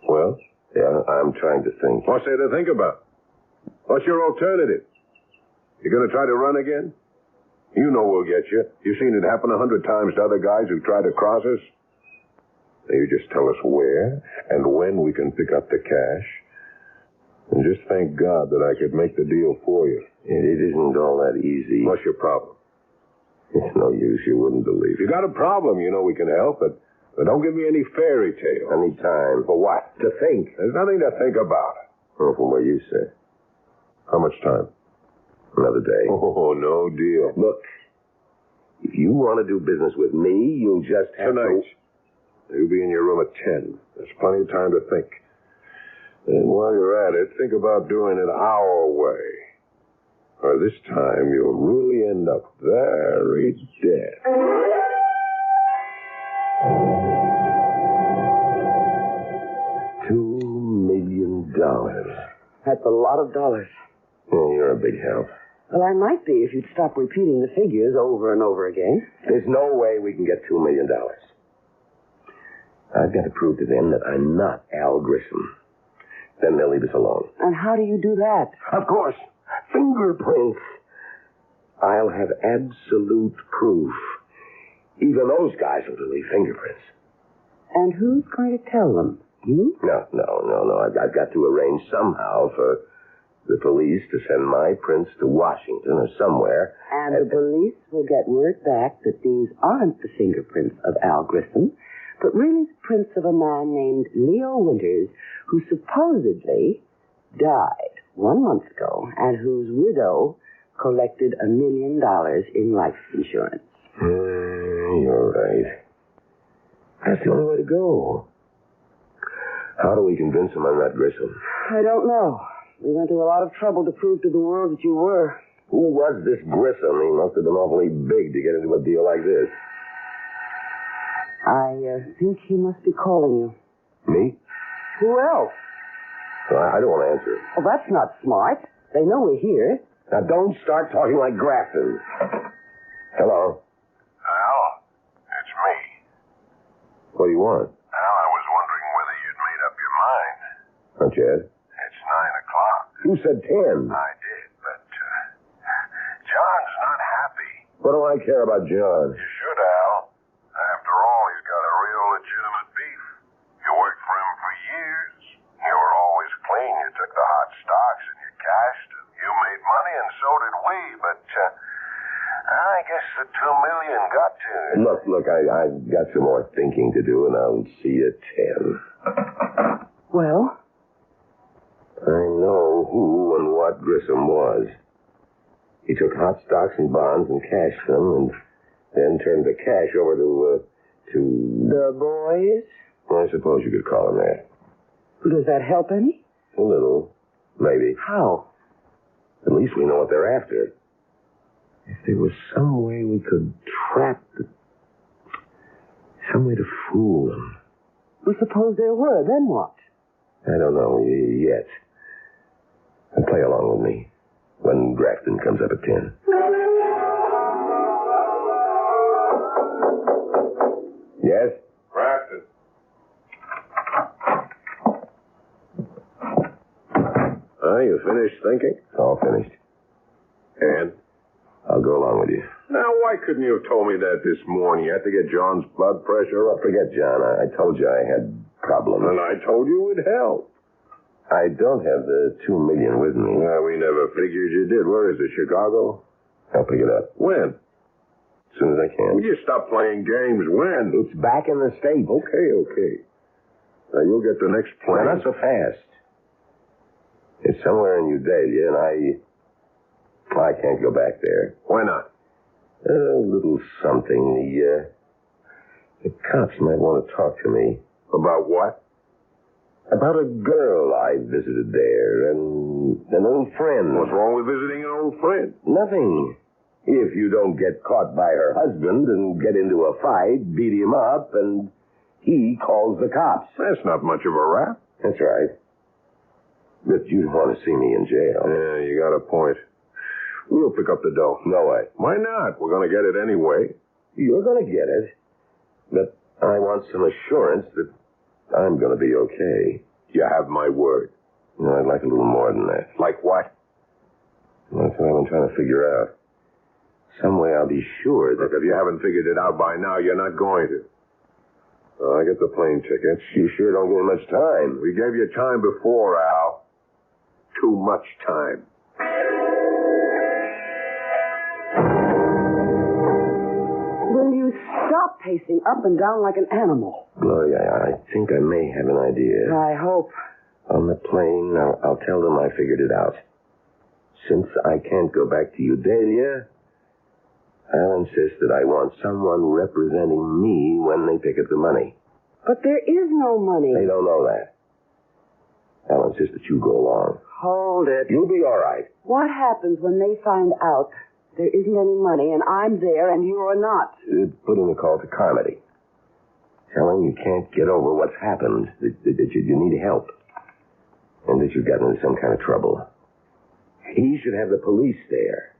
Well? Yeah, I'm trying to think. What's there to think about? What's your alternative? You going to try to run again? You know we'll get you. You've seen it happen 100 times to other guys who tried to cross us. Now you just tell us where and when we can pick up the cash. And just thank God that I could make the deal for you. It isn't all that easy. What's your problem? It's no use. You wouldn't believe it. You got a problem, you know we can help, but don't give me any fairy tale. Any time. For what? To think. There's nothing to think about. Oh, from what you say. How much time? Another day. Oh, no deal. Look, if you want to do business with me, you'll just have Tonight. You'll be in your room at 10. There's plenty of time to think. And while you're at it, think about doing it our way. Or this time, you'll really end up very dead. $2 million. That's a lot of dollars. Oh, you're a big help. Well, I might be if you'd stop repeating the figures over and over again. There's no way we can get $2 million. I've got to prove to them that I'm not Al Grissom. Then they'll leave us alone. And how do you do that? Of course. Fingerprints. I'll have absolute proof. Even those guys will leave fingerprints. And who's going to tell them? You? No. I've got to arrange somehow for the police to send my prints to Washington or somewhere. And the police will get word back that these aren't the fingerprints of Al Grissom, but really the prints of a man named Leo Winters, who supposedly died 1 month ago and whose widow collected $1 million in life insurance. You're right. That's the only way to go. How do we convince them I'm not Grissom? I don't know. We went to a lot of trouble to prove to the world that you were. Who was this Grissom? He must have been awfully big to get into a deal like this. I think he must be calling you. Me? Who else? Well, I don't want to answer it. Oh, that's not smart. They know we're here. Now, don't start talking like Grafton. Hello? Al, it's me. What do you want? Al, I was wondering whether you'd made up your mind. Not yet. It's 9 o'clock. You said 10. I did, but John's not happy. What do I care about John? You should, Al. After all, he's got a real legitimate beef. You worked for him for years. You were always clean. You took the hot stocks and you cashed. And you made money, and so did we. But I guess the $2 million got to you. Look, I've got some more thinking to do, and I'll see you at 10. Well? I know who and what Grissom was. He took hot stocks and bonds and cashed them, and then turned the cash over to... The boys? Well, I suppose you could call them that. Does that help any? A little. Maybe. How? At least we know what they're after. If there was some way we could trap the... some way to fool them. Well, suppose there were, then what? I don't know yet. And play along with me when Grafton comes up at 10. Yes? Grafton. You finished thinking? All finished. And? I'll go along with you. Now, why couldn't you have told me that this morning? You had to get John's blood pressure up. Forget John. I told you I had problems. And I told you it would help. I don't have the $2 million with me. Well, we never figured you did. Where is it, Chicago? I'll pick it up. When? As soon as I can. Will you stop playing games? When? It's back in the States. Okay. Now, you'll get the next plane. Now, not so fast. It's somewhere in Udalia, and I can't go back there. Why not? A little something. The cops might want to talk to me. About what? About a girl I visited there, and an old friend. What's wrong with visiting an old friend? Nothing. If you don't get caught by her husband and get into a fight, beat him up, and he calls the cops. That's not much of a rap. That's right. But you'd want to see me in jail. Yeah, you got a point. We'll pick up the dough. No way. Why not? We're going to get it anyway. You're going to get it. But I want some assurance that I'm going to be okay. You have my word. No, I'd like a little more than that. Like what? That's what I've been trying to figure out. Some way I'll be sure that... Look, if you haven't figured it out by now, you're not going to. I get the plane tickets. You sure don't give much time. We gave you time before, Al. Too much time. Will you stop pacing up and down like an animal? Gloria, I think I may have an idea. I hope. On the plane, I'll tell them I figured it out. Since I can't go back to Udalia, I'll insist that I want someone representing me when they pick up the money. But there is no money. They don't know that. I'll insist that you go along. Hold it. You'll be all right. What happens when they find out there isn't any money and I'm there and you're not? Put in a call to Carmody. Tell him you can't get over what's happened, that you need help, and that you've gotten into some kind of trouble. He should have the police there.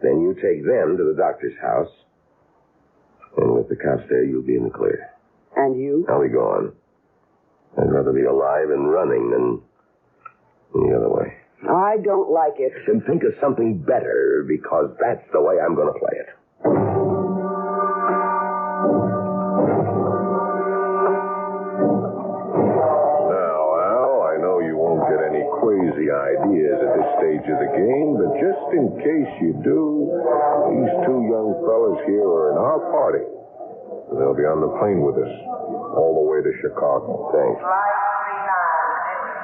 Then you take them to the doctor's house, and with the cops there, you'll be in the clear. And you? I'll be gone. I'd rather be alive and running than the other way. I don't like it. Then think of something better, because that's the way I'm going to play it. Now, Al, I know you won't get any crazy ideas at this stage of the game, but just in case you do, these two young fellas here are in our party. They'll be on the plane with us, all the way to Chicago. Thanks. Flight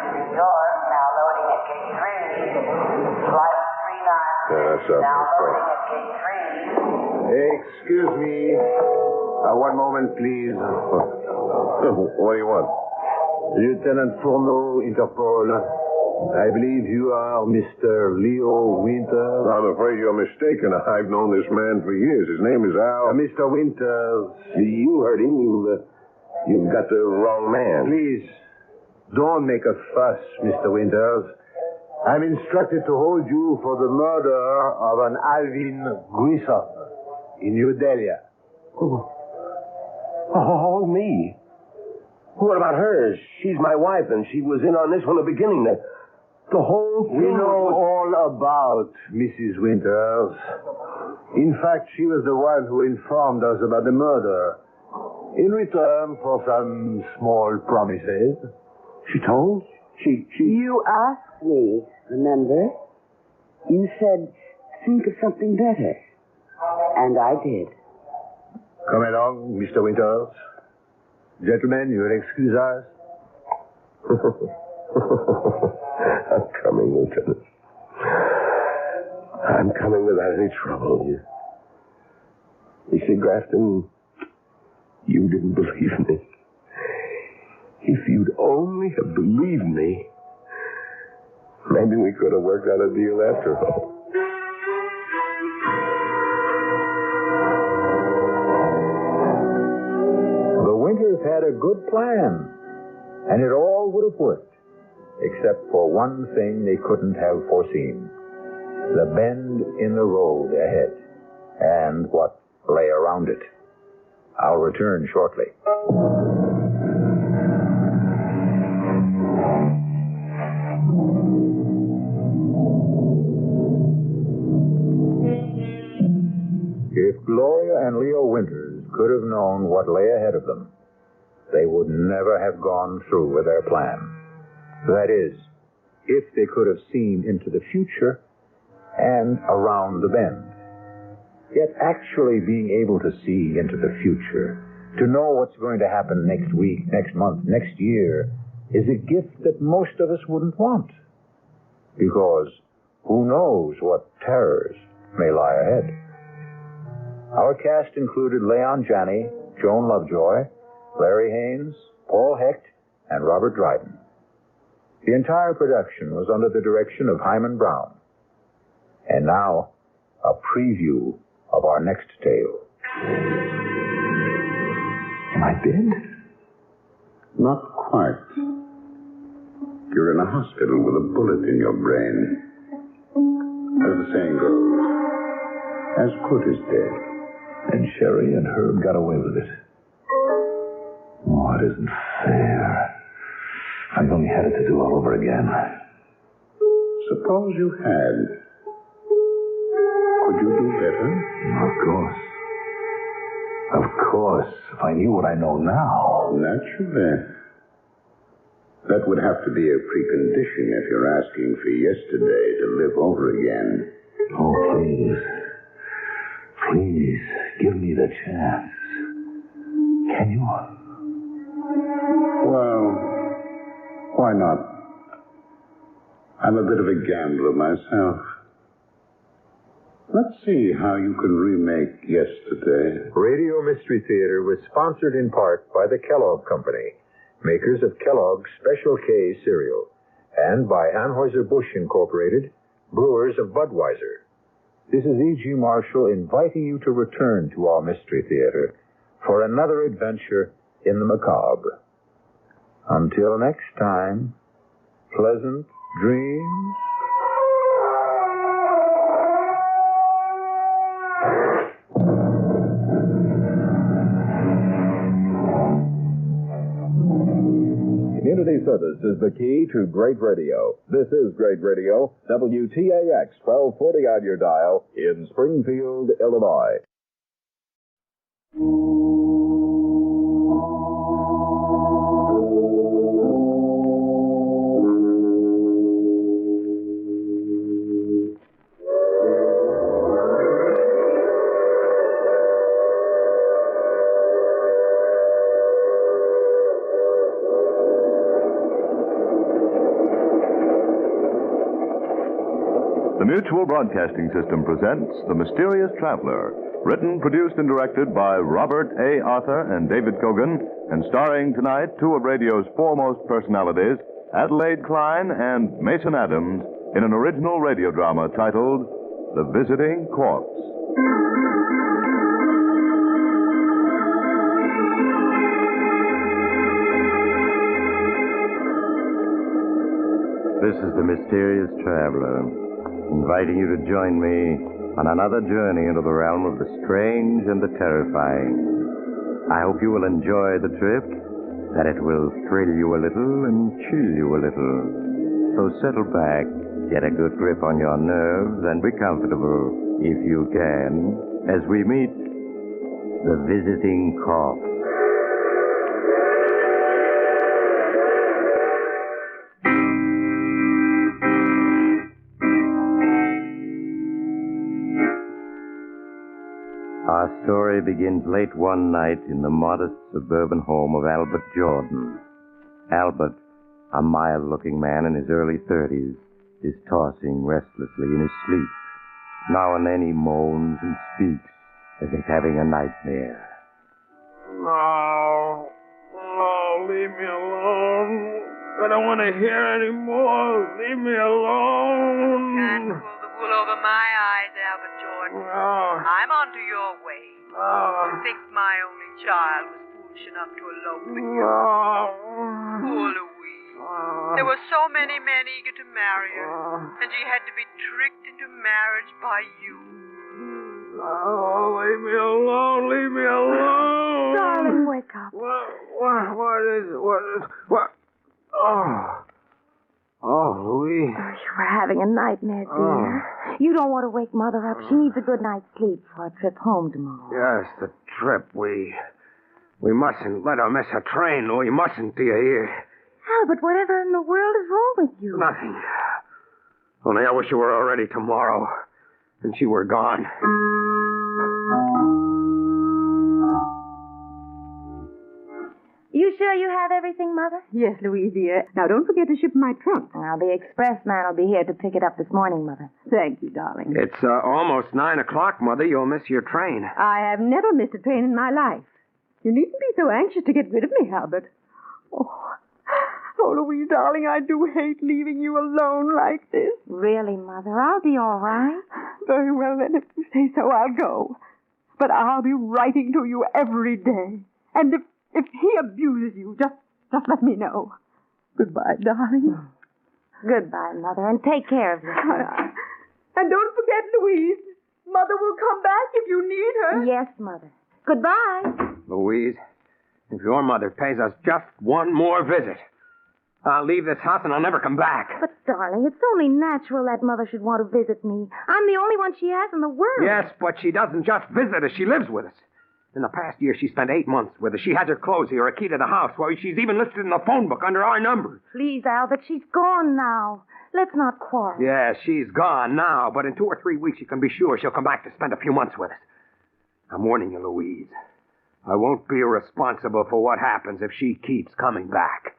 39, New York, now loading at gate 3. Flight 39, Yeah, that's up. now That's loading right. at gate 3. Excuse me. One moment, please. What do you want? Lieutenant Fourneau, Interpol. I believe you are Mr. Leo Winters. I'm afraid you're mistaken. I've known this man for years. His name is Al. Mr. Winters. You heard him. You've got the wrong man. Please, don't make a fuss, Mr. Winters. I'm instructed to hold you for the murder of an Alvin Grissom in New Delhi. Oh, me? What about her? She's my wife, and she was in on this from the beginning. The whole thing. We know all about Mrs. Winters. In fact, she was the one who informed us about the murder. In return for some small promises. She told? You asked me, remember? You said, think of something better. And I did. Come along, Mr. Winters. Gentlemen, you will excuse us. I'm coming, Lieutenant. I'm coming without any trouble. You see, Grafton, you didn't believe me. If you'd only have believed me, maybe we could have worked out a deal after all. The Winters had a good plan, and it all would have worked, except for one thing they couldn't have foreseen: the bend in the road ahead, and what lay around it. I'll return shortly. If Gloria and Leo Winters could have known what lay ahead of them, they would never have gone through with their plan. That is, if they could have seen into the future and around the bend. Yet actually being able to see into the future, to know what's going to happen next week, next month, next year, is a gift that most of us wouldn't want. Because who knows what terrors may lie ahead. Our cast included Leon Janney, Joan Lovejoy, Larry Haynes, Paul Hecht, and Robert Dryden. The entire production was under the direction of Hyman Brown. And now, a preview of our next tale. Am I dead? Not quite. You're in a hospital with a bullet in your brain. As the saying goes, as good as dead. And Sherry and Herb got away with it. Oh, it isn't fair. If I only had it to do all over again. Suppose you had. Could you do better? Of course. Of course. If I knew what I know now. Naturally. That would have to be a precondition if you're asking for yesterday to live over again. Oh, please. Please, give me the chance. Can you? Well, why not? I'm a bit of a gambler myself. Let's see how you can remake yesterday. Radio Mystery Theater was sponsored in part by the Kellogg Company, makers of Kellogg's Special K cereal, and by Anheuser-Busch Incorporated, brewers of Budweiser. This is E.G. Marshall inviting you to return to our Mystery Theater for another adventure in the macabre. Until next time, pleasant dreams. Community service is the key to great radio. This is Great Radio, WTAX 1240 on your dial in Springfield, Illinois. The Mutual Broadcasting System presents The Mysterious Traveler, written, produced, and directed by Robert A. Arthur and David Cogan, and starring tonight two of radio's foremost personalities, Adelaide Klein and Mason Adams, in an original radio drama titled The Visiting Corpse. This is the mysterious traveler, inviting you to join me on another journey into the realm of the strange and the terrifying. I hope you will enjoy the trip, that it will thrill you a little and chill you a little. So settle back, get a good grip on your nerves, and be comfortable, if you can, as we meet the visiting corpse. Our story begins late one night in the modest suburban home of Albert Jordan. Albert, a mild-looking man in his early 30s, is tossing restlessly in his sleep. Now and then he moans and speaks as if having a nightmare. No, leave me alone. I don't want to hear any more. Leave me alone. Can't pull the wool over my eyes, Albert Jordan. No. I'm onto your way. To think my only child was foolish enough to elope with you. Poor Louise. There were so many men eager to marry her, and she had to be tricked into marriage by you. Oh, leave me alone. Leave me alone. Darling, wake up. What is it? What? Oh, Louise. You were having a nightmare, dear. You don't want to wake Mother up. She needs a good night's sleep for a trip home tomorrow. Yes, the trip. We mustn't let her miss her train. We mustn't, do you hear? Albert, whatever in the world is wrong with you? Nothing. Only I wish you were already tomorrow, and she were gone. You sure you have everything, Mother? Yes, Louise, dear. Now, don't forget to ship my trunk. Now, the express man will be here to pick it up this morning, Mother. Thank you, darling. It's almost 9 o'clock, Mother. You'll miss your train. I have never missed a train in my life. You needn't be so anxious to get rid of me, Albert. Oh, Louise, darling, I do hate leaving you alone like this. Really, Mother? I'll be all right. Very well, then, if you say so, I'll go. But I'll be writing to you every day. And if he abuses you, just let me know. Goodbye, darling. Goodbye, Mother, and take care of yourself. And don't forget, Louise. Mother will come back if you need her. Yes, Mother. Goodbye. Louise, if your mother pays us just one more visit, I'll leave this house and I'll never come back. But, darling, it's only natural that Mother should want to visit me. I'm the only one she has in the world. Yes, but she doesn't just visit us. She lives with us. In the past year, she spent 8 months with us. She has her clothes here, a key to the house. Well, she's even listed in the phone book under our number. Please, Albert, she's gone now. Let's not quarrel. Yes, she's gone now, but in 2 or 3 weeks, you can be sure she'll come back to spend a few months with us. I'm warning you, Louise. I won't be responsible for what happens if she keeps coming back.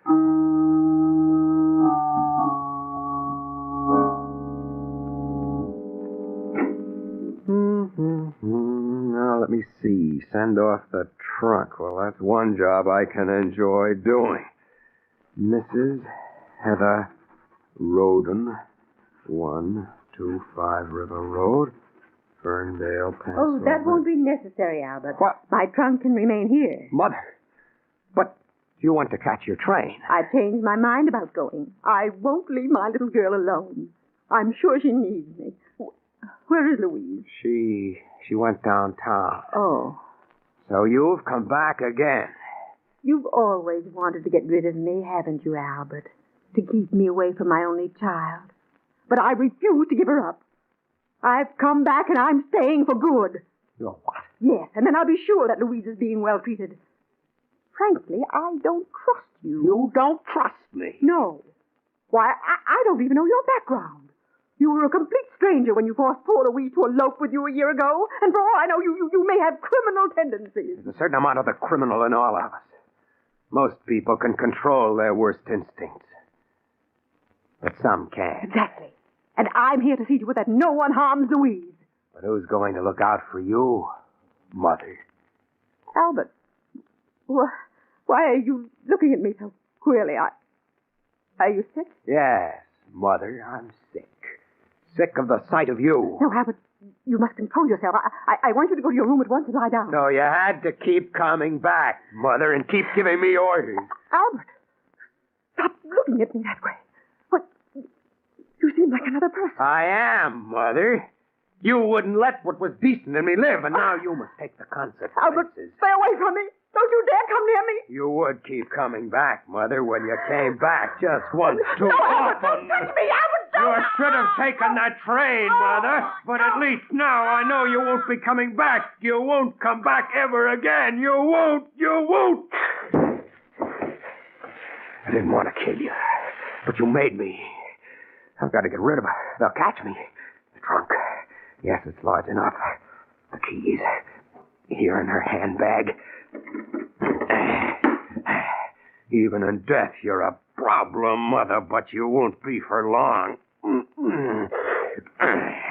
Now, let me see. Send off the trunk. Well, that's one job I can enjoy doing. Mrs. Heather Roden, 125 River Road, Ferndale, Pennsylvania. Oh, that won't be necessary, Albert. What? My trunk can remain here. Mother, but you want to catch your train. I've changed my mind about going. I won't leave my little girl alone. I'm sure she needs me. Where is Louise? She went downtown. Oh. So you've come back again. You've always wanted to get rid of me, haven't you, Albert? To keep me away from my only child. But I refuse to give her up. I've come back and I'm staying for good. You're what? Yes, and then I'll be sure that Louise is being well treated. Frankly, I don't trust you. You don't trust me? No. Why, I don't even know your background. You were a complete stranger when you forced poor Louise to elope with you a year ago, and for all I know, you may have criminal tendencies. There's a certain amount of the criminal in all of us. Most people can control their worst instincts. But some can't. Exactly. And I'm here to see to it that no one harms Louise. But who's going to look out for you, Mother? Albert, why are you looking at me so queerly? Are you sick? Yes, Mother, I'm sick. Sick of the sight of you. No, Albert, you must control yourself. I want you to go to your room at once and lie down. So you had to keep coming back, Mother, and keep giving me orders. Albert, stop looking at me that way. What? seem like another person. I am, Mother. You wouldn't let what was decent in me live, and now you must take the consequences. Albert, stay away from me. Don't you dare come near me. You would keep coming back, Mother, when you came back just once too often. Don't touch me, Albert. You should have taken that train, Mother. But at least now I know you won't be coming back. You won't come back ever again. You won't. You won't. I didn't want to kill you, but you made me. I've got to get rid of her. They'll catch me. The trunk. Yes, it's large enough. The keys. Here in her handbag. Even in death, you're a problem, Mother, but you won't be for long.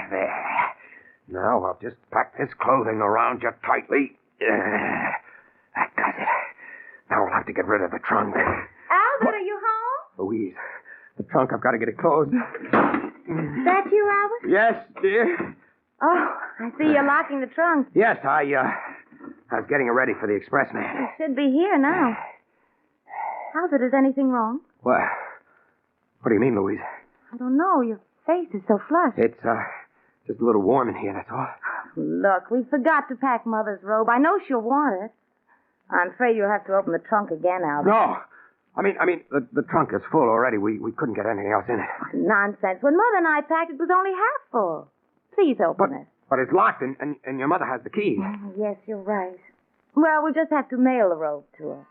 There. Now I'll just pack this clothing around you tightly. That does it. Now I'll have to get rid of the trunk. Albert, are you home? Louise, the trunk, I've got to get it closed. That you, Albert? Yes, dear. Oh, I see you're locking the trunk. Yes, I was getting it ready for the expressman. It should be here now. Albert, is anything wrong? What do you mean, Louise? I don't know. Your face is so flushed. It's, just a little warm in here, that's all. Look, we forgot to pack Mother's robe. I know she'll want it. I'm afraid you'll have to open the trunk again, Albert. No. I mean, the trunk is full already. We couldn't get anything else in it. Nonsense. When Mother and I packed, it was only half full. Please open it. But it's locked, and your mother has the key. Yes, you're right. Well, we'll just have to mail the robe to her.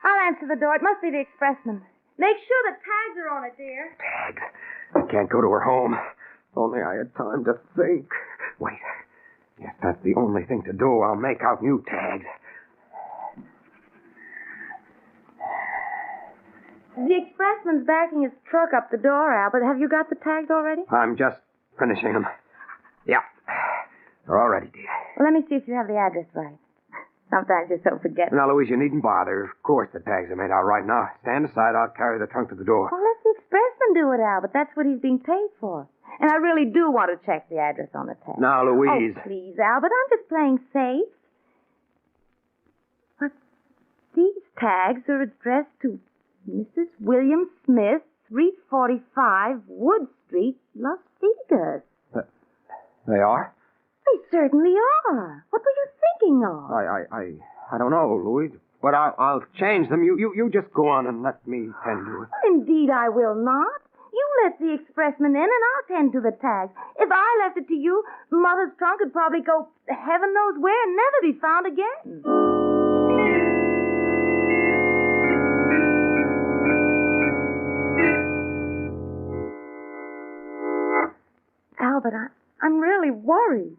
I'll answer the door. It must be the expressman. Make sure the tags are on it, dear. Tags? I can't go to her home. If only I had time to think. Wait. Yes, that's the only thing to do. I'll make out new tags. The expressman's backing his truck up the door, Albert. Have you got the tags already? I'm just finishing them. Yeah. They're all ready, dear. Well, let me see if you have the address right. Sometimes you're so forgetful. Now, Louise, you needn't bother. Of course the tags are made out right now. Stand aside. I'll carry the trunk to the door. Well, let the expressman do it, Albert. That's what he's being paid for. And I really do want to check the address on the tag. Now, Louise. Oh, please, Albert. I'm just playing safe. But these tags are addressed to Mrs. William Smith, 345 Wood Street, Las Vegas. They are? They certainly are. What were you thinking of? I don't know, Louise. But I'll change them. You just go on and let me tend to it. Indeed, I will not. You let the expressman in, and I'll tend to the tag. If I left it to you, Mother's trunk would probably go heaven knows where and never be found again. Albert, I'm really worried.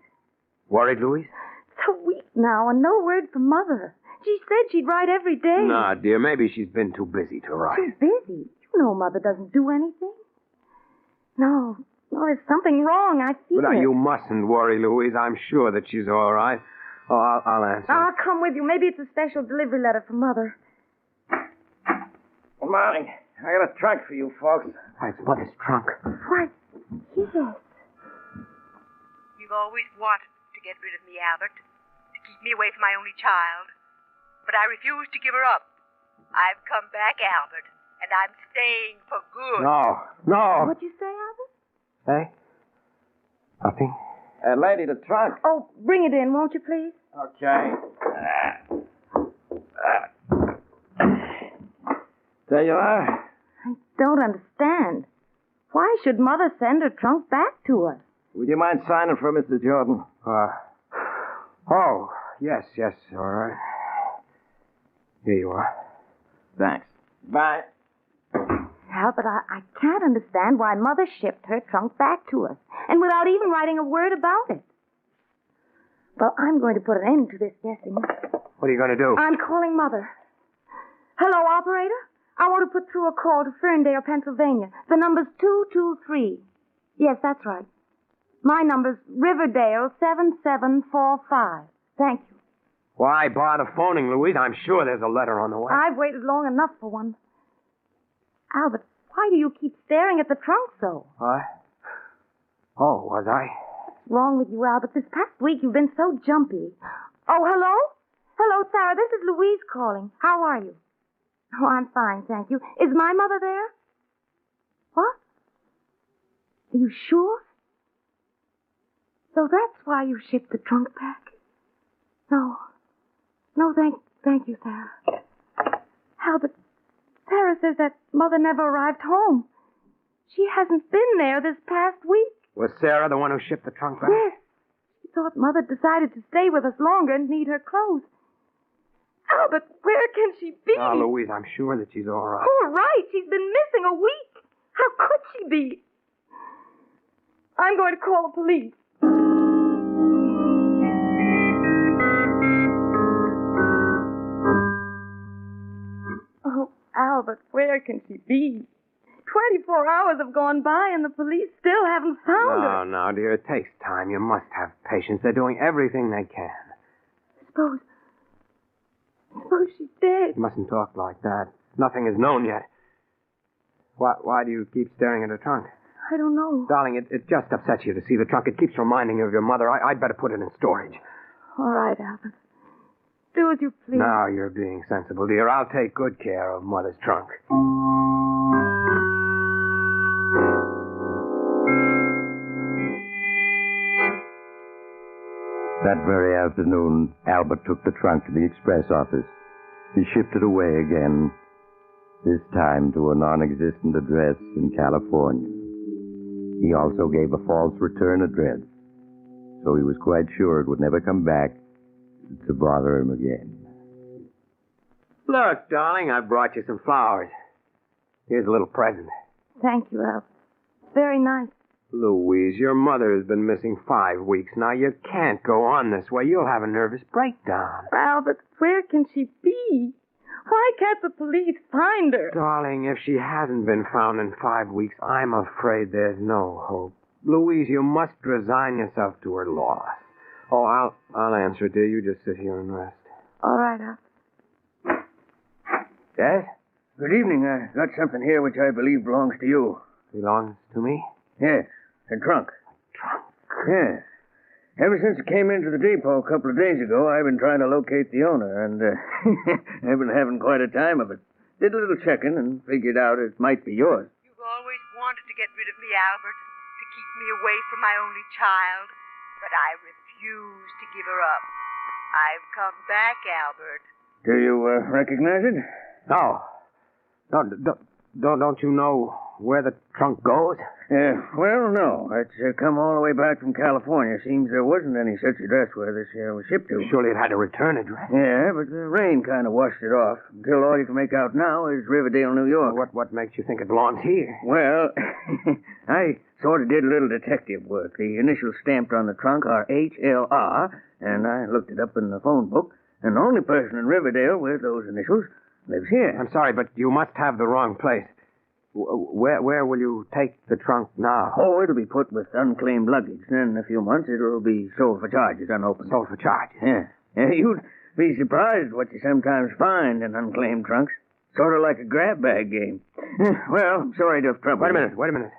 Worried, Louise? It's a week now, and no word from Mother. She said she'd write every day. Nah, dear, maybe she's been too busy to write. Too busy? You know Mother doesn't do anything. No, there's something wrong. I feel But now, it. you mustn't worry, Louise. I'm sure that she's all right. Oh, I'll answer. I'll come with you. Maybe it's a special delivery letter from Mother. Good morning. I got a trunk for you folks. Why, it's Mother's trunk. Why, yes. You've always wanted to get rid of me, Albert, to keep me away from my only child. But I refuse to give her up. I've come back, Albert, and I'm staying for good. No. What'd you say, Albert? Hey? Nothing? Lady, the trunk. Oh, bring it in, won't you, please? Okay. There you are. I don't understand. Why should Mother send her trunk back to us? Would you mind signing for Mr. Jordan? Oh, yes, all right. Here you are. Thanks. Bye. Albert, I can't understand why Mother shipped her trunk back to us, and without even writing a word about it. Well, I'm going to put an end to this guessing. What are you going to do? I'm calling Mother. Hello, operator? I want to put through a call to Ferndale, Pennsylvania. The number's 223. Yes, that's right. My number's Riverdale 7745. Thank you. Why bother phoning, Louise? I'm sure there's a letter on the way. I've waited long enough for one. Albert, why do you keep staring at the trunk so? What? Oh, was I? What's wrong with you, Albert? This past week you've been so jumpy. Oh, hello? Hello, Sarah. This is Louise calling. How are you? Oh, I'm fine, thank you. Is my mother there? What? Are you sure? So that's why you shipped the trunk back? No, thank you, Sarah. Albert, Sarah says that Mother never arrived home. She hasn't been there this past week. Was Sarah the one who shipped the trunk back? Yes. She thought Mother decided to stay with us longer and need her clothes. Albert, where can she be? Oh, Louise, I'm sure that she's all right. All right. She's been missing a week. How could she be? I'm going to call the police. Oh, Albert, where can she be? 24 hours have gone by and the police still haven't found her. No, dear, it takes time. You must have patience. They're doing everything they can. Suppose she's dead. You mustn't talk like that. Nothing is known yet. Why do you keep staring at her trunk? I don't know. Darling, it just upsets you to see the trunk. It keeps reminding you of your mother. I'd better put it in storage. All right, Albert. Do as you please. Now you're being sensible, dear. I'll take good care of Mother's trunk. That very afternoon, Albert took the trunk to the express office. He shipped it away again, this time to a non-existent address in California. He also gave a false return address, so he was quite sure it would never come back to bother him again. Look, darling, I brought you some flowers. Here's a little present. Thank you, Albert. Very nice. Louise, your mother has been missing 5 weeks now. You can't go on this way. You'll have a nervous breakdown. Albert, where can she be? Why can't the police find her? Darling, if she hasn't been found in 5 weeks, I'm afraid there's no hope. Louise, you must resign yourself to her loss. Oh, I'll answer it, dear. You just sit here and rest. All right, Albert. Dad? Good evening. I got something here which I believe belongs to you. Belongs to me? Yes, a trunk. Trunk? Yes. Ever since it came into the depot a couple of days ago, I've been trying to locate the owner, and I've been having quite a time of it. Did a little checking and figured out it might be yours. You've always wanted to get rid of me, Albert, to keep me away from my only child, but I refuse to give her up. I've come back, Albert. Do you recognize it? No. Don't you know where the trunk goes? Well, no. It's come all the way back from California. Seems there wasn't any such address where this was shipped to. Surely it had a return address. Yeah, but the rain kind of washed it off. Until all you can make out now is Riverdale, New York. What makes you think it belongs here? Well, I sort of did a little detective work. The initials stamped on the trunk are HLR, and I looked it up in the phone book, and the only person in Riverdale with those initials lives here. I'm sorry, but you must have the wrong place. Where will you take the trunk now? Oh, it'll be put with unclaimed luggage. Then in a few months, it'll be sold for charges, unopened. Sold for charges? Yeah. You'd be surprised what you sometimes find in unclaimed trunks. Sort of like a grab bag game. Well, sorry to have troubled you. Wait a minute.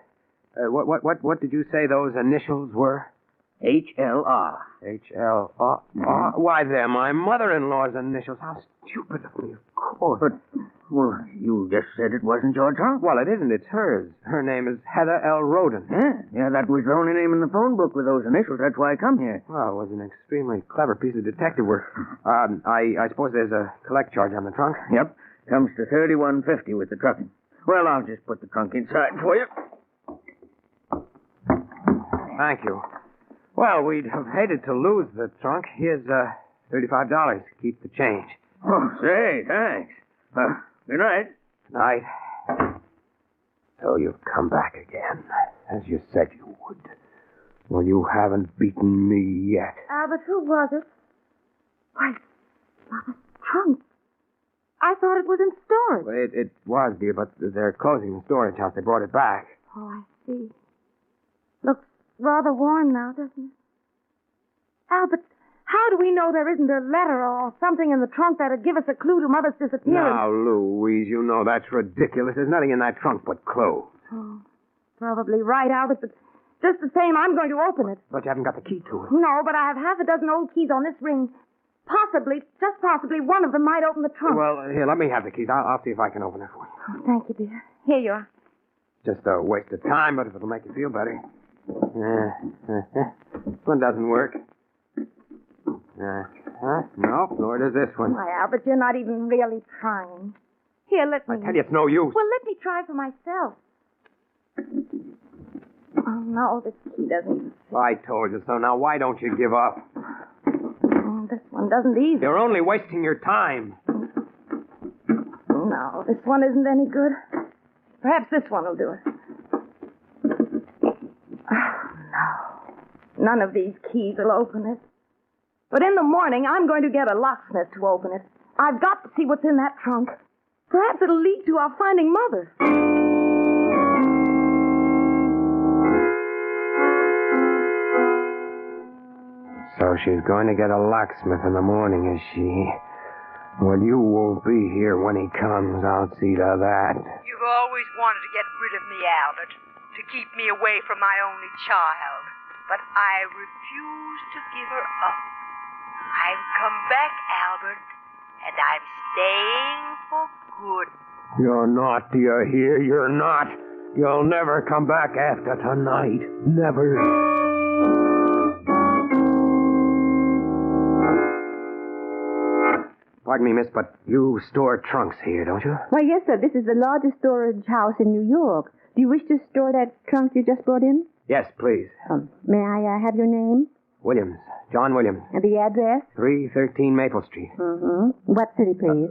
What did you say those initials were? HLR. HLR? Why, they're my mother-in-law's initials. How stupid of me, of course. But, well, you just said it wasn't your trunk. Well, it isn't. It's hers. Her name is Heather L. Roden. Yeah, that was the only name in the phone book with those initials. That's why I come here. Well, it was an extremely clever piece of detective work. I suppose there's a collect charge on the trunk? Yep. Comes to $31.50 with the trucking. Well, I'll just put the trunk inside for you. Thank you. Well, we'd have hated to lose the trunk. Here's $35. Keep the change. Oh, say, thanks. Good night. Night. So you've come back again, as you said you would. Well, you haven't beaten me yet. Albert, who was it? Why, Mother's trunk. I thought it was in storage. Well, it was, dear, but they're closing the storage house. They brought it back. Oh, I see. Looks rather worn now, doesn't it? Albert, how do we know there isn't a letter or something in the trunk that'd give us a clue to Mother's disappearance? Now, Louise, you know that's ridiculous. There's nothing in that trunk but clothes. Oh, probably right, Albert, but just the same, I'm going to open it. But you haven't got the key to it. No, but I have half a dozen old keys on this ring. Possibly, just possibly, one of them might open the trunk. Well, here, let me have the keys. I'll see if I can open it for you. Oh, thank you, dear. Here you are. Just a waste of time, but if it'll make you feel better. This one doesn't work. Nope, nor does this one. Why, Albert, you're not even really trying. Here, let me... I tell you, it's no use. Well, let me try for myself. Oh, no, this key doesn't even... I told you so. Now, why don't you give up? Oh, this one doesn't either. You're only wasting your time. No, this one isn't any good. Perhaps this one will do it. Oh, no. None of these keys will open it. But in the morning, I'm going to get a locksmith to open it. I've got to see what's in that trunk. Perhaps it'll lead to our finding Mother. So she's going to get a locksmith in the morning, is she? Well, you won't be here when he comes. I'll see to that. You've always wanted to get rid of me, Albert, to keep me away from my only child. But I refuse to give her up. I've come back, Albert, and I'm staying for good. You're not, do you hear? You're not. You'll never come back after tonight. Never. Pardon me, miss, but you store trunks here, don't you? Why, yes, sir. This is the largest storage house in New York. Do you wish to store that trunk you just brought in? Yes, please. May I have your name? Williams. John Williams. And the address? 313 Maple Street. Mm-hmm. What city, please?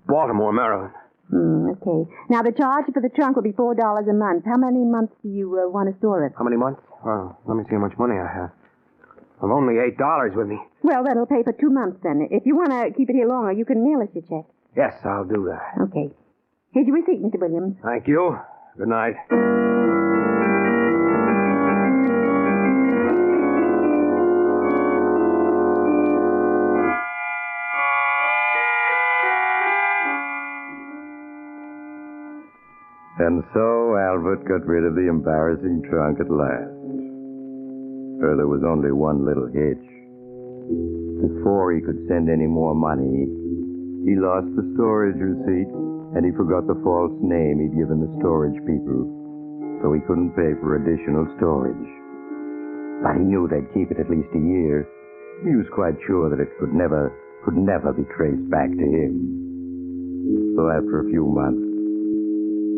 Baltimore, Maryland. Okay. Now, the charge for the trunk will be $4 a month. How many months do you want to store it? How many months? Well, let me see how much money I have. I've only $8 with me. Well, that'll pay for 2 months, then. If you want to keep it here longer, you can mail us your check. Yes, I'll do that. Okay. Here's your receipt, Mr. Williams. Thank you. Good night. And so Albert got rid of the embarrassing trunk at last. For there was only one little hitch. Before he could send any more money, he lost the storage receipt, and he forgot the false name he'd given the storage people, so he couldn't pay for additional storage. But he knew they'd keep it at least a year. He was quite sure that it could never be traced back to him. So after a few months,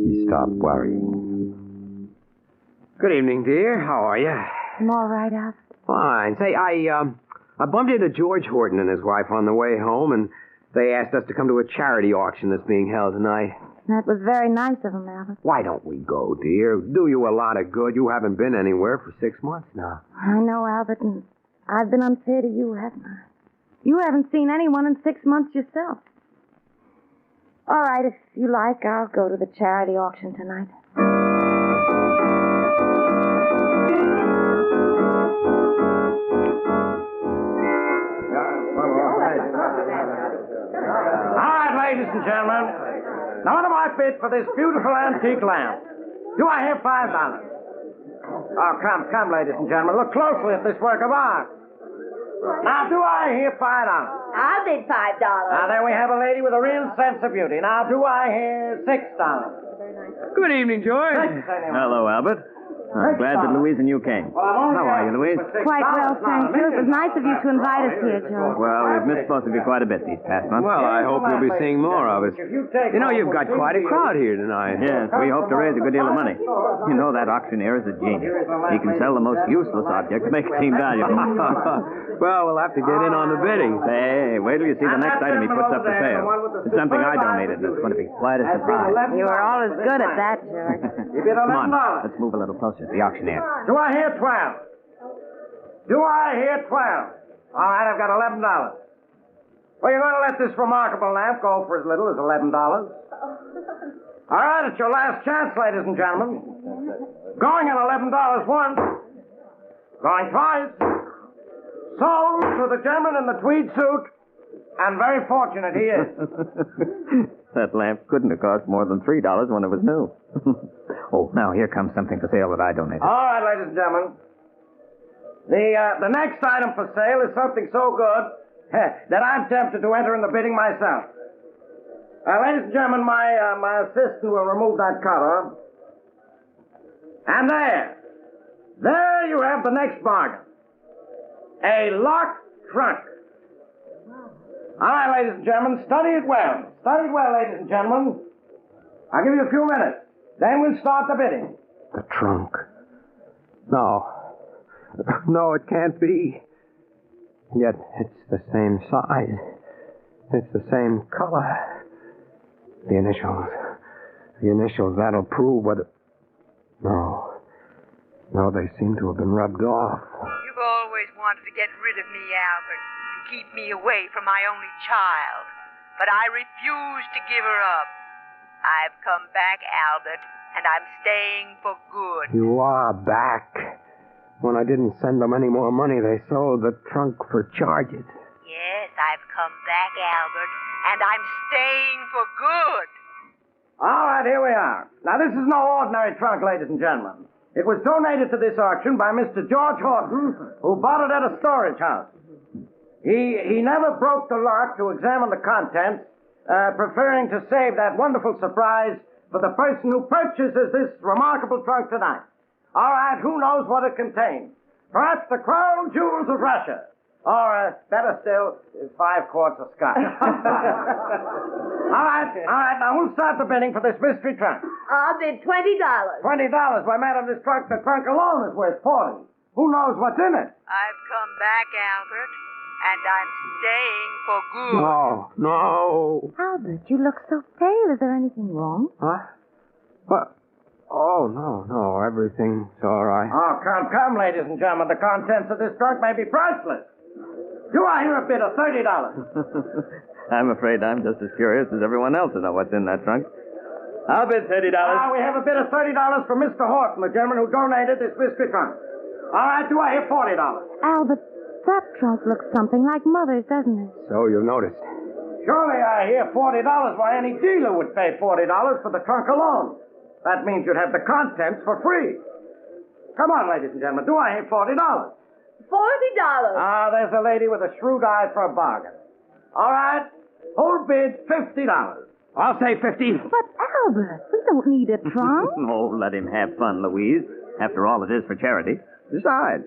he stopped worrying. Good evening, dear. How are you? I'm all right, Albert. Fine. Say, I bumped into George Horton and his wife on the way home, and they asked us to come to a charity auction that's being held tonight. That was very nice of them, Albert. Why don't we go, dear? Do you a lot of good. You haven't been anywhere for 6 months now. I know, Albert, and I've been unfair to you, haven't I? You haven't seen anyone in 6 months yourself. All right, if you like, I'll go to the charity auction tonight. All right, ladies and gentlemen. Now, what do I bid for this beautiful antique lamp? Do I hear $5? Oh, come, ladies and gentlemen. Look closely at this work of art. Now, do I hear $5? I'll bid $5. Now, there we have a lady with a real sense of beauty. Now, do I hear $6? Good evening, George. Hello, Albert. I'm glad that Louise and you came. How are you, Louise? Quite well, thank you. It was nice of you to invite us here, George. Well, we've missed both of you quite a bit these past months. Well, I hope you'll be seeing more of us. You know, you've got quite a crowd here tonight. Yes, we hope to raise a good deal of money. You know, that auctioneer is a genius. He can sell the most useless object to make it seem valuable. Well, we'll have to get in on the bidding. Hey, wait till you see the next item he puts up for sale. It's something I donated, and it's going to be quite a surprise. You were always good at that, George. Come on, let's move a little closer to the auctioneer. Do I hear 12? Do I hear 12? All right, I've got $11. Well, you're going to let this remarkable lamp go for as little as $11? All right, it's your last chance, ladies and gentlemen. Going at $11 once. Going twice. Sold to the gentleman in the tweed suit. And very fortunate he is. That lamp couldn't have cost more than $3 when it was new. Oh, now here comes something for sale that I donated. All right, ladies and gentlemen. The next item for sale is something so good that I'm tempted to enter in the bidding myself. Ladies and gentlemen, my assistant will remove that cover. And there you have the next bargain. A locked trunk. All right, ladies and gentlemen, study it well. Study it well, ladies and gentlemen. I'll give you a few minutes. Then we'll start the bidding. The trunk. No. No, it can't be. Yet it's the same size. It's the same color. The initials. The initials, that'll prove whether... No. No, they seem to have been rubbed off. You've always wanted to get rid of me, Albert, to keep me away from my only child. But I refuse to give her up. I've come back, Albert, and I'm staying for good. You are back. When I didn't send them any more money, they sold the trunk for charges. Yes, I've come back, Albert, and I'm staying for good. All right, here we are. Now, this is no ordinary trunk, ladies and gentlemen. It was donated to this auction by Mr. George Horton, who bought it at a storage house. He never broke the lock to examine the contents, preferring to save that wonderful surprise for the person who purchases this remarkable trunk tonight. All right, who knows what it contains? Perhaps the crown jewels of Russia. Or, better still, 5 quarts of scotch. All right, now who'll start the bidding for this mystery trunk? I'll bid $20. $20? Why, madam, the trunk alone is worth 40. Who knows what's in it? I've come back, Albert, and I'm staying for good. No. Albert, you look so pale. Is there anything wrong? Huh? What? Oh, no. Everything's all right. Oh, come, ladies and gentlemen. The contents of this trunk may be priceless. Do I hear a bid of $30? I'm afraid I'm just as curious as everyone else to know what's in that trunk. I'll bid $30. We have a bid of $30 from Mr. Horton, the gentleman who donated this mystery trunk. All right, do I hear $40? Albert, that trunk looks something like Mother's, doesn't it? So you've noticed. Surely I hear $40. Why, any dealer would pay $40 for the trunk alone. That means you'd have the contents for free. Come on, ladies and gentlemen, do I hear $40? $40. Ah, there's a lady with a shrewd eye for a bargain. All right, who'll bid $50? I'll say 50. But, Albert, we don't need a trunk. Oh, let him have fun, Louise. After all, it is for charity. Besides,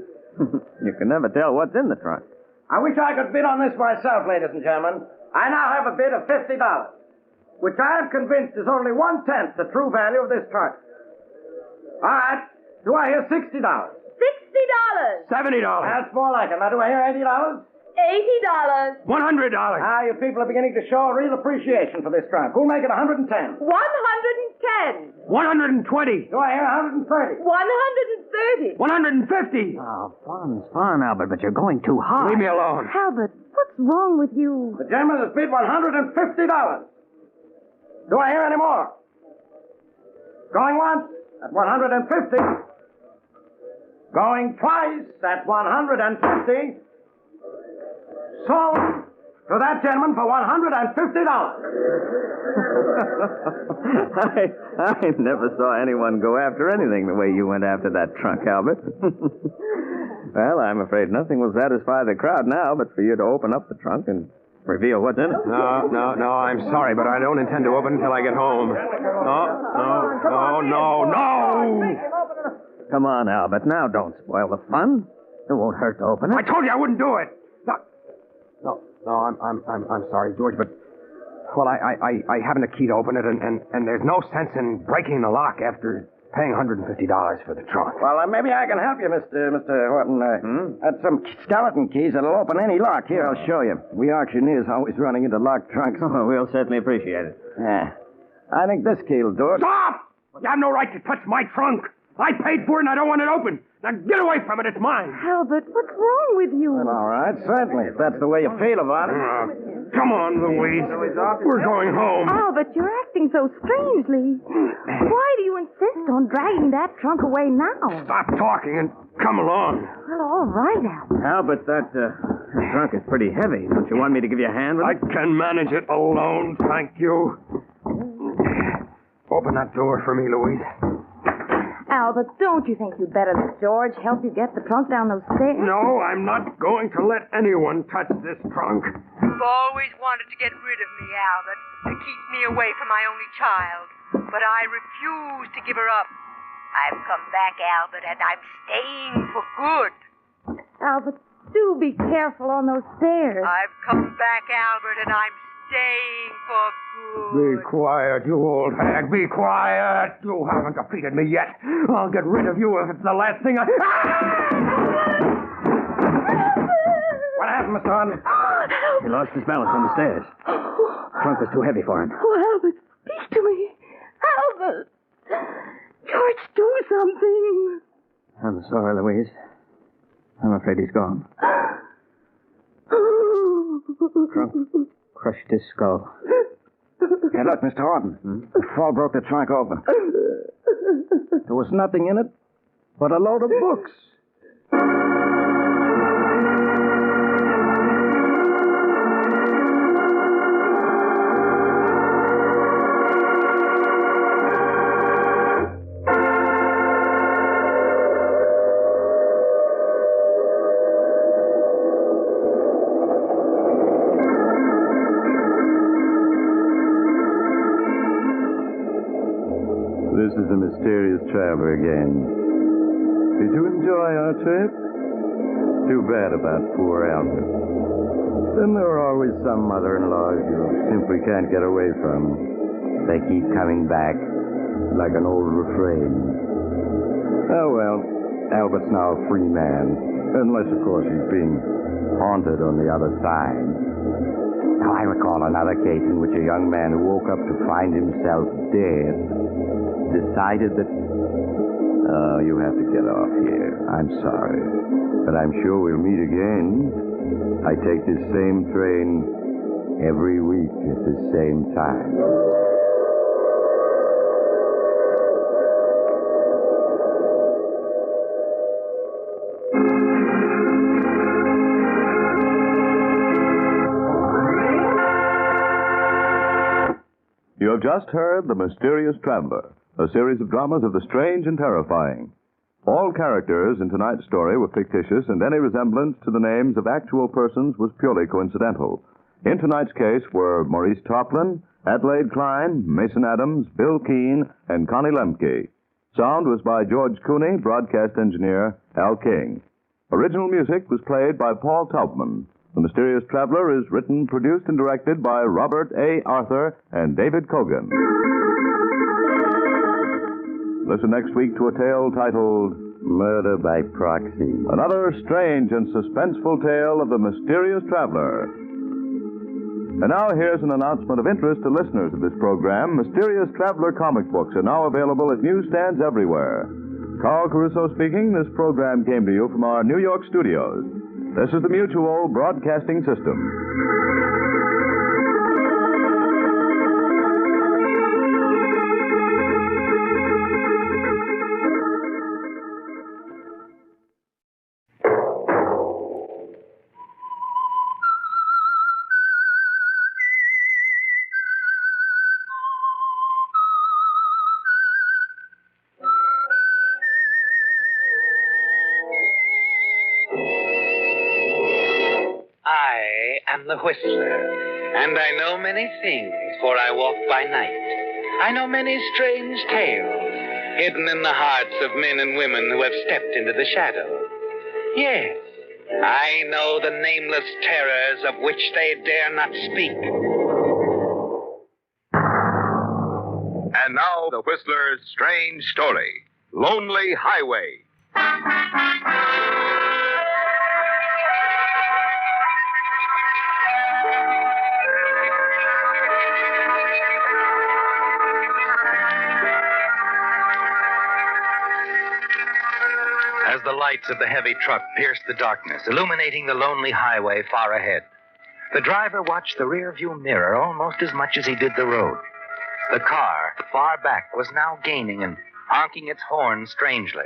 you can never tell what's in the trunk. I wish I could bid on this myself, ladies and gentlemen. I now have a bid of $50, which I am convinced is only 1/10 the true value of this trunk. All right, do I hear $60? $60. $70. That's more like it. Now, do I hear $80? $80. $100. Ah, you people are beginning to show a real appreciation for this trunk. Who'll make it 110? 110. 120. Do I hear 130? 130. 150. Oh, fun, Albert, but you're going too high. Leave me alone. Albert, what's wrong with you? The gentleman has bid $150. Do I hear any more? Going once at 150. Going twice at 150. Sold to that gentleman for $150. I never saw anyone go after anything the way you went after that trunk, Albert. Well, I'm afraid nothing will satisfy the crowd now but for you to open up the trunk and reveal what's in it. No, I'm sorry, but I don't intend to open until I get home. No. Come on, Albert. Now don't spoil the fun. It won't hurt to open it. I told you I wouldn't do it. No, I'm sorry, George, but well, I haven't a key to open it, and there's no sense in breaking the lock after paying $150 for the trunk. Well, maybe I can help you, Mr. Horton. Had some skeleton keys that'll open any lock. Here, I'll show you. We auctioneers always running into locked trunks. Oh, we'll certainly appreciate it. Yeah. I think this key will do it. Stop! You have no right to touch my trunk. I paid for it, and I don't want it open. Now get away from it. It's mine. Albert, what's wrong with you? Well, all right, certainly, if that's the way you feel about it. Come on, Louise. We're going home. Albert, you're acting so strangely. Why do you insist on dragging that trunk away now? Stop talking and come along. Well, all right, Albert. Albert, that trunk is pretty heavy. Don't you want me to give you a hand with it? I can manage it alone, thank you. Open that door for me, Louise. Albert, don't you think you'd better let George help you get the trunk down those stairs? No, I'm not going to let anyone touch this trunk. You've always wanted to get rid of me, Albert, to keep me away from my only child. But I refuse to give her up. I've come back, Albert, and I'm staying for good. Albert, do be careful on those stairs. I've come back, Albert, and I'm staying for good. Be quiet, you old hag. Be quiet. You haven't defeated me yet. I'll get rid of you if it's the last thing I... What happened, Mr. Hunt? He lost his balance on the stairs. The trunk was too heavy for him. Oh, Albert, speak to me. Albert. George, do something. I'm sorry, Louise. I'm afraid he's gone. Trunk crushed his skull. Hey, look, Mr. Horton. The fall broke the trunk open. There was nothing in it but a load of books. This is the mysterious traveler again. Did you enjoy our trip? Too bad about poor Albert. Then there are always some mother-in-laws you simply can't get away from. They keep coming back like an old refrain. Oh, well, Albert's now a free man. Unless, of course, he's being haunted on the other side. Now, I recall another case in which a young man who woke up to find himself dead decided that... Oh, you have to get off here. I'm sorry. But I'm sure we'll meet again. I take this same train every week at the same time. You have just heard The Mysterious Traveler, a series of dramas of the strange and terrifying. All characters in tonight's story were fictitious, and any resemblance to the names of actual persons was purely coincidental. In tonight's case were Maurice Toplin, Adelaide Klein, Mason Adams, Bill Keene, and Connie Lemke. Sound was by George Cooney, broadcast engineer Al King. Original music was played by Paul Taubman. The Mysterious Traveler is written, produced, and directed by Robert A. Arthur and David Cogan. Listen next week to a tale titled Murder by Proxy. Another strange and suspenseful tale of the Mysterious Traveler. And now here's an announcement of interest to listeners of this program. Mysterious Traveler comic books are now available at newsstands everywhere. Carl Caruso speaking. This program came to you from our New York studios. This is the Mutual Broadcasting System. The Whistler, and I know many things, for I walk by night. I know many strange tales, hidden in the hearts of men and women who have stepped into the shadow. Yes, I know the nameless terrors of which they dare not speak. And now, the Whistler's strange story, Lonely Highway. As the lights of the heavy truck pierced the darkness, illuminating the lonely highway far ahead, the driver watched the rearview mirror almost as much as he did the road. The car, far back, was now gaining and honking its horn strangely.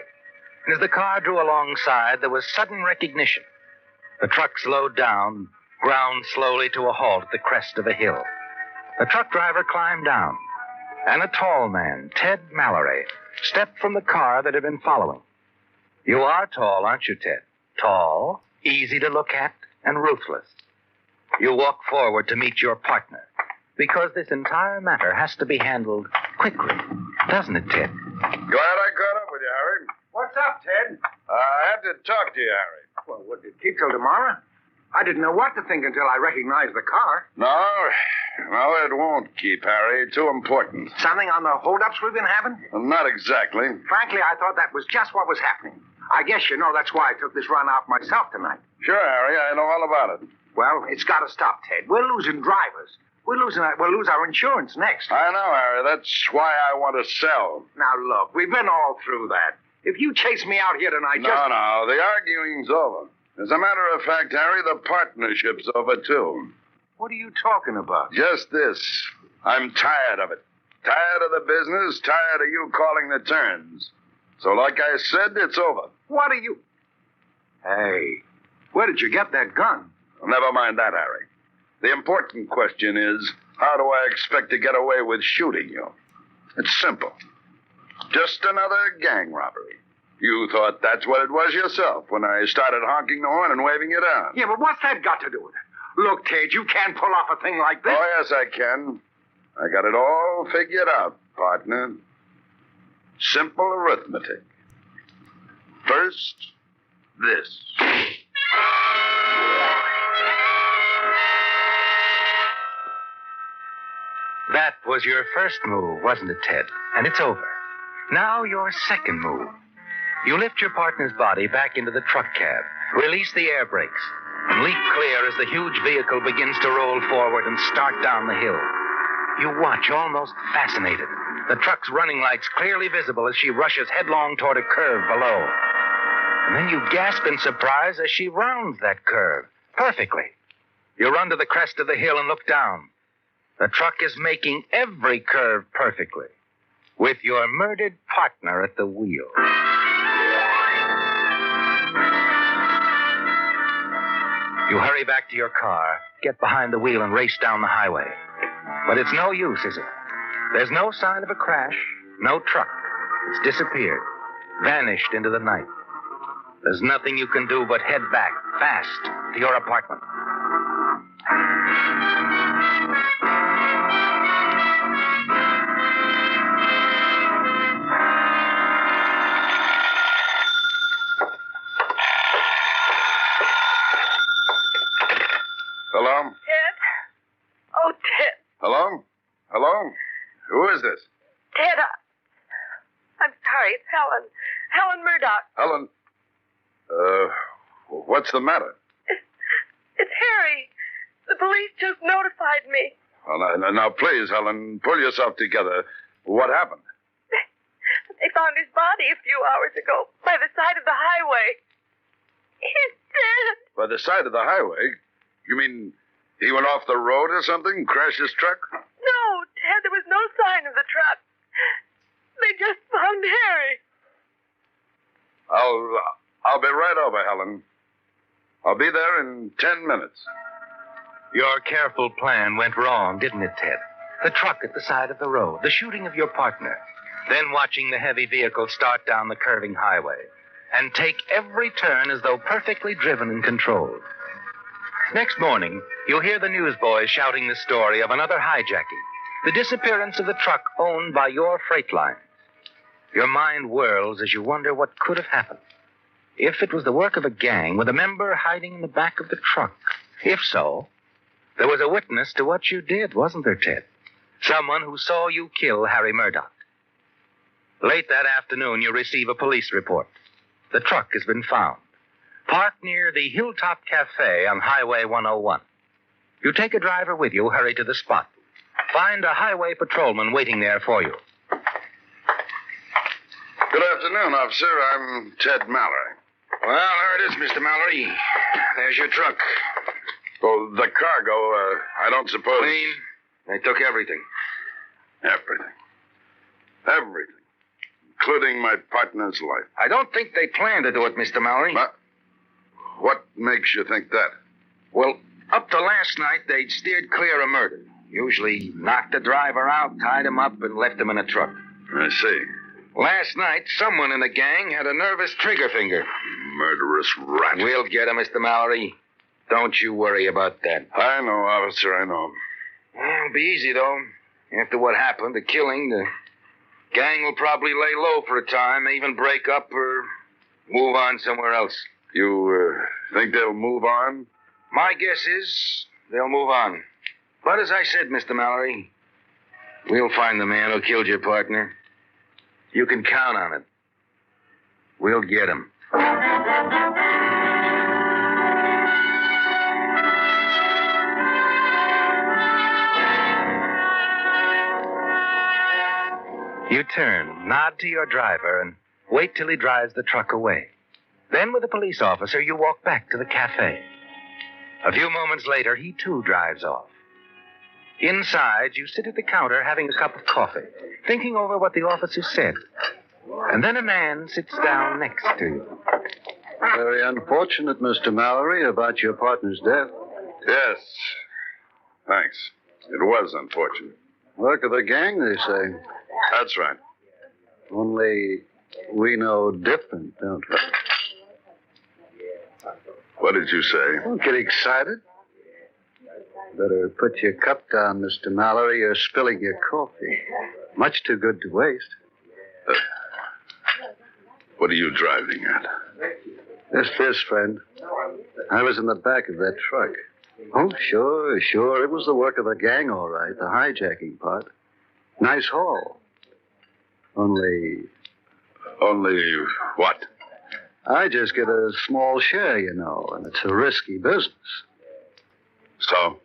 And as the car drew alongside, there was sudden recognition. The truck slowed down, ground slowly to a halt at the crest of a hill. The truck driver climbed down, and a tall man, Ted Mallory, stepped from the car that had been following. You are tall, aren't you, Ted? Tall, easy to look at, and ruthless. You walk forward to meet your partner, because this entire matter has to be handled quickly, doesn't it, Ted? Glad I caught up with you, Harry. What's up, Ted? I had to talk to you, Harry. Well, would it keep till tomorrow? I didn't know what to think until I recognized the car. No, it won't keep, Harry. Too important. Something on the holdups we've been having? Well, not exactly. Frankly, I thought that was just what was happening. I guess you know that's why I took this run out myself tonight. Sure, Harry. I know all about it. Well, it's got to stop, Ted. We're losing drivers. We'll lose our insurance next. I know, Harry. That's why I want to sell. Now, look, we've been all through that. If you chase me out here tonight, No, the arguing's over. As a matter of fact, Harry, the partnership's over, too. What are you talking about? Just this. I'm tired of it. Tired of the business, tired of you calling the turns. So like I said, it's over. What are you... Hey, where did you get that gun? Well, never mind that, Harry. The important question is, how do I expect to get away with shooting you? It's simple. Just another gang robbery. You thought that's what it was yourself when I started honking the horn and waving you down. Yeah, but what's that got to do with it? Look, Ted, you can't pull off a thing like this. Oh, yes, I can. I got it all figured out, partner. Simple arithmetic. First, this. That was your first move, wasn't it, Ted? And it's over. Now your second move. You lift your partner's body back into the truck cab, release the air brakes, and leap clear as the huge vehicle begins to roll forward and start down the hill. You watch, almost fascinated, the truck's running lights clearly visible as she rushes headlong toward a curve below. And then you gasp in surprise as she rounds that curve perfectly. You run to the crest of the hill and look down. The truck is making every curve perfectly, with your murdered partner at the wheel. You hurry back to your car, get behind the wheel, and race down the highway. But it's no use, is it? There's no sign of a crash, no truck. It's disappeared, vanished into the night. There's nothing you can do but head back, fast, to your apartment. Hello? Ted? Oh, Ted. Hello? Hello? Who is this? Ted, I'm sorry. It's Helen. Helen Murdoch. Helen? What's the matter? It's Harry. The police just notified me. Well, now, please, Helen, pull yourself together. What happened? They found his body a few hours ago by the side of the highway. He's dead. By the side of the highway? You mean he went off the road or something? Crashed his truck? No, Ted, there was no sign of the truck. They just found Harry. I'll be right over, Helen. I'll be there in 10 minutes. Your careful plan went wrong, didn't it, Ted? The truck at the side of the road, the shooting of your partner, then watching the heavy vehicle start down the curving highway and take every turn as though perfectly driven and controlled. Next morning, you'll hear the newsboys shouting the story of another hijacking, the disappearance of the truck owned by your freight lines. Your mind whirls as you wonder what could have happened. If it was the work of a gang with a member hiding in the back of the truck. If so, there was a witness to what you did, wasn't there, Ted? Someone who saw you kill Harry Murdoch. Late that afternoon, you receive a police report. The truck has been found, parked near the Hilltop Cafe on Highway 101. You take a driver with you, hurry to the spot. Find a highway patrolman waiting there for you. Good afternoon, officer. I'm Ted Mallory. Well, there it is, Mr. Mallory. There's your truck. Oh, the cargo, I don't suppose... Clean. They took everything. Everything. Everything. Including my partner's life. I don't think they planned to do it, Mr. Mallory. What makes you think that? Well, up to last night, they'd steered clear of murder. Usually knocked the driver out, tied him up, and left him in a truck. I see. Last night, someone in the gang had a nervous trigger finger. Murderous rat. We'll get him, Mr. Mallory. Don't you worry about that. I know, officer, I know. It'll be easy, though. After what happened, the killing, Gang will probably lay low for a time, even break up or move on somewhere else. You think they'll move on? My guess is they'll move on. But as I said, Mr. Mallory, we'll find the man who killed your partner. You can count on it. We'll get him. You turn, nod to your driver, and wait till he drives the truck away. Then, with the police officer, you walk back to the cafe. A few moments later, he too drives off. Inside, you sit at the counter having a cup of coffee, thinking over what the officer said. And then a man sits down next to you. Very unfortunate, Mr. Mallory, about your partner's death. Yes. Thanks. It was unfortunate. Work of the gang, they say. That's right. Only we know different, don't we? What did you say? Don't get excited. Better put your cup down, Mr. Mallory. You're spilling your coffee. Much too good to waste. What are you driving at? Just this, friend. I was in the back of that truck. Oh, sure. It was the work of the gang, all right. The hijacking part. Nice haul. Only what? I just get a small share, you know, and it's a risky business. So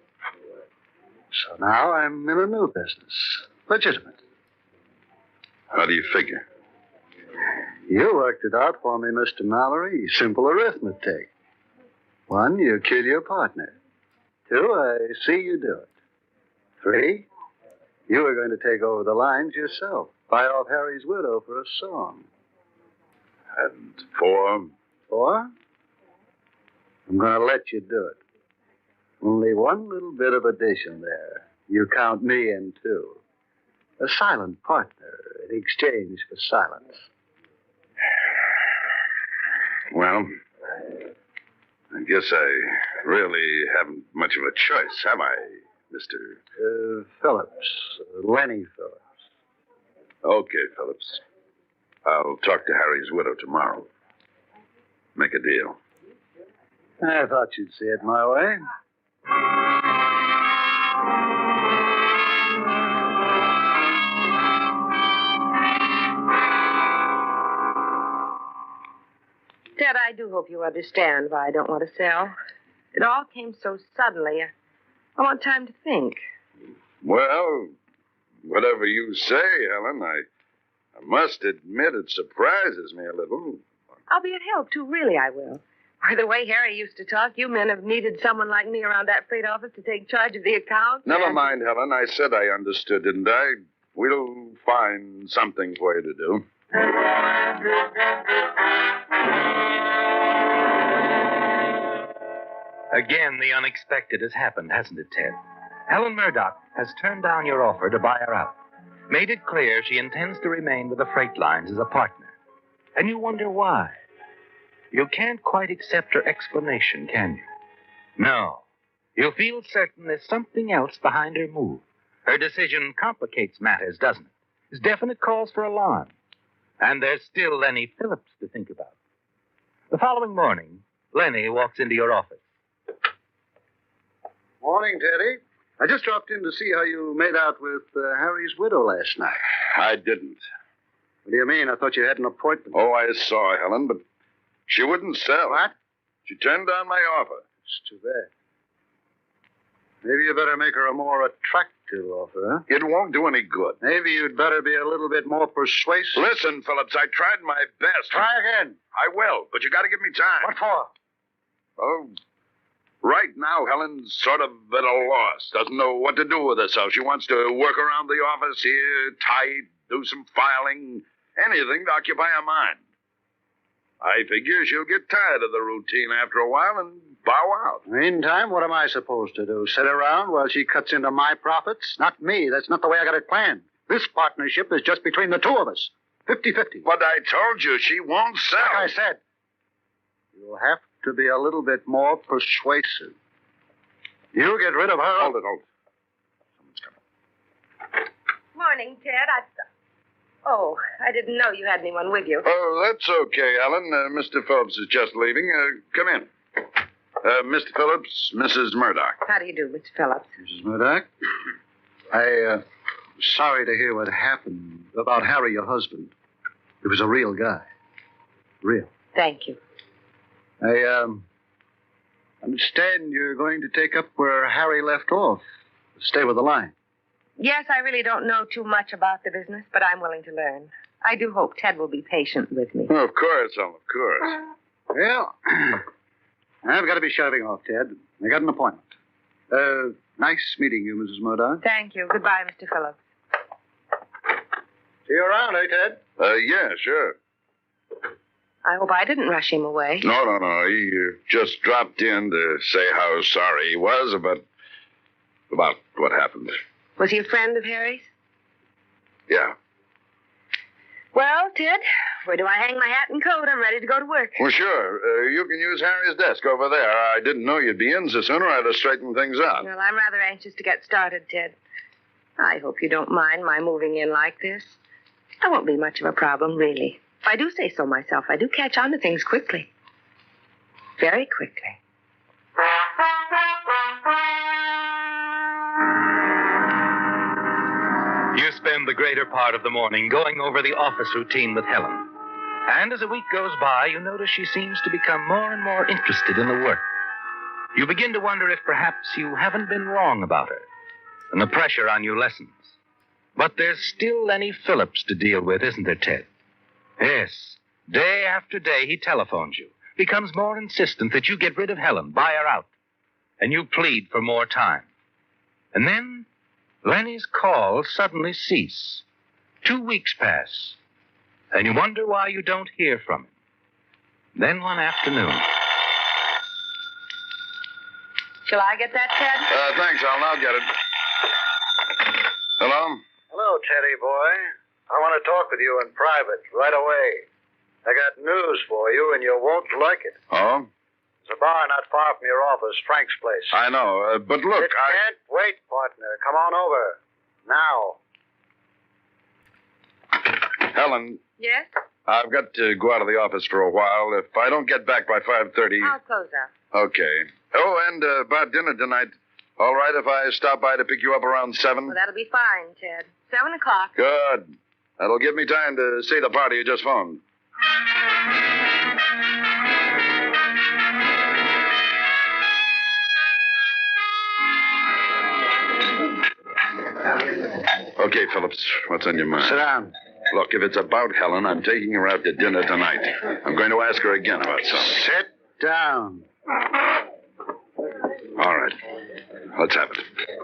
now I'm in a new business. Legitimate. How do you figure? You worked it out for me, Mr. Mallory. Simple arithmetic. 1, you kill your partner. 2, I see you do it. 3, you are going to take over the lines yourself. Buy off Harry's widow for a song. And 4? 4? I'm going to let you do it. Only one little bit of addition there. You count me in, too. A silent partner in exchange for silence. Well, I guess I really haven't much of a choice, have I, Mr. Phillips. Lenny Phillips. Okay, Phillips. I'll talk to Harry's widow tomorrow. Make a deal. I thought you'd see it my way. Ted, I do hope you understand why I don't want to sell. It all came so suddenly. I want time to think. Well, whatever you say, Helen, I must admit it surprises me a little. I'll be at help, too. Really, I will. By the way Harry used to talk, you men have needed someone like me around that freight office to take charge of the accounts. Never mind, Helen. I said I understood, didn't I? We'll find something for you to do. Again, the unexpected has happened, hasn't it, Ted? Helen Murdoch has turned down your offer to buy her out. Made it clear she intends to remain with the freight lines as a partner. And you wonder why. You can't quite accept her explanation, can you? No. You feel certain there's something else behind her move. Her decision complicates matters, doesn't it? There's definite cause for alarm. And there's still Lenny Phillips to think about. The following morning, Lenny walks into your office. Morning, Teddy. I just dropped in to see how you made out with Harry's widow last night. I didn't. What do you mean? I thought you had an appointment. Oh, I saw Helen, but she wouldn't sell. What? She turned down my offer. It's too bad. Maybe you better make her a more attractive offer, huh? It won't do any good. Maybe you'd better be a little bit more persuasive. Listen, Phillips, I tried my best. Try again. I will, but you got to give me time. What for? Oh, right now, Helen's sort of at a loss. Doesn't know what to do with herself. She wants to work around the office here, type, do some filing, anything to occupy her mind. I figure she'll get tired of the routine after a while and bow out. Meantime, what am I supposed to do? Sit around while she cuts into my profits? Not me. That's not the way I got it planned. This partnership is just between the two of us. 50-50. But I told you she won't sell. Like I said, you'll have to be a little bit more persuasive. You get rid of her. Hold it. Someone's coming. Morning, Ted. Oh, I didn't know you had anyone with you. Oh, that's okay, Ellen. Mr. Phillips is just leaving. Come in. Mr. Phillips, Mrs. Murdoch. How do you do, Mr. Phillips? Mrs. Murdoch? Sorry to hear what happened about Harry, your husband. He was a real guy. Real. Thank you. I understand you're going to take up where Harry left off. Stay with the line. Yes, I really don't know too much about the business, but I'm willing to learn. I do hope Ted will be patient with me. Oh, of course, Ellen, of course. Well, I've got to be shoving off, Ted. I got an appointment. Nice meeting you, Mrs. Murdoch. Thank you. Goodbye, Mr. Phillips. See you around, eh, Ted? Yeah, sure. I hope I didn't rush him away. No. He just dropped in to say how sorry he was about what happened. Was he a friend of Harry's? Yeah. Well, Ted, where do I hang my hat and coat? I'm ready to go to work. Well, sure. You can use Harry's desk over there. I didn't know you'd be in so soon, or I'd have straightened things out. Well, I'm rather anxious to get started, Ted. I hope you don't mind my moving in like this. That won't be much of a problem, really. If I do say so myself, I do catch on to things quickly. Very quickly. You spend the greater part of the morning going over the office routine with Helen. And as a week goes by, you notice she seems to become more and more interested in the work. You begin to wonder if perhaps you haven't been wrong about her, and the pressure on you lessens. But there's still Lenny Phillips to deal with, isn't there, Ted? Yes. Day after day, he telephones you, becomes more insistent that you get rid of Helen, buy her out. And you plead for more time. And then Lenny's calls suddenly cease. 2 weeks pass, and you wonder why you don't hear from him. Then one afternoon. Shall I get that, Ted? Thanks, Ellen. I'll get it. Hello? Hello, Teddy boy. I want to talk with you in private right away. I got news for you, and you won't like it. Oh? There's a bar not far from your office, Frank's place. I know, but look, It can't wait, partner. Come on over. Now. Helen, Yes? I've got to go out of the office for a while. If I don't get back by 5:30... I'll close up. Okay. Oh, and about dinner tonight. All right if I stop by to pick you up around 7? Well, that'll be fine, Ted. 7 o'clock. Good. That'll give me time to see the party you just phoned. Okay, Phillips, what's on your mind? Sit down. Look, if it's about Helen, I'm taking her out to dinner tonight. I'm going to ask her again about something. Sit down. All right. Let's have it.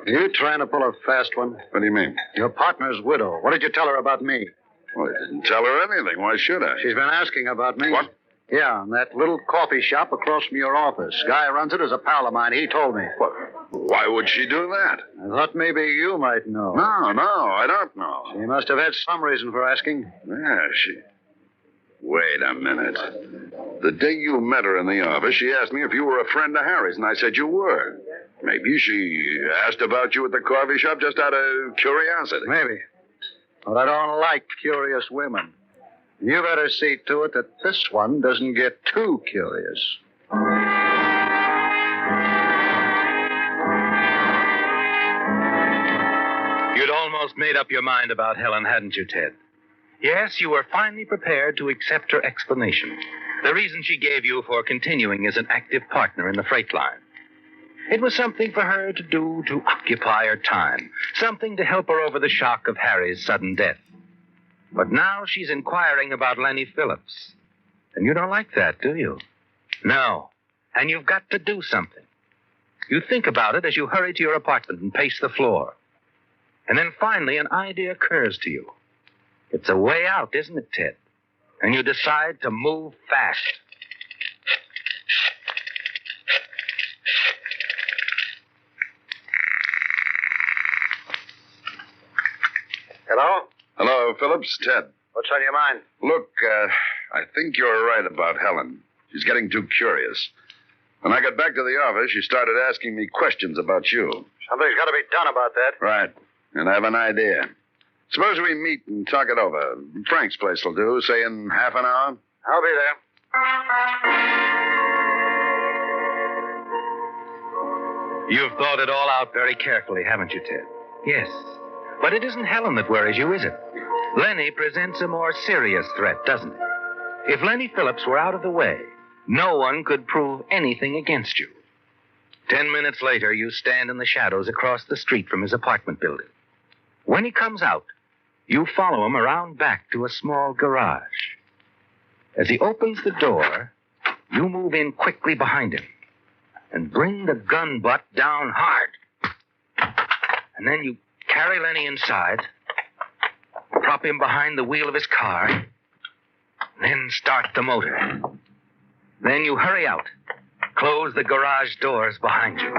You trying to pull a fast one? What do you mean? Your partner's widow. What did you tell her about me? Well, I didn't tell her anything. Why should I? She's been asking about me. What? Yeah, in that little coffee shop across from your office. Guy runs it as a pal of mine. He told me. What? Why would she do that? I thought maybe you might know. No, I don't know. She must have had some reason for asking. Yeah, she... Wait a minute. The day you met her in the office, she asked me if you were a friend of Harry's, and I said you were. Maybe she asked about you at the coffee shop just out of curiosity. Maybe. But I don't like curious women. You better see to it that this one doesn't get too curious. You'd almost made up your mind about Helen, hadn't you, Ted? Yes, you were finally prepared to accept her explanation. The reason she gave you for continuing as an active partner in the freight line. It was something for her to do to occupy her time. Something to help her over the shock of Harry's sudden death. But now she's inquiring about Lenny Phillips. And you don't like that, do you? No. And you've got to do something. You think about it as you hurry to your apartment and pace the floor. And then finally an idea occurs to you. It's a way out, isn't it, Ted? And you decide to move fast. Hello? Hello, Phillips. Ted. What's on your mind? Look, I think you're right about Helen. She's getting too curious. When I got back to the office, she started asking me questions about you. Something's got to be done about that. Right. And I have an idea. Suppose we meet and talk it over. Frank's place will do, say in half an hour. I'll be there. You've thought it all out very carefully, haven't you, Ted? Yes. But it isn't Helen that worries you, is it? Lenny presents a more serious threat, doesn't it? If Lenny Phillips were out of the way, no one could prove anything against you. 10 minutes later, you stand in the shadows across the street from his apartment building. When he comes out, you follow him around back to a small garage. As he opens the door, you move in quickly behind him and bring the gun butt down hard. And then you carry Lenny inside, prop him behind the wheel of his car, then start the motor. Then you hurry out, close the garage doors behind you.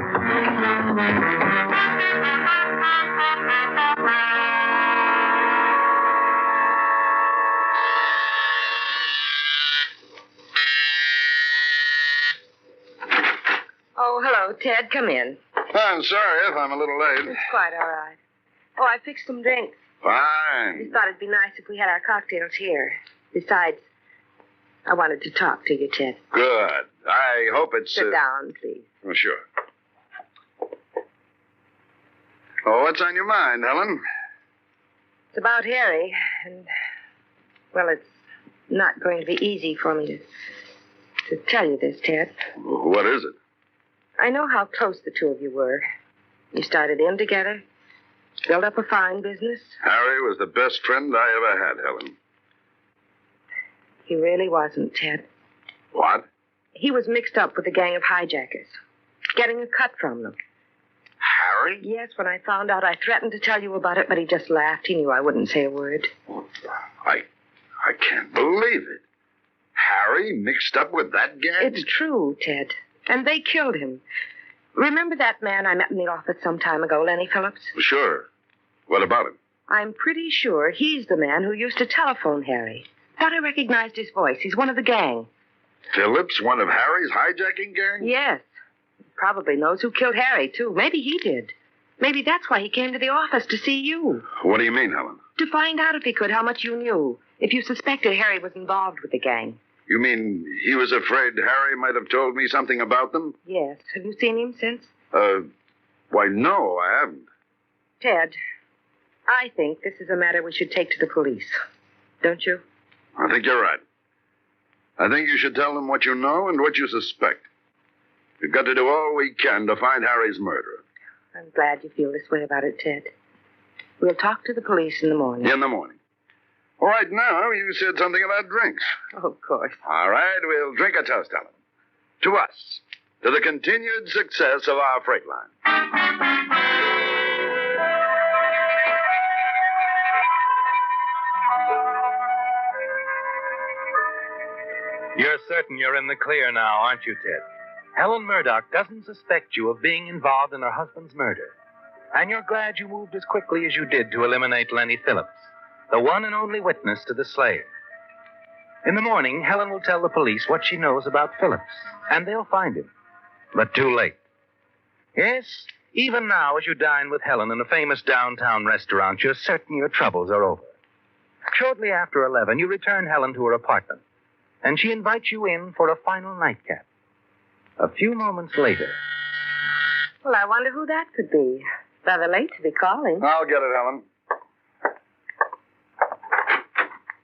Oh, hello, Ted. Come in. I'm sorry if I'm a little late. It's quite all right. Oh, I fixed some drinks. Fine. Just thought it'd be nice if we had our cocktails here. Besides, I wanted to talk to you, Ted. Good. I hope it's... Sit down, please. Oh, sure. Oh, what's on your mind, Helen? It's about Harry, and, well, it's not going to be easy for me to tell you this, Ted. What is it? I know how close the two of you were. You started in together, built up a fine business. Harry was the best friend I ever had, Helen. He really wasn't, Ted. What? He was mixed up with a gang of hijackers, getting a cut from them. Harry? Yes, when I found out, I threatened to tell you about it, but he just laughed. He knew I wouldn't say a word. I can't believe it. Harry mixed up with that gang? It's true, Ted. And they killed him. Remember that man I met in the office some time ago, Lenny Phillips? Sure. What about him? I'm pretty sure he's the man who used to telephone Harry. Thought I recognized his voice. He's one of the gang. Phillips, one of Harry's hijacking gang? Yes. Probably knows who killed Harry, too. Maybe he did. Maybe that's why he came to the office to see you. What do you mean, Helen? To find out if he could how much you knew. If you suspected Harry was involved with the gang. You mean he was afraid Harry might have told me something about them? Yes. Have you seen him since? Why, no, I haven't. Ted, I think this is a matter we should take to the police. Don't you? I think you're right. I think you should tell them what you know and what you suspect. We've got to do all we can to find Harry's murderer. I'm glad you feel this way about it, Ted. We'll talk to the police in the morning. In the morning. All right, now, you said something about drinks. Oh, of course. All right, we'll drink a toast, Helen. To us. To the continued success of our freight line. You're certain you're in the clear now, aren't you, Ted? Helen Murdoch doesn't suspect you of being involved in her husband's murder. And you're glad you moved as quickly as you did to eliminate Lenny Phillips, the one and only witness to the slaying. In the morning, Helen will tell the police what she knows about Phillips, and they'll find him. But too late. Yes, even now, as you dine with Helen in a famous downtown restaurant, you're certain your troubles are over. Shortly after 11, you return Helen to her apartment, and she invites you in for a final nightcap. A few moments later. Well, I wonder who that could be. Rather late to be calling. I'll get it, Helen.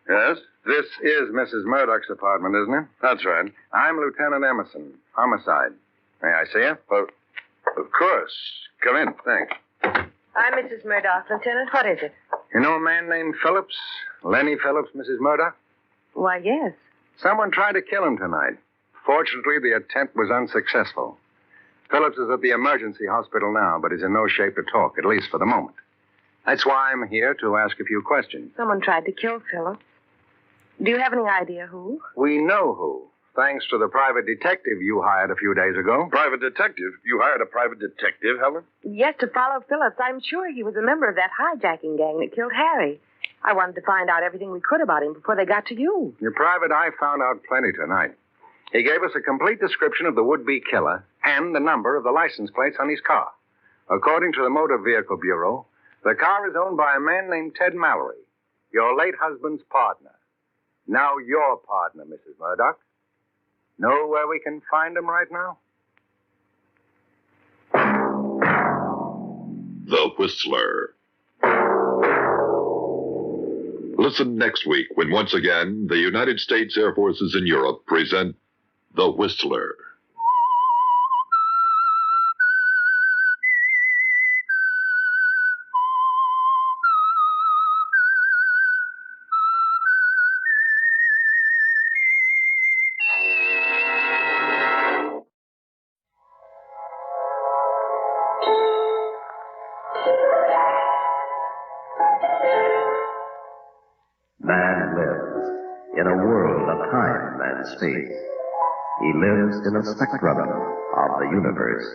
Yes? This is Mrs. Murdoch's apartment, isn't it? That's right. I'm Lieutenant Emerson, homicide. May I see you? Well, of course. Come in. Thanks. I'm Mrs. Murdoch, Lieutenant. What is it? You know a man named Phillips? Lenny Phillips, Mrs. Murdoch? Why, yes. Someone tried to kill him tonight. Fortunately, the attempt was unsuccessful. Phillips is at the emergency hospital now, but is in no shape to talk, at least for the moment. That's why I'm here to ask a few questions. Someone tried to kill Phillips. Do you have any idea who? We know who, thanks to the private detective you hired a few days ago. Private detective? You hired a private detective, Helen? Yes, to follow Phillips. I'm sure he was a member of that hijacking gang that killed Harry. I wanted to find out everything we could about him before they got to you. Your private eye found out plenty tonight. He gave us a complete description of the would-be killer and the number of the license plates on his car. According to the Motor Vehicle Bureau, The car is owned by a man named Ted Mallory, your late husband's partner. Now your partner, Mrs. Murdoch. Know where we can find him right now? The Whistler. Listen next week when once again the United States Air Forces in Europe present The Whistler. Man lives in a world of time and space. He lives in a spectrum of the universe.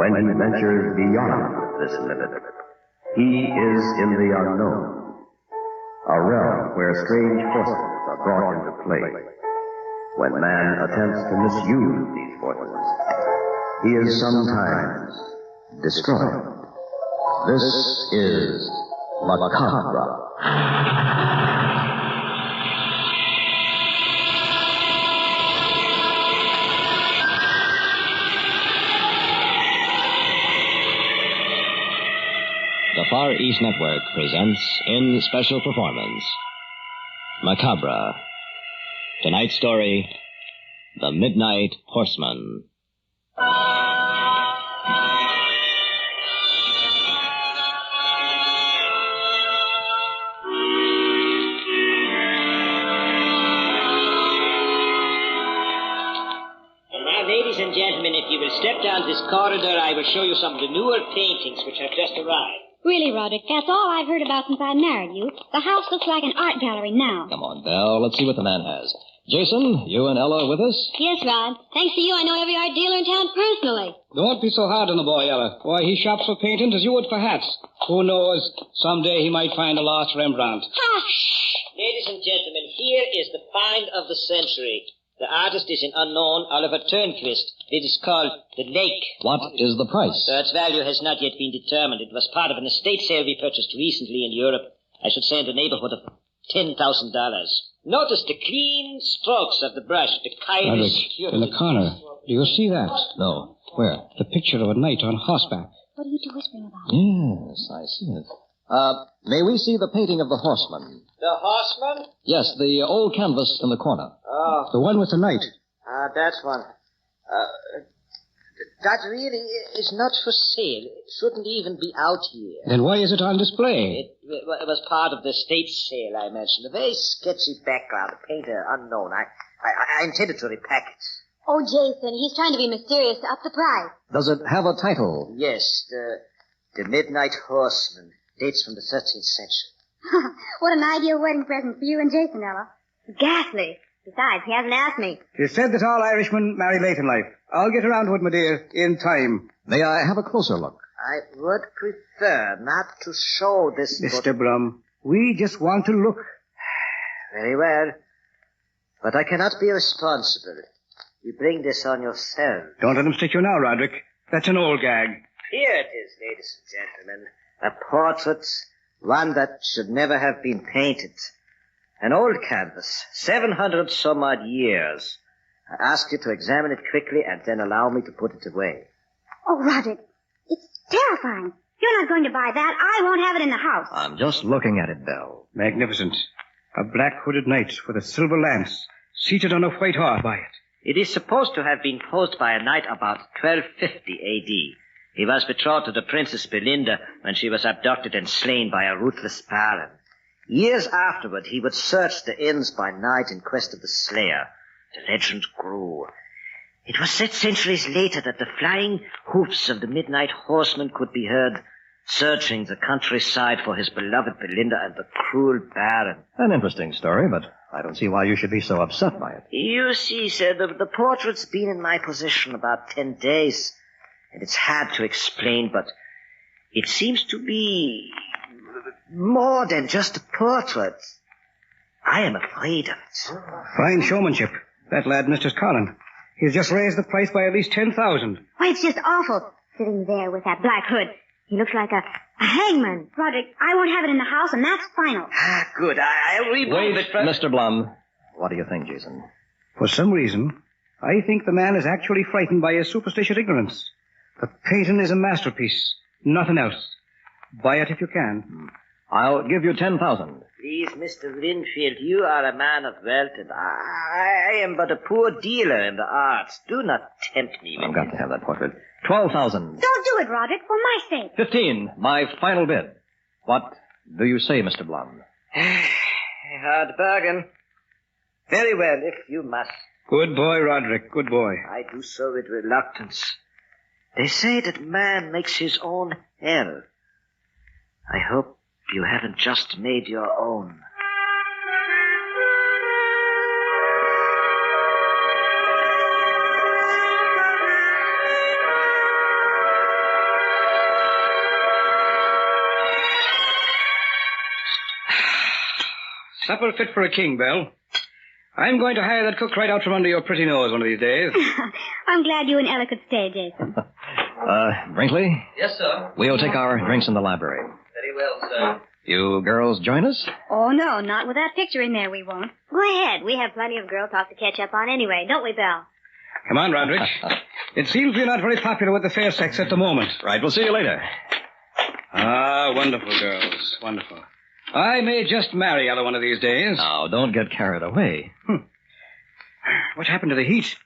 When he ventures beyond this limit, he is in the unknown, a realm where strange forces are brought into play. When man attempts to misuse these forces, he is sometimes destroyed. This is Macabre. The Far East Network presents in special performance Macabre. Tonight's story, The Midnight Horseman. Ladies and gentlemen, if you will step down this corridor, I will show you some of the newer paintings which have just arrived. Really, Roderick, that's all I've heard about since I married you. The house looks like an art gallery now. Come on, Belle. Let's see what the man has. Jason, you and Ella with us? Yes, Rod. Thanks to you, I know every art dealer in town personally. Don't be so hard on the boy, Ella. Why, he shops for paintings as you would for hats. Who knows? Someday he might find a lost Rembrandt. Ladies and gentlemen, here is the find of the century. The artist is an unknown Oliver Turnquist. It is called The Lake. What is the price? Its value has not yet been determined. It was part of an estate sale we purchased recently in Europe. I should say in the neighborhood of $10,000. Notice the clean strokes of the brush, the Roderick, in the corner. Do you see that? No. Where? The picture of a knight on horseback. What are you two whispering about? Yes, I see it. May we see the painting of the horseman? The horseman? Yes, the old canvas in the corner. Oh. The one with the knight. That's one. That really is not for sale. It shouldn't even be out here. Then why is it on display? It was part of the estate sale I mentioned. A very sketchy background, a painter unknown. I intended to repack it. Oh, Jason, he's trying to be mysterious to up the price. Does it have a title? Yes, the Midnight Horseman. Dates from the 13th century. What an ideal wedding present for you and Jason, Ella. Ghastly. Besides, he hasn't asked me. It is said that all Irishmen marry late in life. I'll get around to it, my dear, in time. May I have a closer look? I would prefer not to show this... Mr. Blum, we just want to look. Very well. But I cannot be responsible. You bring this on yourself. Don't let him stick you now, Roderick. That's an old gag. Here it is, ladies and gentlemen. A portrait, one that should never have been painted. An old canvas, 700 some odd years. I ask you to examine it quickly and then allow me to put it away. Oh, Roderick, it's terrifying. You're not going to buy that. I won't have it in the house. I'm just looking at it, Belle. Magnificent. A black-hooded knight with a silver lance, seated on a white horse by it. It is supposed to have been posed by a knight about 1250 A.D. He was betrothed to the Princess Belinda when she was abducted and slain by a ruthless baron. Years afterward, he would search the inns by night in quest of the slayer. The legend grew. It was said centuries later that the flying hoofs of the Midnight Horseman could be heard searching the countryside for his beloved Belinda and the cruel baron. An interesting story, but I don't see why you should be so upset by it. You see, sir, the portrait's been in my possession about 10 days. And it's hard to explain, but it seems to be more than just a portrait. I am afraid of it. Fine showmanship. That lad, Mr. Collin. He's just raised the price by at least 10,000. Why, it's just awful. Sitting there with that black hood. He looks like a A hangman. Roderick, I won't have it in the house, and that's final. Good. I'll remove it from... Mr. Blum, what do you think, Jason? For some reason, I think the man is actually frightened by his superstitious ignorance. The painting is a masterpiece. Nothing else. Buy it if you can. I'll give you 10,000. Please, Mr. Linfield, you are a man of wealth, and I am but a poor dealer in the arts. Do not tempt me with I've got to have that portrait. 12,000. Don't do it, Roderick, for my sake. 15. My final bid. What do you say, Mr. Blum? A hard bargain. Very well, if you must. Good boy, Roderick. Good boy. I do so with reluctance. They say that man makes his own hell. I hope you haven't just made your own. Supper fit for a king, Belle. I'm going to hire that cook right out from under your pretty nose one of these days. I'm glad you and Ella could stay, Jason. Brinkley, Yes, sir. we'll take our drinks in the library. Very well, sir. You girls join us? Oh, no, not with that picture in there, we won't. Go ahead. We have plenty of girl talk to catch up on anyway, don't we, Belle? Come on, Roderick. It seems we're not very popular with the fair sex at the moment. Right, we'll see you later. Ah, wonderful girls. Wonderful. I may just marry Ella one of these days. Now, don't get carried away. What happened to the heat?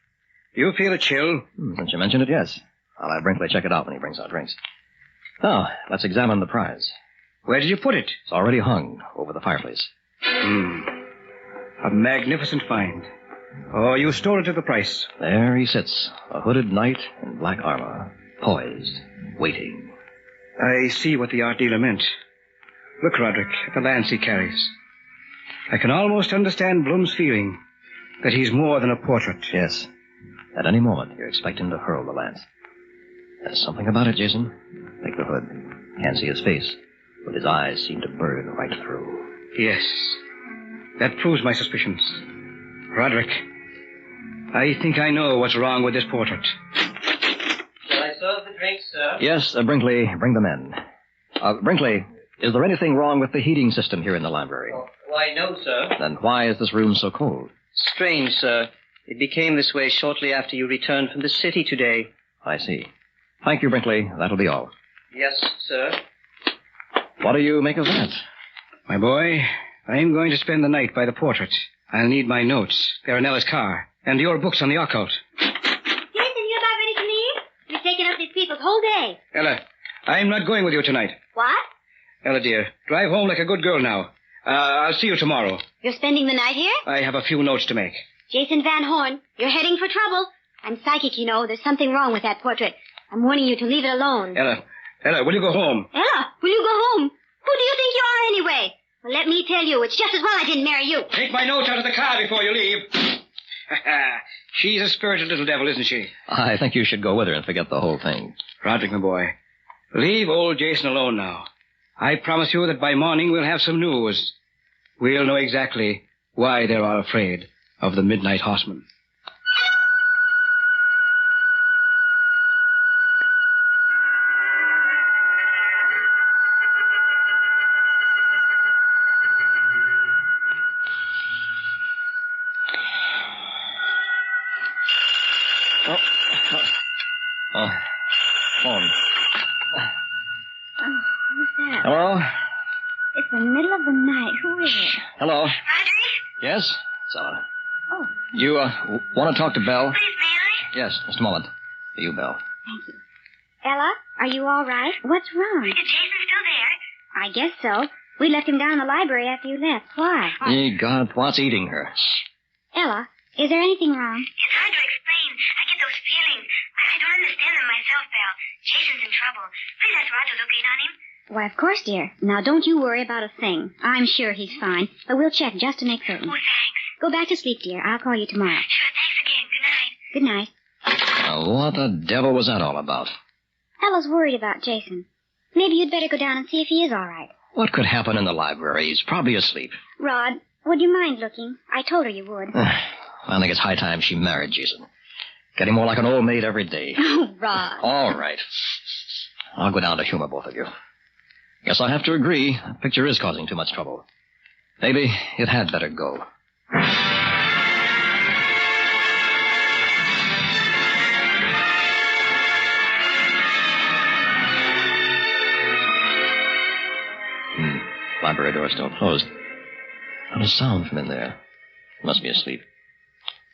Do you feel a chill? Since you mentioned it, yes. I'll have Brinkley check it out when he brings our drinks. Now, let's examine the prize. Where did you put it? It's already hung over the fireplace. A magnificent find. Oh, you stole it at the price. There he sits, a hooded knight in black armor, poised, waiting. I see what the art dealer meant. Look, Roderick, at the lance he carries. I can almost understand Blum's feeling that he's more than a portrait. Yes. At any moment, you expect him to hurl the lance. There's something about it, Jason. Take the hood. Can't see his face, but his eyes seem to burn right through. Yes. That proves my suspicions. Roderick, I think I know what's wrong with this portrait. Shall I serve the drinks, sir? Yes, Brinkley, bring them in. Brinkley, is there anything wrong with the heating system here in the library? Why, no, sir. Then why is this room so cold? Strange, sir. It became this way shortly after you returned from the city today. I see. Thank you, Brinkley. That'll be all. Yes, sir. What do you make of that? My boy, I'm going to spend the night by the portrait. I'll need my notes. They're in Ella's car. And your books on the occult. Jason, you about ready to leave? We've taken up these people's whole day. Ella, I'm not going with you tonight. What? Ella, dear, drive home like a good girl now. I'll see you tomorrow. You're spending the night here? I have a few notes to make. Jason Van Horn, you're heading for trouble. I'm psychic, you know. There's something wrong with that portrait. I'm warning you to leave it alone. Ella, will you go home? Ella, will you go home? Who do you think you are anyway? Well, let me tell you, it's just as well I didn't marry you. Take my notes out of the car before you leave. She's a spirited little devil, isn't she? I think you should go with her and forget the whole thing. Roderick, my boy, leave old Jason alone now. I promise you that by morning we'll have some news. We'll know exactly why they're all afraid of the Midnight Horseman. Phone. Oh, who's that? Hello? It's the middle of the night. Who is it? Hello? Roderick? Yes? Sarah. Oh. You, want to talk to Belle? Please, may I? Yes, just a moment. You, Belle. Thank you. Ella, are you all right? What's wrong? Is Jason still there? I guess so. We left him down in the library after you left. Why? Ye God, what's eating her? Ella, is there anything wrong? It's hard to explain. I get those feelings. I don't understand them myself, Belle. Jason's in trouble. Please ask Roger to look in on him. Why, of course, dear. Now, don't you worry about a thing. I'm sure he's fine, but we'll check just to make certain. Oh, thanks. Go back to sleep, dear. I'll call you tomorrow. Sure, thanks again. Good night. Good night. Now, what the devil was that all about? Ella's worried about Jason. Maybe you'd better go down and see if he is all right. What could happen in the library? He's probably asleep. Rod, would you mind looking? I told her you would. I think it's high time she married Jason. Getting more like an old maid every day. Oh, Rod. All right. I'll go down to humor both of you. Guess I have to agree. The picture is causing too much trouble. Maybe it had better go. Library door still closed. Not a sound from in there. Must be asleep.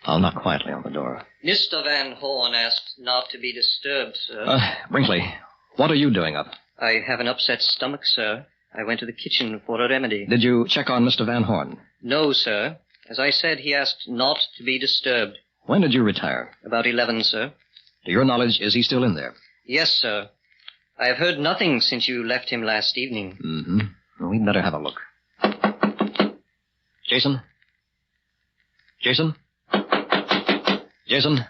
I'll knock quietly on the door. Mr. Van Horn asked not to be disturbed, sir. Brinkley, what are you doing up? I have an upset stomach, sir. I went to the kitchen for a remedy. Did you check on Mr. Van Horn? No, sir. As I said, he asked not to be disturbed. When did you retire? About 11, sir. To your knowledge, is he still in there? Yes, sir. I have heard nothing since you left him last evening. Mm-hmm. Well, we'd better have a look. Jason? Jason? Jason?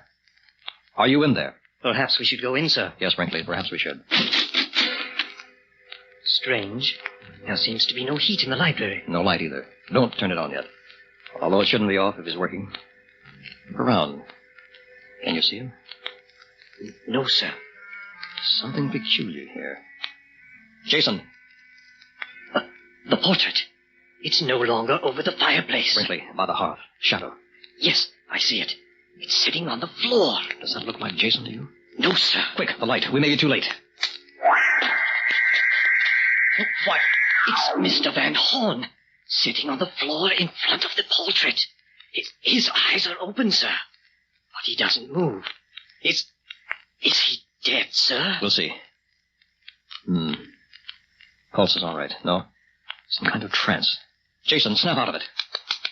Are you in there? Perhaps we should go in, sir. Yes, Brinkley, perhaps we should. Strange. There seems to be no heat in the library. No light either. Don't turn it on yet. Although it shouldn't be off if he's working. Look around. Can you see him? No, sir. Something peculiar here. Jason! The portrait. It's no longer over the fireplace. Brinkley, by the hearth. Shadow. Yes, I see it. It's sitting on the floor. Does that look like Jason to you? No, sir. Quick, the light. We may be too late. What? It's Mr. Van Horn, sitting on the floor in front of the portrait. His eyes are open, sir. But he doesn't move. Is he dead, sir? We'll see. Pulse is all right. No? Some kind of trance. Jason, snap out of it.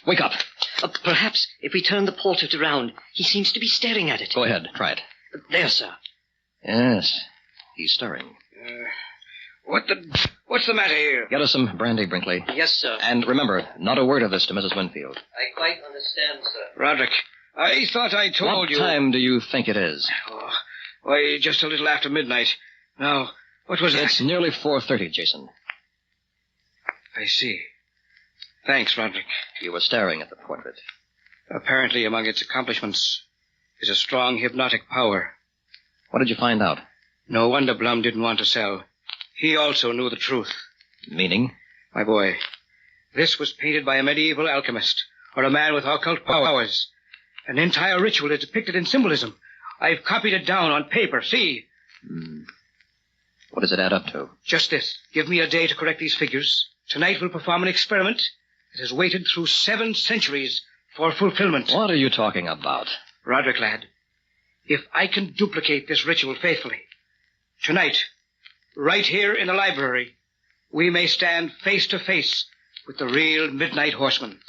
Wake up. Perhaps if we turn the portrait around, he seems to be staring at it. Go ahead. Try it. There, sir. Yes. He's stirring. What's the matter here? Get us some brandy, Brinkley. Yes, sir. And remember, not a word of this to Mrs. Winfield. I quite understand, sir. Roderick, I thought I told you... What time do you think it is? Why, just a little after midnight. Now, what was that? It's nearly 4:30, Jason. I see. Thanks, Roderick. You were staring at the portrait. Apparently, among its accomplishments is a strong hypnotic power. What did you find out? No wonder Blum didn't want to sell. He also knew the truth. Meaning? My boy, this was painted by a medieval alchemist, or a man with occult powers. An entire ritual is depicted in symbolism. I've copied it down on paper, see? What does it add up to? Just this. Give me a day to correct these figures. Tonight we'll perform an experiment that has waited through 7 centuries for fulfillment. What are you talking about? Roderick, lad, if I can duplicate this ritual faithfully, tonight, right here in the library, we may stand face to face with the real Midnight Horseman.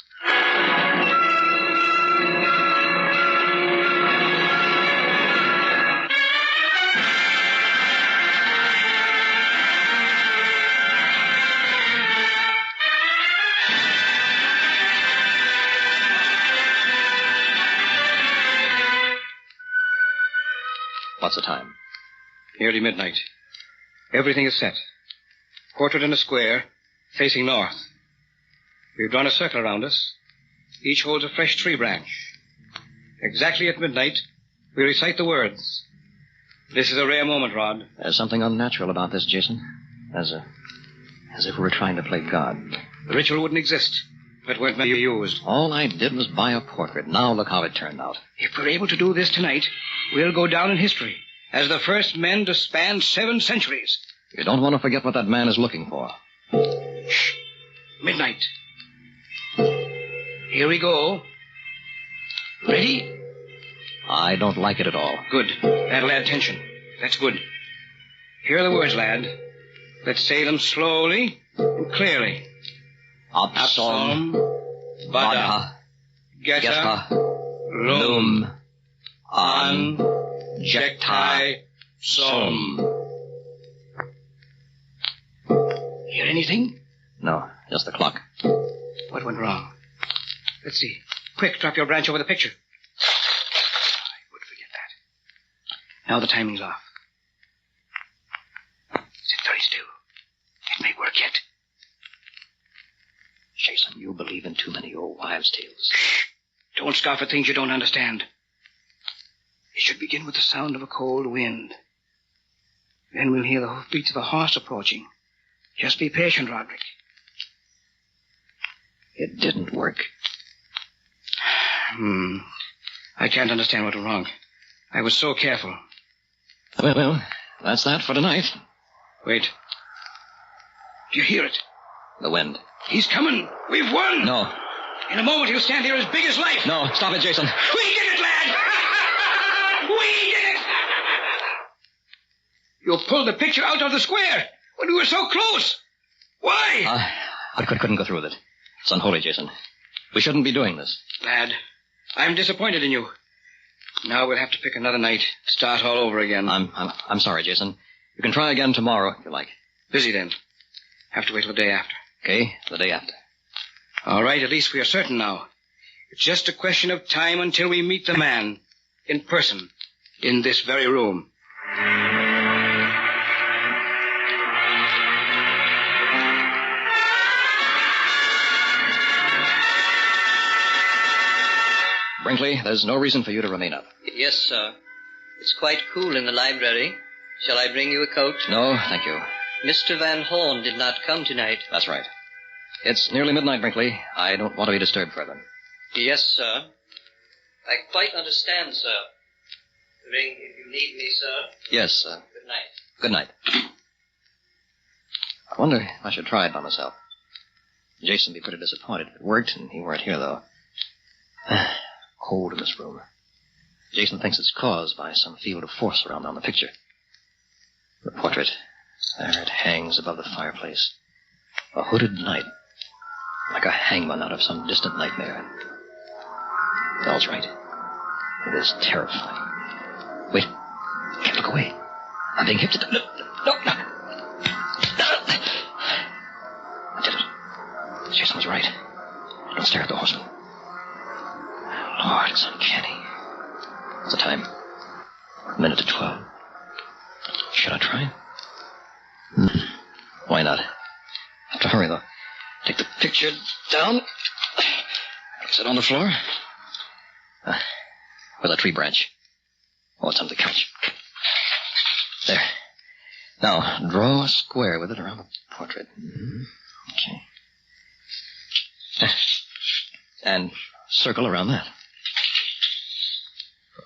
What's the time? Nearly midnight. Everything is set. Portrait in a square, facing north. We've drawn a circle around us. Each holds a fresh tree branch. Exactly at midnight, we recite the words. This is a rare moment, Rod. There's something unnatural about this, Jason. As if we were trying to play God. The ritual wouldn't exist if it weren't meant to be used. All I did was buy a portrait. Now look how it turned out. If we're able to do this tonight, we'll go down in history as the first men to span 7 centuries. You don't want to forget what that man is looking for. Shh. Midnight. Here we go. Ready? I don't like it at all. Good. That'll add tension. That's good. Here are the words, lad. Let's say them slowly and clearly. Absom, Vada, Geta, Lum, An, Jectai, Som. Hear anything? No, just the clock. What went wrong? Let's see. Quick, drop your branch over the picture. I would forget that. Now the timing's off. Sit very still. It may work yet. Jason, you believe in too many old wives' tales. Shh. Don't scoff at things you don't understand. It should begin with the sound of a cold wind. Then we'll hear the hoofbeats of a horse approaching. Just be patient, Roderick. It didn't work. I can't understand what went wrong. I was so careful. Well, that's that for tonight. Wait. Do you hear it? The wind. He's coming. We've won. No. In a moment, he'll stand here as big as life. No, stop it, Jason. We did it, lad! We did it! You pulled the picture out of the square when we were so close. Why? I couldn't go through with it. It's unholy, Jason. We shouldn't be doing this. Lad, I'm disappointed in you. Now we'll have to pick another night. Start all over again. I'm sorry, Jason. You can try again tomorrow if you like. Busy then. Have to wait till the day after. Okay, the day after. All right, at least we are certain now. It's just a question of time until we meet the man. In person. In this very room. Brinkley, there's no reason for you to remain up. Yes, sir. It's quite cool in the library. Shall I bring you a coat? No, thank you. Mr. Van Horn did not come tonight. That's right. It's nearly midnight, Brinkley. I don't want to be disturbed further. Yes, sir. I quite understand, sir. Ring if you need me, sir. Yes, sir. Good night. Good night. I wonder if I should try it by myself. Jason'd be pretty disappointed if it worked, and he weren't here, though. Cold in this room. Jason thinks it's caused by some field of force around on the picture. The portrait. There it hangs above the fireplace. A hooded knight. Like a hangman out of some distant nightmare. Bell's right. It is terrifying. Wait. I can't look away. I'm being hypnotized. No. I did it. Jason was right. Don't stare at the horseman. Lord, it's uncanny. What's the time? 11:50. Should I try? Why not? Have to hurry, though. Take the picture down. Place it on the floor. With a tree branch. Oh, it's under the couch. There. Now, draw a square with it around the portrait. Okay. And circle around that.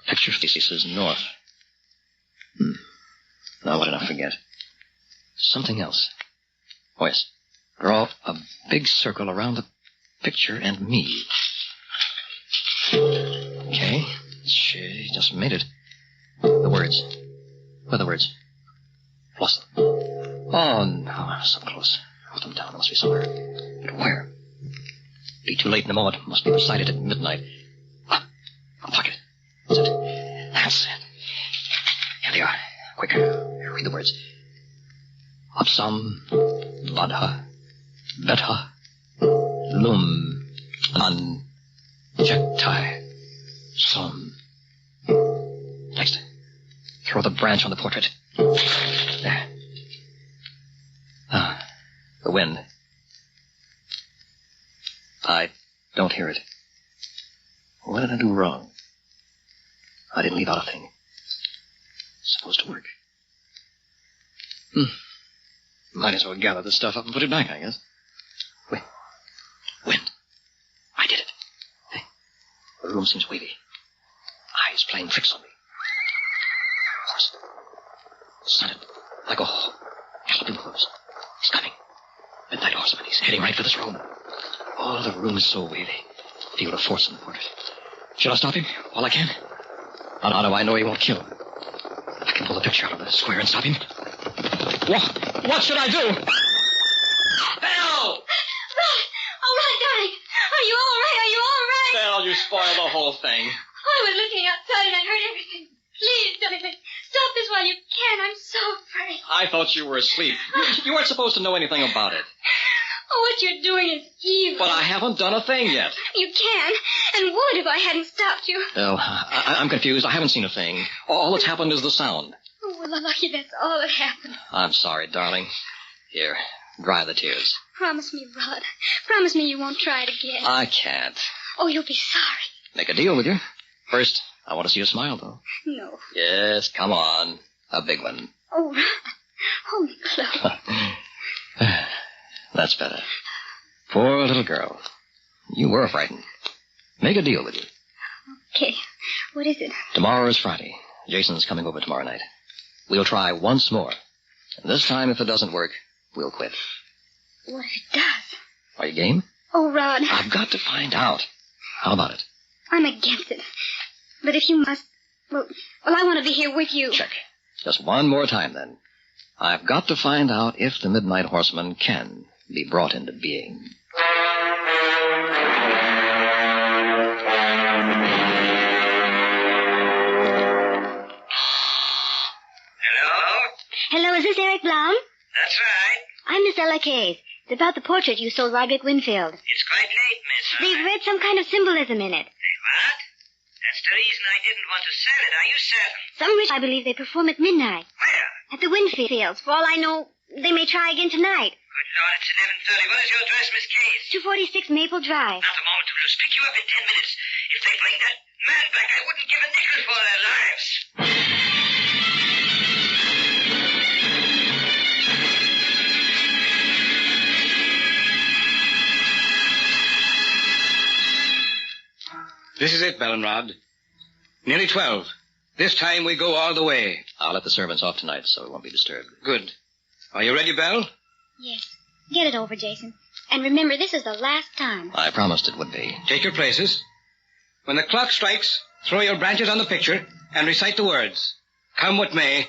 Picture faces north. Now, what did I forget? Something else. Oh, yes. Draw a big circle around the picture and me. Okay. She just made it. The words. What are the words? Lost them. Oh, no, I was so close. Wrote them down. There must be somewhere. But where? Be too late in the moment. Must be recited at midnight. A pocket. That's it. That's it. Here they are. Quick. Read the words. Apsam Vadha Betha Lum An Jektai Som. Next. Throw the branch on the portrait. There. The wind. I don't hear it. What did I do wrong? I didn't leave out a thing. It's supposed to work. Might as well gather the stuff up and put it back, I guess. Wait. Wind. I did it. Hey. The room seems wavy. Eyes playing tricks on me. Horse. Slanted like a galloping hooves. He's coming. Midnight horseman. He's heading right for this room. Oh, the room is so wavy. Field of force in the portrait. Shall I stop him while I can? How do I know he won't kill? I can pull the picture out of the square and stop him. What should I do? Belle! Rod! Oh, Rod, darling. Are you all right? Are you all right? Belle, you spoiled the whole thing. I was looking outside and I heard everything. Please, darling, stop this while you can. I'm so afraid. I thought you were asleep. You weren't supposed to know anything about it. Oh, what you're doing is evil. But I haven't done a thing yet. You can, and would if I hadn't stopped you. Belle, I'm confused. I haven't seen a thing. All that's happened is the sound. Oh, well, lucky that's all that happened. I'm sorry, darling. Here, dry the tears. Promise me, Rod. Promise me you won't try it again. I can't. Oh, you'll be sorry. Make a deal with you. First, I want to see you smile, though. No. Yes, come on. A big one. Oh, Rod. Hold me close. That's better. Poor little girl. You were frightened. Make a deal with you. Okay. What is it? Tomorrow is Friday. Jason's coming over tomorrow night. We'll try once more. And this time, if it doesn't work, we'll quit. What if it does? Are you game? Oh, Rod. I've got to find out. How about it? I'm against it. But if you must... Well, I want to be here with you. Check. Just one more time, then. I've got to find out if the Midnight Horseman can be brought into being. Hello, is this Eric Blum? That's right. I'm Miss Ella Case. It's about the portrait you sold Roderick Winfield. It's quite late, miss. They've read some kind of symbolism in it. What? That's the reason I didn't want to sell it. Are you certain? Some rich, I believe, they perform at midnight. Where? At the Winfields. For all I know, they may try again tonight. Good Lord, it's 11:30. What is your address, Miss Case? 246 Maple Drive. Not a moment. We'll just pick you up in 10 minutes. If they bring that man back, I wouldn't give a nickel for their lives. This is it, Bell and Rod. Nearly 12. This time we go all the way. I'll let the servants off tonight so it won't be disturbed. Good. Are you ready, Bell? Yes. Get it over, Jason. And remember, this is the last time. I promised it would be. Take your places. When the clock strikes, throw your branches on the picture and recite the words. Come what may,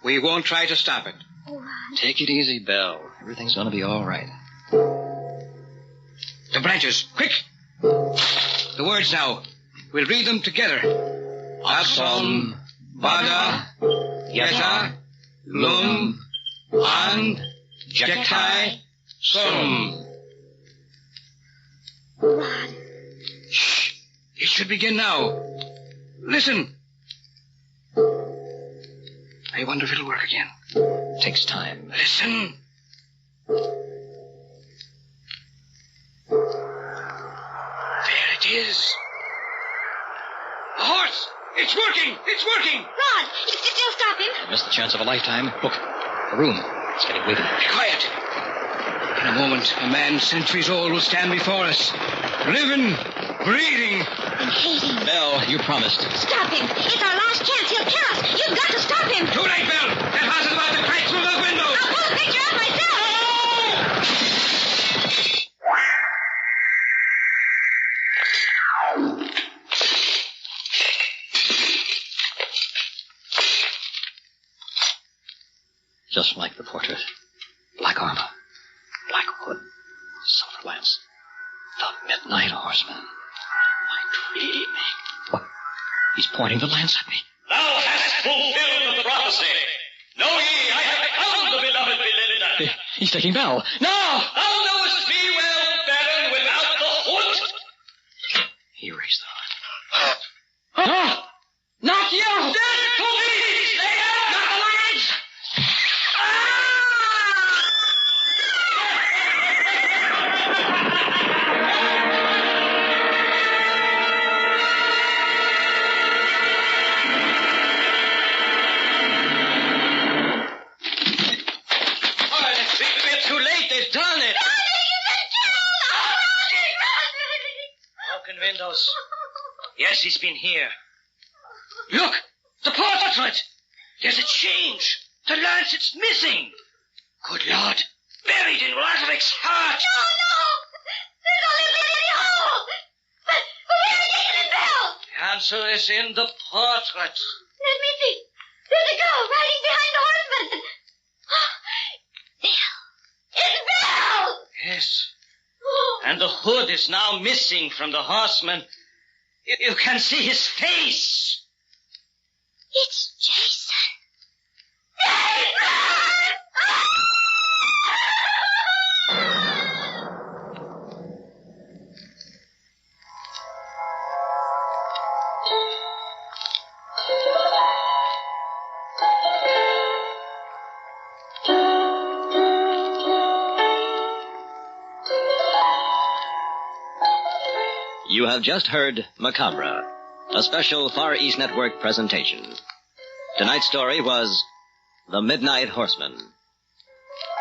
we won't try to stop it. Oh, Rod. Take it easy, Bell. Everything's going to be all right. The branches, quick! The words now. We'll read them together. Asom, Bada, Yeta, Lum, An, Jektai, Sum. Rod. Shh. It should begin now. Listen. I wonder if it'll work again. Takes time. Listen. There it is. A horse! It's working! It's working! Rod, it's still stopping. I missed the chance of a lifetime. Look, a room. It's getting weighted. Be quiet. In a moment, a man centuries old will stand before us. Living, breathing. And hating. Bell, you promised. Stop him. It's our last chance. He'll kill us. You've got to stop him. Too late, Bell. That house is about to crack through those windows. I'll pull the picture out myself. Just like the portrait. Black armor. Black hood. Silver lance. The Midnight Horseman. My dreaming. What? He's pointing the lance at me. Thou hast fulfilled the prophecy. Know ye, I have found the beloved Belinda. He's taking Bell. No! Thou knowest me well, Baron, without the hood. He raised the hood. No! Not you! Death to thee, Slayer! Not the lance! We're too late. They've done it. Broken windows. Yes, he's been here. Look! The portrait! There's a change. The lance, it's missing. Good Lord. Buried in Roderick's heart. There's only a little hole. But where are Jason and Bell? The answer is in the portrait. Let me see. There's a girl riding behind the horseman. Bell. It's Bell! Yes. And the hood is now missing from the horseman. You can see his face. It's Jason. You have just heard Macabre, a special Far East Network presentation. Tonight's story was The Midnight Horseman.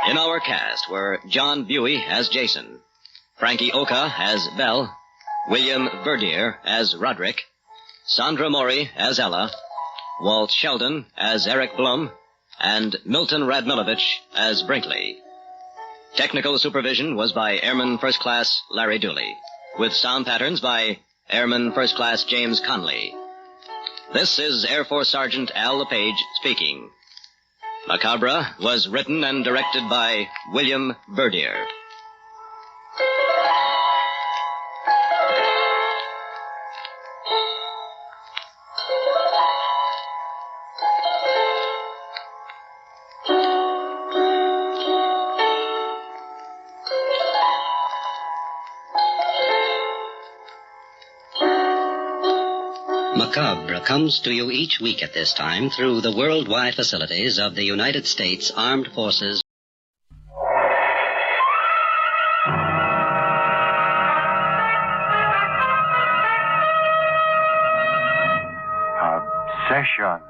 In our cast were John Buey as Jason, Frankie Oka as Belle, William Verdier as Roderick, Sandra Mori as Ella, Walt Sheldon as Eric Blum, and Milton Radmilovich as Brinkley. Technical supervision was by Airman First Class Larry Dooley, with sound patterns by Airman First Class James Conley. This is Air Force Sergeant Al LePage speaking. Macabre was written and directed by William Verdier. Macabre comes to you each week at this time through the worldwide facilities of the United States Armed Forces. Obsession.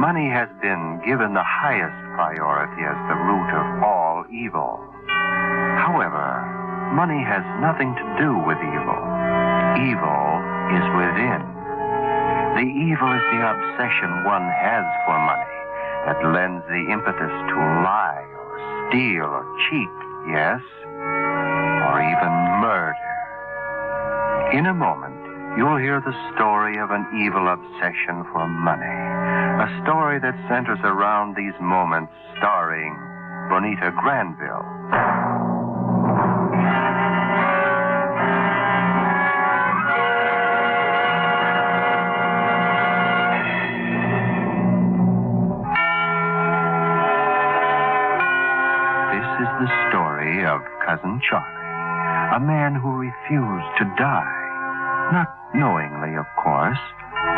Money has been given the highest priority as the root of all evil. However, money has nothing to do with evil. Evil is within. The evil is the obsession one has for money that lends the impetus to lie or steal or cheat, yes, or even murder. In a moment, you'll hear the story of an evil obsession for money. A story that centers around these moments, starring Bonita Granville. This is the story of Cousin Charlie, a man who refused to die. Not knowingly, of course,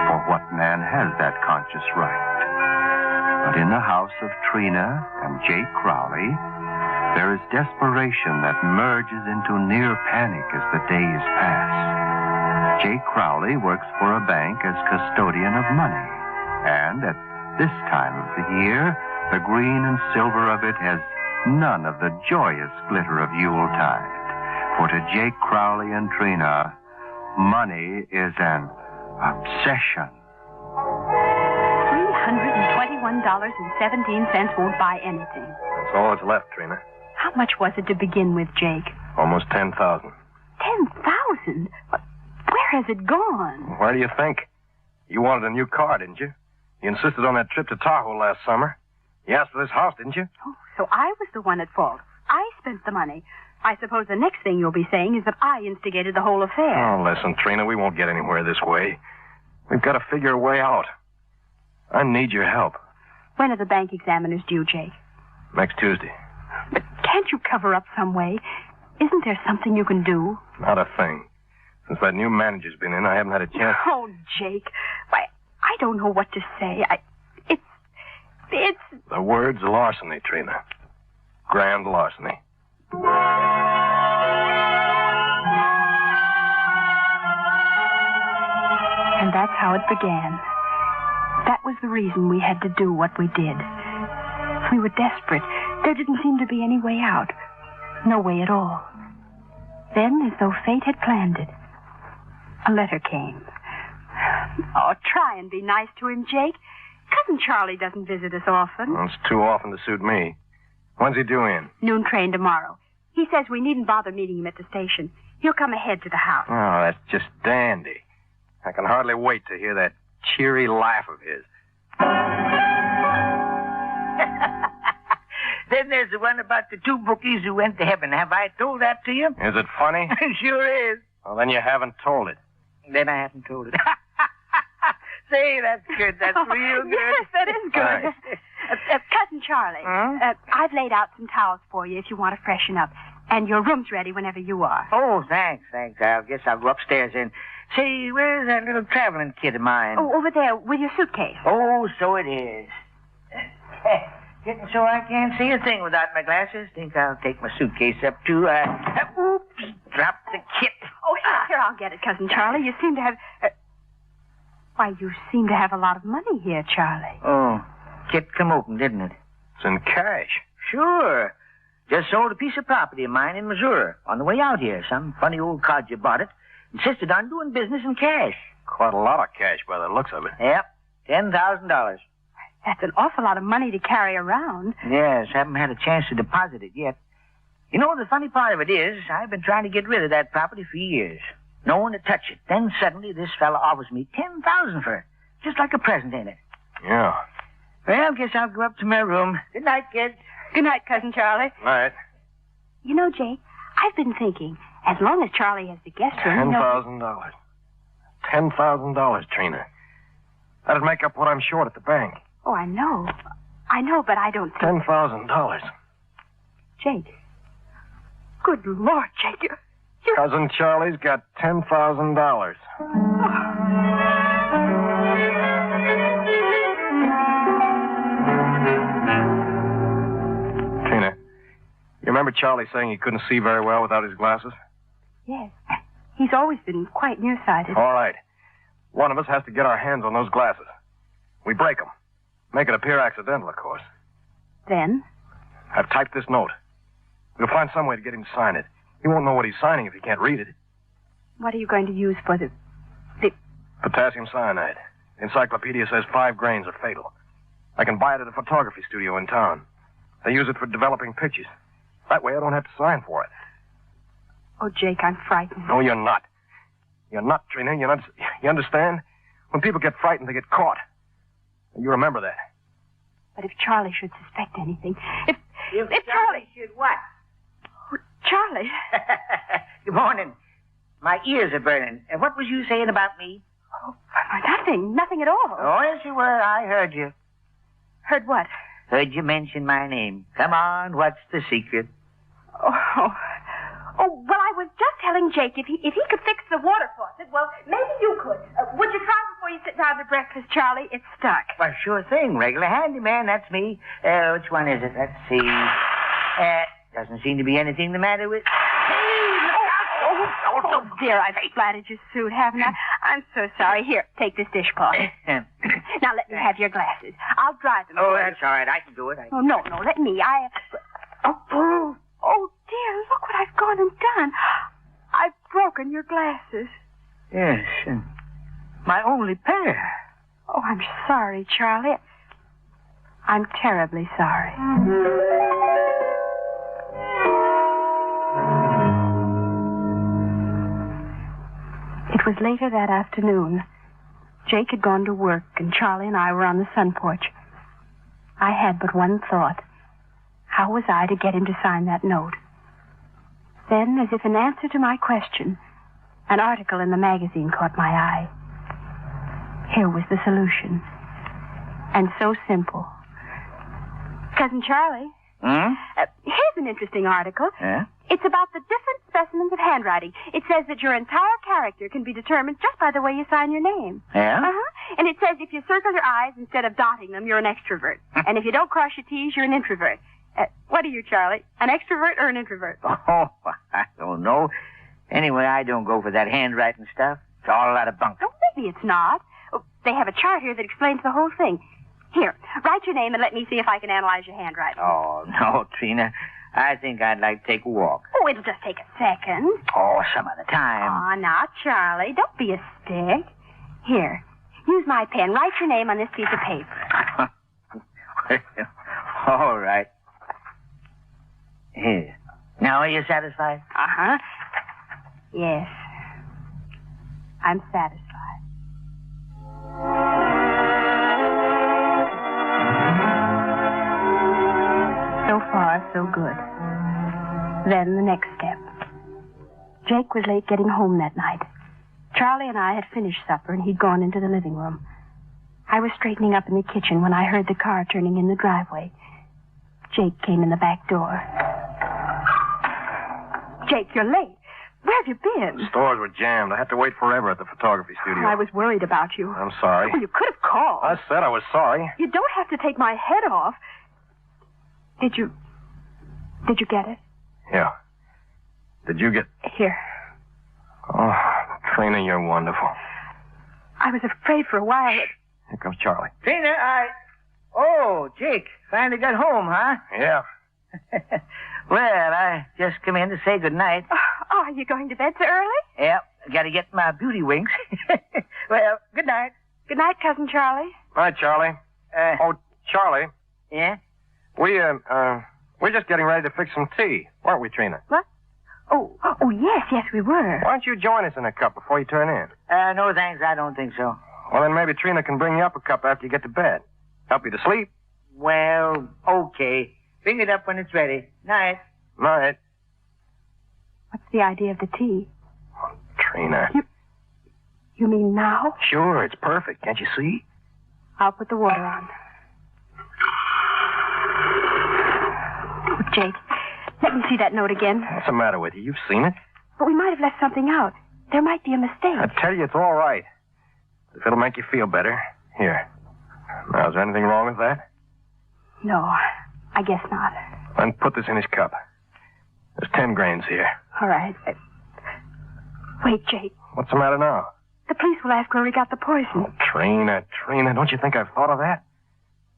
for what man has that conscious right? But in the house of Trina and Jake Crowley, there is desperation that merges into near panic as the days pass. Jake Crowley works for a bank as custodian of money, and at this time of the year, the green and silver of it has none of the joyous glitter of Yuletide. For to Jake Crowley and Trina, money is an obsession. $321.17 won't buy anything. That's all that's left, Trina. How much was it to begin with, Jake? Almost 10,000. 10,000? Where has it gone? Where do you think? You wanted a new car, didn't you? You insisted on that trip to Tahoe last summer. You asked for this house, didn't you? Oh, so I was the one at fault. I spent the money. I suppose the next thing you'll be saying is that I instigated the whole affair. Oh, listen, Trina, we won't get anywhere this way. We've got to figure a way out. I need your help. When are the bank examiners due, Jake? Next Tuesday. But can't you cover up some way? Isn't there something you can do? Not a thing. Since that new manager's been in, I haven't had a chance. Oh, Jake. Why, I don't know what to say. It's... The word's larceny, Trina. Grand larceny. And that's how it began. That was the reason we had to do what we did. We were desperate. There didn't seem to be any way out. No way at all. Then, as though fate had planned it, a letter came. Oh, try and be nice to him, Jake. Cousin Charlie doesn't visit us often. Well, it's too often to suit me. When's he due in? Noon train tomorrow. He says we needn't bother meeting him at the station. He'll come ahead to the house. Oh, that's just dandy. I can hardly wait to hear that cheery laugh of his. Then there's the one about the two bookies who went to heaven. Have I told that to you? Is it funny? Sure is. Well, then you haven't told it. Then I haven't told it. Say, that's good. That's real good. Yes, that is good. Cousin Charlie, I've laid out some towels for you if you want to freshen up. And your room's ready whenever you are. Oh, thanks. I guess I'll go upstairs and Say, where's that little traveling kit of mine? Oh, over there with your suitcase. Oh, so it is. Getting so I can't see a thing without my glasses. Think I'll take my suitcase up, too. Oops, dropped the kit. Oh, here, I'll get it, Cousin Charlie. You seem to have... Why, you seem to have a lot of money here, Charlie. Oh, kit come open, didn't it? It's in cash. Sure. Just sold a piece of property of mine in Missouri. On the way out here, some funny old codger bought it. Insisted on doing business in cash. Quite a lot of cash by the looks of it. Yep, $10,000. That's an awful lot of money to carry around. Yes, haven't had a chance to deposit it yet. You know, the funny part of it is, I've been trying to get rid of that property for years. No one to touch it. Then suddenly this fella offers me $10,000 for it. Just like a present, ain't it? Yeah. Well, guess I'll go up to my room. Good night, kids. Good night, Cousin Charlie. Right. You know, Jake, I've been thinking, as long as Charlie has the guest room... $10,000. $10,000, Trina. That'd make up what I'm short at the bank. Oh, I know. I know, but I don't think... $10,000. Jake. Good Lord, Jake, you... Cousin Charlie's got $10,000. Trina, you remember Charlie saying he couldn't see very well without his glasses? Yes. He's always been quite nearsighted. All right. One of us has to get our hands on those glasses. We break them. Make it appear accidental, of course. Then? I've typed this note. We'll find some way to get him to sign it. He won't know what he's signing if he can't read it. What are you going to use for the... Potassium cyanide. The encyclopedia says 5 grains are fatal. I can buy it at a photography studio in town. They use it for developing pictures. That way I don't have to sign for it. Oh, Jake, I'm frightened. No, you're not. You're not, Trina. You understand? When people get frightened, they get caught. And you remember that. But if Charlie should suspect anything... If Charlie should what? Oh, Charlie. Good morning. My ears are burning. What was you saying about me? Oh, nothing at all. Oh, yes, you were. I heard you. Heard what? Heard you mention my name. Come on, what's the secret? Oh, well, I was just telling Jake if he could fix the water faucet, well, maybe you could. Would you try before you sit down to breakfast, Charlie? It's stuck. Well, sure thing. Regular handyman, that's me. Which one is it? Let's see. Doesn't seem to be anything the matter with... Oh, dear, I've splattered your suit, haven't I? I'm so sorry. Here, take this dishcloth. Now, let me have your glasses. I'll dry them. Oh, that's all right. I can do it. Oh, no, let me. Oh, dear, look what I've gone and done. I've broken your glasses. Yes, and my only pair. Oh, I'm sorry, Charlie. I'm terribly sorry. It was later that afternoon. Jake had gone to work, and Charlie and I were on the sun porch. I had but one thought. How was I to get him to sign that note? Then, as if in answer to my question, an article in the magazine caught my eye. Here was the solution. And so simple. Cousin Charlie. Here's an interesting article. Yeah? It's about the different specimens of handwriting. It says that your entire character can be determined just by the way you sign your name. Yeah? Uh-huh. And it says if you circle your I's instead of dotting them, you're an extrovert. And if you don't cross your T's, you're an introvert. What are you, Charlie? An extrovert or an introvert? Oh, I don't know. Anyway, I don't go for that handwriting stuff. It's all a lot of bunk. Oh, maybe it's not. Oh, they have a chart here that explains the whole thing. Here, write your name and let me see if I can analyze your handwriting. Oh, no, Trina. I think I'd like to take a walk. Oh, it'll just take a second. Oh, some other time. Oh, now, Charlie, don't be a stick. Here, use my pen. Write your name on this piece of paper. All right. Here. Now, are you satisfied? Uh-huh. Yes. I'm satisfied. So far, so good. Then the next step. Jake was late getting home that night. Charlie and I had finished supper, and he'd gone into the living room. I was straightening up in the kitchen when I heard the car turning in the driveway. Jake came in the back door. Jake, you're late. Where have you been? The stores were jammed. I had to wait forever at the photography studio. I was worried about you. I'm sorry. Well, you could have called. I said I was sorry. You don't have to take my head off. Did you get it? Yeah. Did you get... Here. Oh, Trina, you're wonderful. I was afraid for a while. Here comes Charlie. Trina, Oh, Jake, finally got home, huh? Yeah. Well, I just come in to say good night. Oh, are you going to bed so early? Yep, gotta get my beauty wings. Well, good night. Good night, Cousin Charlie. Hi, Charlie. Charlie. Yeah? We're just getting ready to fix some tea, weren't we, Trina? What? Oh, yes, we were. Why don't you join us in a cup before you turn in? No thanks, I don't think so. Well, then maybe Trina can bring you up a cup after you get to bed. Help you to sleep. Well, okay. Bring it up when it's ready. Night. Night. What's the idea of the tea? Trina. You mean now? Sure, it's perfect. Can't you see? I'll put the water on. Oh, Jake, let me see that note again. What's the matter with you? You've seen it? But we might have left something out. There might be a mistake. I tell you, it's all right. If it'll make you feel better. Here. Now, is there anything wrong with that? No, I guess not. Then put this in his cup. There's 10 grains here. All right. Wait, Jake. What's the matter now? The police will ask where we got the poison. Oh, Trina, don't you think I've thought of that?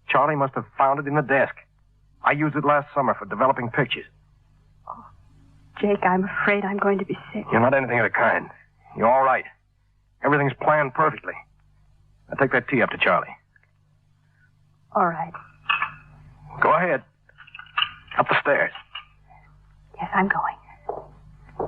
Charlie must have found it in the desk. I used it last summer for developing pictures. Oh, Jake, I'm afraid I'm going to be sick. You're not anything of the kind. You're all right. Everything's planned perfectly. Now take that tea up to Charlie. All right. Go ahead. Up the stairs. Yes, I'm going.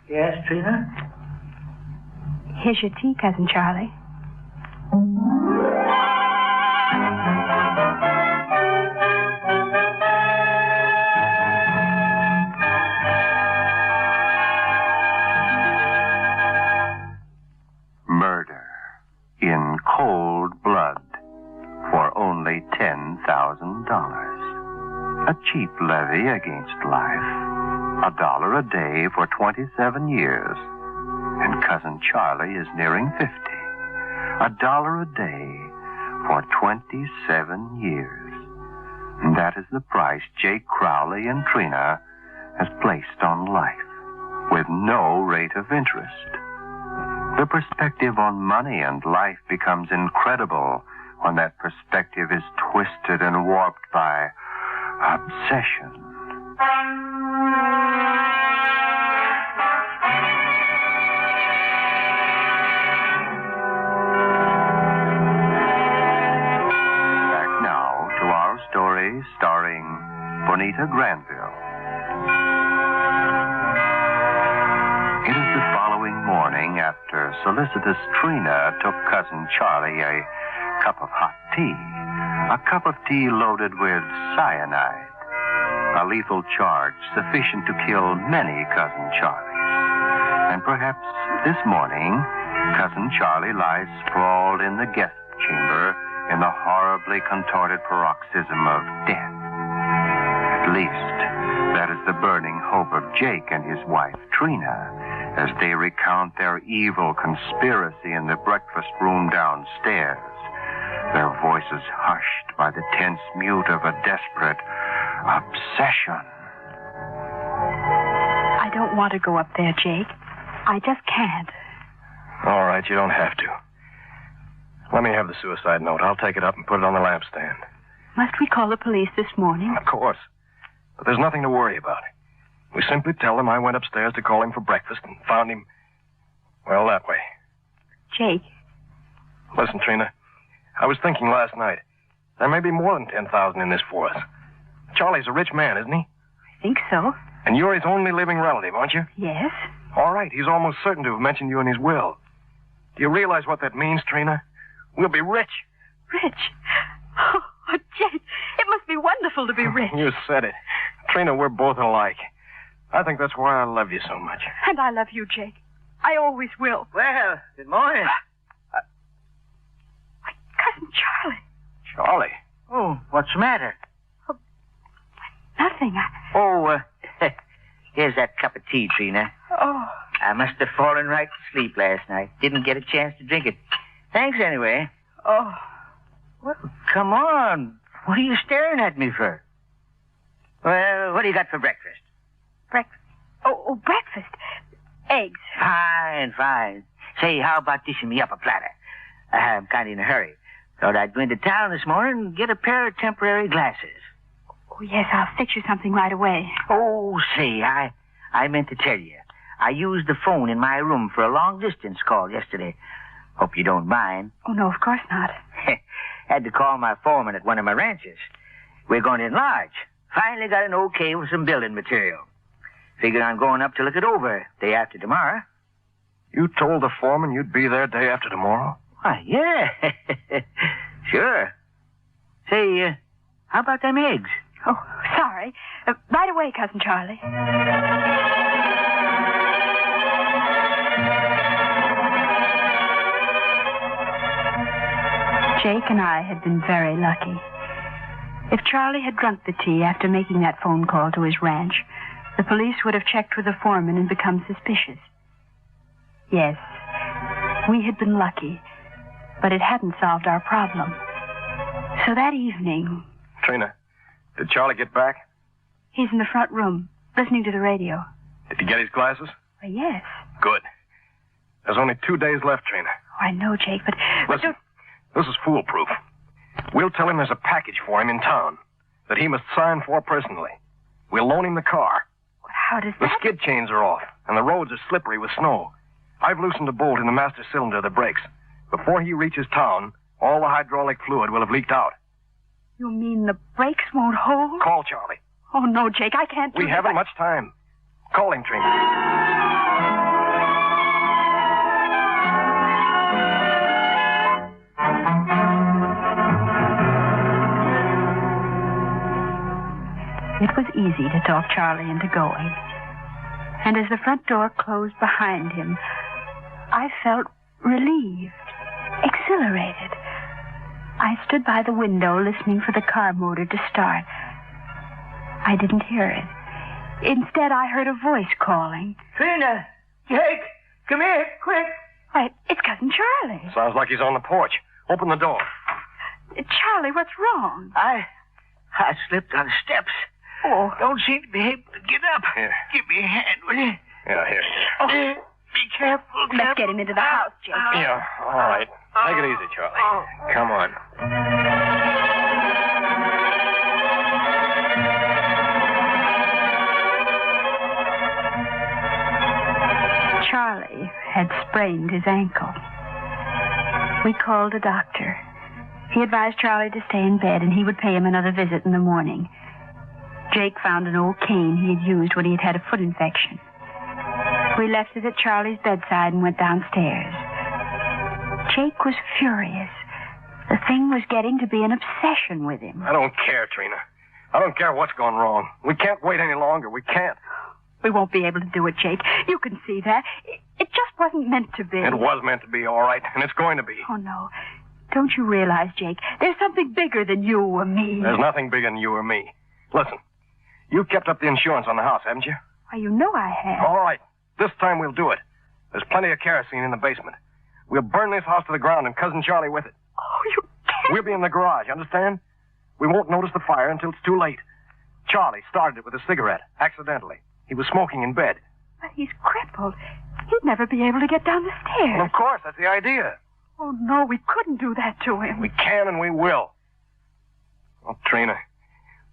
Yes, Trina? Here's your tea, Cousin Charlie. Murder in cold blood for only $10,000. A cheap levy against life. $1 a day for 27 years. And Cousin Charlie is nearing 50. $1 a day for 27 years. And that is the price Jake Crowley and Trina has placed on life, with no rate of interest. The perspective on money and life becomes incredible when that perspective is twisted and warped by obsession. Back now to our story starring Bonita Granville. It is the following morning after solicitous Trina took Cousin Charlie a cup of hot tea. A cup of tea loaded with cyanide. A lethal charge sufficient to kill many Cousin Charlies. And perhaps this morning, Cousin Charlie lies sprawled in the guest chamber in the horribly contorted paroxysm of death. At least, that is the burning hope of Jake and his wife, Trina, as they recount their evil conspiracy in the breakfast room downstairs, their voices hushed by the tense mute of a desperate obsession. I don't want to go up there, Jake. I just can't. All right, you don't have to. Let me have the suicide note. I'll take it up and put it on the lampstand. Must we call the police this morning? Of course. But there's nothing to worry about. We simply tell them I went upstairs to call him for breakfast and found him, well, that way. Jake. Listen, Trina, I was thinking last night. There may be more than 10,000 in this for us. Charlie's a rich man, isn't he? I think so. And you're his only living relative, aren't you? Yes. All right, he's almost certain to have mentioned you in his will. Do you realize what that means, Trina? We'll be rich. Rich? Oh, Jake, it must be wonderful to be rich. You said it. Trina, we're both alike. I think that's why I love you so much. And I love you, Jake. I always will. Well, good morning. My Cousin Charlie. What's the matter? Nothing. Here's that cup of tea, Trina. Oh. I must have fallen right to sleep last night. Didn't get a chance to drink it. Thanks anyway. Oh. Well, come on. What are you staring at me for? Well, what do you got for breakfast? Breakfast? Oh, breakfast. Eggs. Fine. Say, how about dishing me up a platter? I'm kind of in a hurry. Thought I'd go into town this morning and get a pair of temporary glasses. Oh, yes, I'll fix you something right away. Oh, say, I meant to tell you. I used the phone in my room for a long-distance call yesterday. Hope you don't mind. Oh, no, of course not. Had to call my foreman at one of my ranches. We're going to enlarge. Finally got an okay with some building material. Figured on going up to look it over day after tomorrow. You told the foreman you'd be there day after tomorrow? Why, yeah. Sure. Say, how about them eggs? Oh, sorry. Right away, Cousin Charlie. Jake and I had been very lucky. If Charlie had drunk the tea after making that phone call to his ranch, the police would have checked with the foreman and become suspicious. Yes, we had been lucky, but it hadn't solved our problem. So that evening... Trina, did Charlie get back? He's in the front room, listening to the radio. Did he get his glasses? Why, yes. Good. There's only 2 days left, Trina. Oh, I know, Jake, but... Listen, this is foolproof. We'll tell him there's a package for him in town that he must sign for personally. We'll loan him the car. How does The that... skid chains are off, and the roads are slippery with snow. I've loosened a bolt in the master cylinder of the brakes. Before he reaches town, all the hydraulic fluid will have leaked out. You mean the brakes won't hold? Call Charlie. Oh, no, Jake, I can't do We haven't much time. Call him, Trina. It was easy to talk Charlie into going. And as the front door closed behind him, I felt relieved, exhilarated. I stood by the window listening for the car motor to start. I didn't hear it. Instead, I heard a voice calling. Trina! Jake! Come here, quick! Why, it's Cousin Charlie. Sounds like he's on the porch. Open the door. Charlie, what's wrong? I slipped on the steps. Oh. Don't seem to be able to get up. Here. Give me a hand, will you? Yeah, here. Oh. Be careful. Let's get him into the house, Jake. Yeah, all right. Take it easy, Charlie. Come on. Charlie had sprained his ankle. We called a doctor. He advised Charlie to stay in bed, and he would pay him another visit in the morning. Jake found an old cane he had used when he had had a foot infection. We left it at Charlie's bedside and went downstairs. Jake was furious. The thing was getting to be an obsession with him. I don't care, Trina. I don't care what's gone wrong. We can't wait any longer. We can't. We won't be able to do it, Jake. You can see that. It just wasn't meant to be. It was meant to be, all right, and it's going to be. Oh, no. Don't you realize, Jake, there's something bigger than you or me. There's nothing bigger than you or me. Listen, you've kept up the insurance on the house, haven't you? Why, you know I have. All right. This time we'll do it. There's plenty of kerosene in the basement. We'll burn this house to the ground and Cousin Charlie with it. Oh, you can't. We'll be in the garage, understand? We won't notice the fire until it's too late. Charlie started it with a cigarette, accidentally. He was smoking in bed. But he's crippled. He'd never be able to get down the stairs. Well, of course, that's the idea. Oh, no, we couldn't do that to him. We can and we will. Oh, Trina,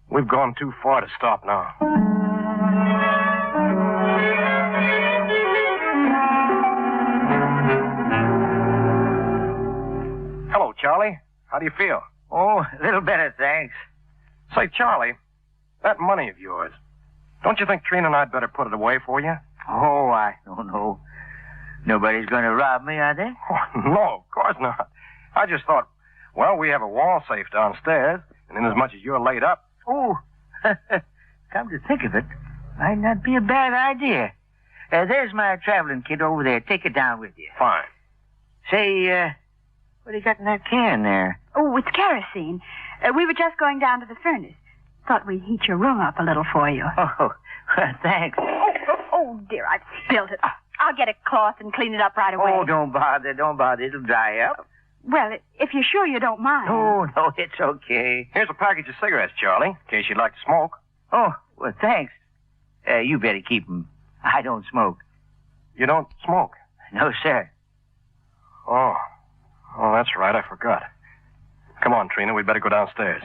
we've gone too far to stop now. Hello, Charlie. How do you feel? Oh, a little better, thanks. Say, Charlie, that money of yours, don't you think Trina and I'd better put it away for you? Oh, I don't know. Nobody's going to rob me, are they? Oh, no, of course not. I just thought, well, we have a wall safe downstairs, and inasmuch as you're laid up... Oh, come to think of it, might not be a bad idea. There's my traveling kit over there. Take it down with you. Fine. Say, What do you got in that can there? Oh, it's kerosene. We were just going down to the furnace. Thought we'd heat your room up a little for you. Oh, thanks. Oh, dear, I've spilled it. I'll get a cloth and clean it up right away. Oh, don't bother. It'll dry up. Well, if you're sure you don't mind. No, it's okay. Here's a package of cigarettes, Charlie, in case you'd like to smoke. Oh, well, thanks. You better keep 'em. I don't smoke. You don't smoke? No, sir. Oh, that's right. I forgot. Come on, Trina. We'd better go downstairs.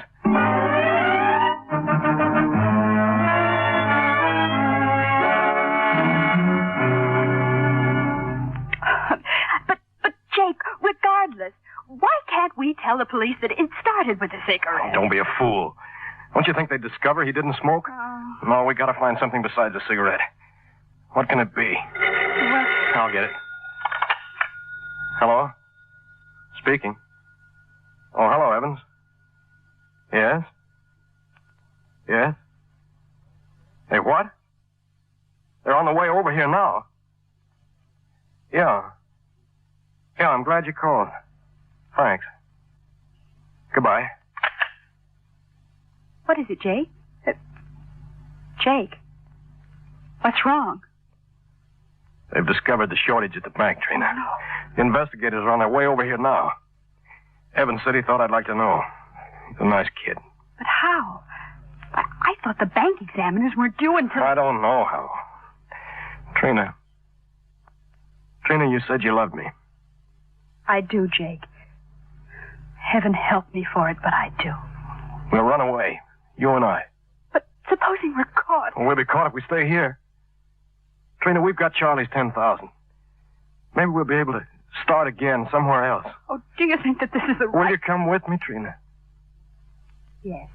But Jake, regardless, why can't we tell the police that it started with a cigarette? Don't be a fool. Don't you think they'd discover he didn't smoke? No, we gotta find something besides a cigarette. What can it be? Well, I'll get it. Hello? Speaking. Oh, hello, Evans. Yes? Yes? Hey, what? They're on the way over here now. Yeah. Yeah, I'm glad you called. Thanks. Goodbye. what is it, Jake? Jake, what's wrong? They've discovered the shortage at the bank, Trina. The investigators are on their way over here now. Evans said he thought I'd like to know. He's a nice kid. But how? I thought the bank examiners weren't due until... I don't know how. Trina, you said you loved me. I do, Jake. Heaven help me for it, but I do. We'll run away, you and I. But supposing we're caught... Well, we'll be caught if we stay here. Trina, we've got Charlie's 10,000. Maybe we'll be able to start again somewhere else. Oh, do you think that this is the right... Will you come with me, Trina? Yes.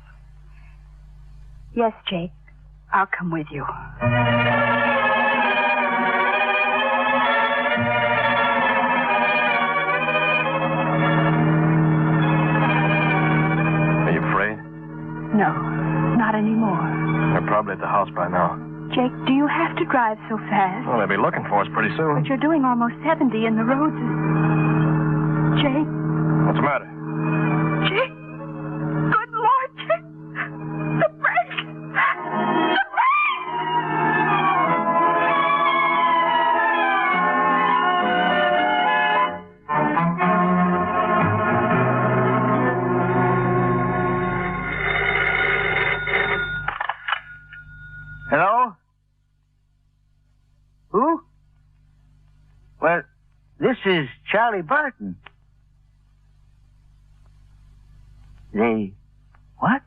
Yes, Jake. I'll come with you. Are you afraid? No, not anymore. They're probably at the house by now. Jake, do you have to drive so fast? Well, they'll be looking for us pretty soon. But you're doing almost 70 and the roads are... Jake? What's the matter? Jake? Good Lord, Jake! The brake! The brake! Hello? Who? Well, this is Charlie Barton. They... what?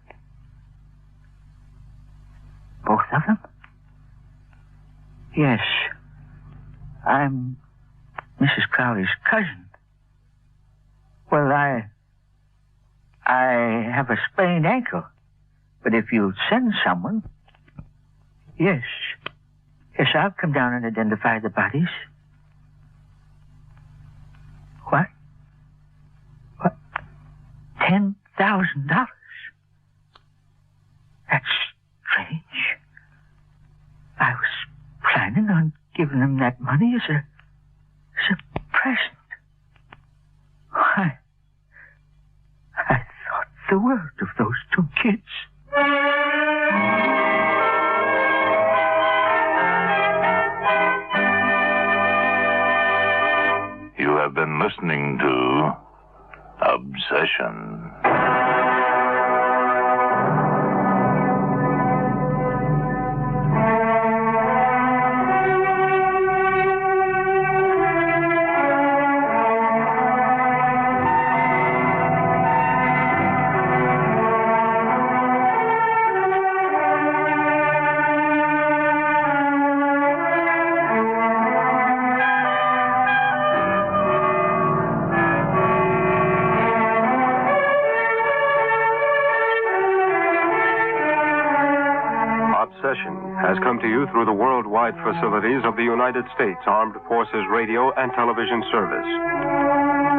Both of them? Yes. I'm Mrs. Crowley's cousin. Well, I have a sprained ankle. But if you'll send someone... Yes. Yes, I'll come down and identify the bodies. What? What? $10,000? That's strange. I was planning on giving them that money as a present. Why? I thought the world of those two kids. You have been listening to Obsession. Has come to you through the worldwide facilities of the United States Armed Forces Radio and Television Service.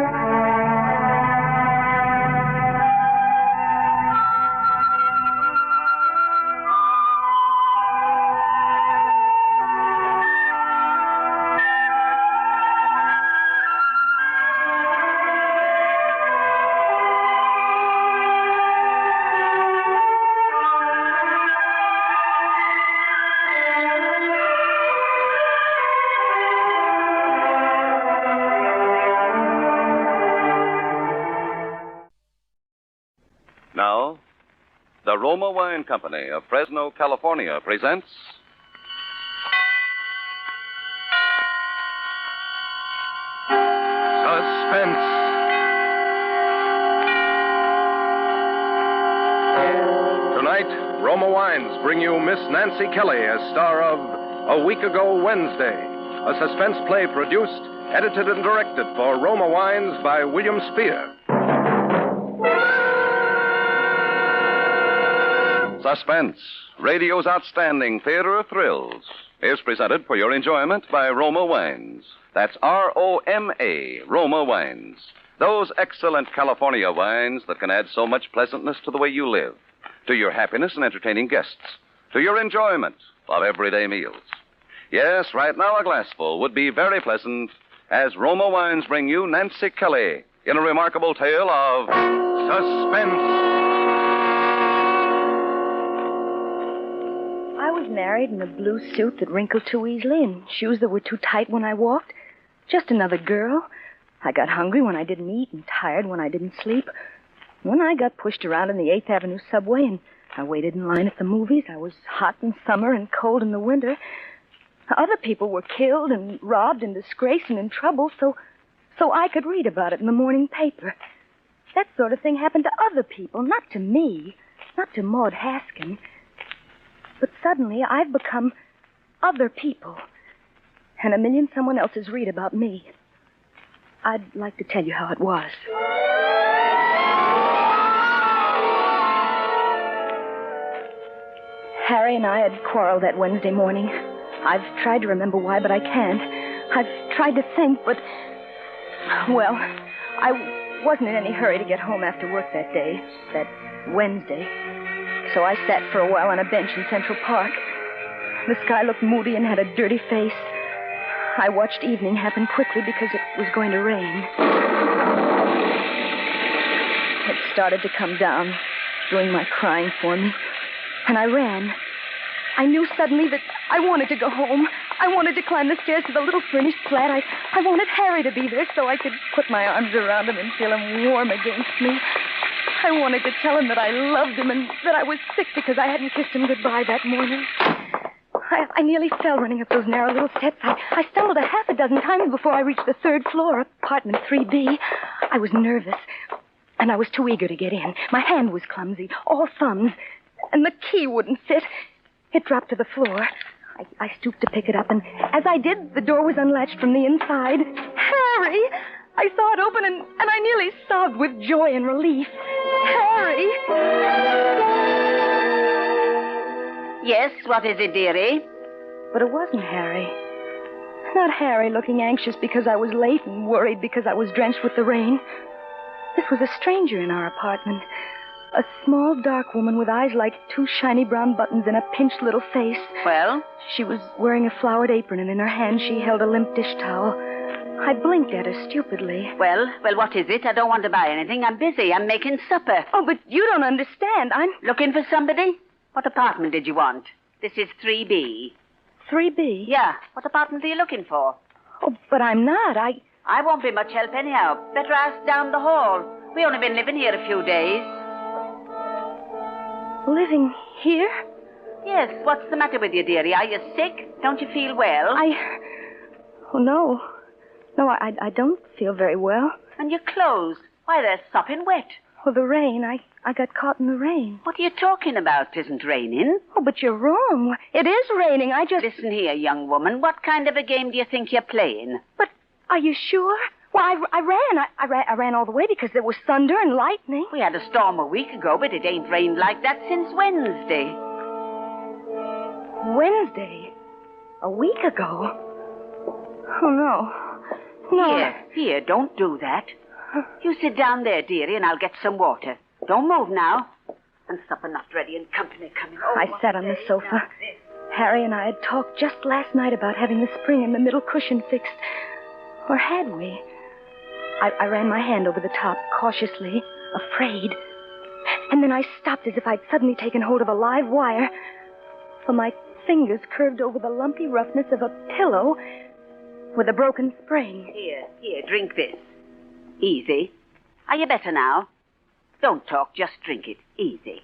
Now, the Roma Wine Company of Fresno, California presents Suspense. Tonight, Roma Wines bring you Miss Nancy Kelly as star of A Week Ago Wednesday, a suspense play produced, edited, and directed for Roma Wines by William Spear. Suspense, radio's outstanding theater of thrills, is presented for your enjoyment by Roma Wines. That's R-O-M-A, Roma Wines. Those excellent California wines that can add so much pleasantness to the way you live, to your happiness in entertaining guests, to your enjoyment of everyday meals. Yes, right now a glassful would be very pleasant as Roma Wines bring you Nancy Kelly in a remarkable tale of suspense. I was married in a blue suit that wrinkled too easily and shoes that were too tight when I walked. Just another girl. I got hungry when I didn't eat and tired when I didn't sleep. When I got pushed around in the 8th Avenue subway and I waited in line at the movies, I was hot in summer and cold in the winter. Other people were killed and robbed and disgraced and in trouble, so I could read about it in the morning paper. That sort of thing happened to other people, not to me, not to Maud Haskin. But suddenly I've become other people, and a million someone else's read about me. I'd like to tell you how it was. Harry and I had quarreled that Wednesday morning. I've tried to remember why, but I can't. I've tried to think, but... Well, I wasn't in any hurry to get home after work that day, that Wednesday. So I sat for a while on a bench in Central Park. The sky looked moody and had a dirty face. I watched evening happen quickly because it was going to rain. It started to come down, doing my crying for me. And I ran. I knew suddenly that I wanted to go home. I wanted to climb the stairs to the little furnished flat. I wanted Harry to be there so I could put my arms around him and feel him warm against me. I wanted to tell him that I loved him and that I was sick because I hadn't kissed him goodbye that morning. I nearly fell running up those narrow little steps. I stumbled a half a dozen times before I reached the 3rd floor, apartment 3B. I was nervous, and I was too eager to get in. My hand was clumsy, all thumbs, and the key wouldn't fit. It dropped to the floor. I stooped to pick it up, and as I did, the door was unlatched from the inside. Harry! I saw it open, and I nearly sobbed with joy and relief. Harry! Yes, what is it, dearie? But it wasn't Harry. Not Harry looking anxious because I was late and worried because I was drenched with the rain. This was a stranger in our apartment. A small, dark woman with eyes like 2 shiny brown buttons and a pinched little face. Well? She was wearing a flowered apron, and in her hand she held a limp dish towel. I blinked at her stupidly. Well, what is it? I don't want to buy anything. I'm busy. I'm making supper. Oh, but you don't understand. I'm... Looking for somebody? What apartment did you want? This is 3B. 3B? Yeah. What apartment are you looking for? Oh, but I'm not. I won't be much help anyhow. Better ask down the hall. We only been living here a few days. Living here? Yes. What's the matter with you, dearie? Are you sick? Don't you feel well? Oh, no. No, I don't feel very well. And your clothes? Why, they're sopping wet. Well, the rain. I got caught in the rain. What are you talking about? It isn't raining. Oh, but you're wrong. It is raining. I just... Listen here, young woman. What kind of a game do you think you're playing? But are you sure? Well, I ran. I ran all the way because there was thunder and lightning. We had a storm a week ago, but it ain't rained like that since Wednesday. Wednesday? A week ago? Oh, no. No. Here, don't do that. You sit down there, dearie, and I'll get some water. Don't move now. And supper not ready and company coming. Oh, I sat on the sofa. Harry and I had talked just last night about having the spring in the middle cushion fixed. Or had we? I ran my hand over the top, cautiously, afraid. And then I stopped as if I'd suddenly taken hold of a live wire. For my fingers curved over the lumpy roughness of a pillow with a broken spring. Here, drink this. Easy. Are you better now? Don't talk, just drink it. Easy.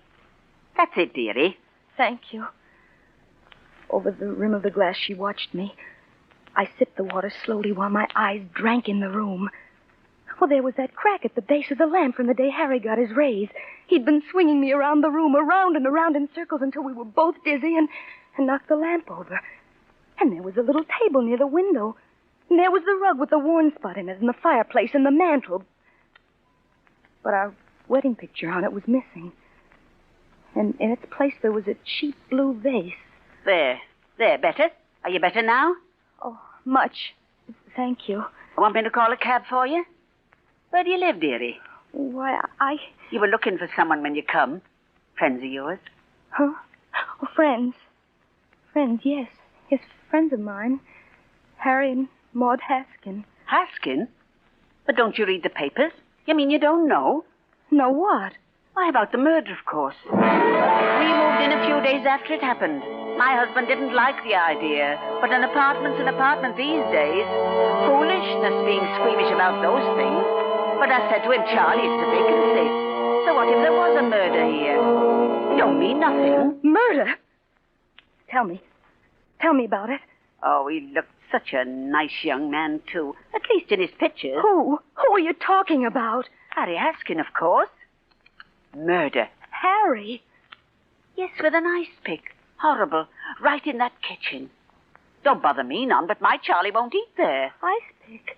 That's it, dearie. Thank you. Over the rim of the glass, she watched me. I sipped the water slowly while my eyes drank in the room. Well, there was that crack at the base of the lamp from the day Harry got his raise. He'd been swinging me around the room, around and around in circles until we were both dizzy and knocked the lamp over. And there was a little table near the window. And there was the rug with the worn spot in it, and the fireplace and the mantel. But our wedding picture on it was missing. And in its place there was a cheap blue vase. There, better? Are you better now? Oh, much. Thank you. Want me to call a cab for you? Where do you live, dearie? Why, You were looking for someone when you come. Friends of yours? Huh? Oh, friends. Friends, yes. Yes, friends of mine. Harry and Maud Haskin. Haskin? But don't you read the papers? You mean you don't know? Know what? Why, about the murder, of course. We moved in a few days after it happened. My husband didn't like the idea, but an apartment's an apartment these days. Foolishness being squeamish about those things. But I said to him, Charlie, it's a vacancy. So what if there was a murder here? You don't mean nothing. Murder? Tell me. Tell me about it. Oh, he looked such a nice young man, too. At least in his pictures. Who? Who are you talking about? Harry Haskin, of course. Murder. Harry? Yes, with an ice pick. Horrible. Right in that kitchen. Don't bother me none, but my Charlie won't eat there. Ice pick?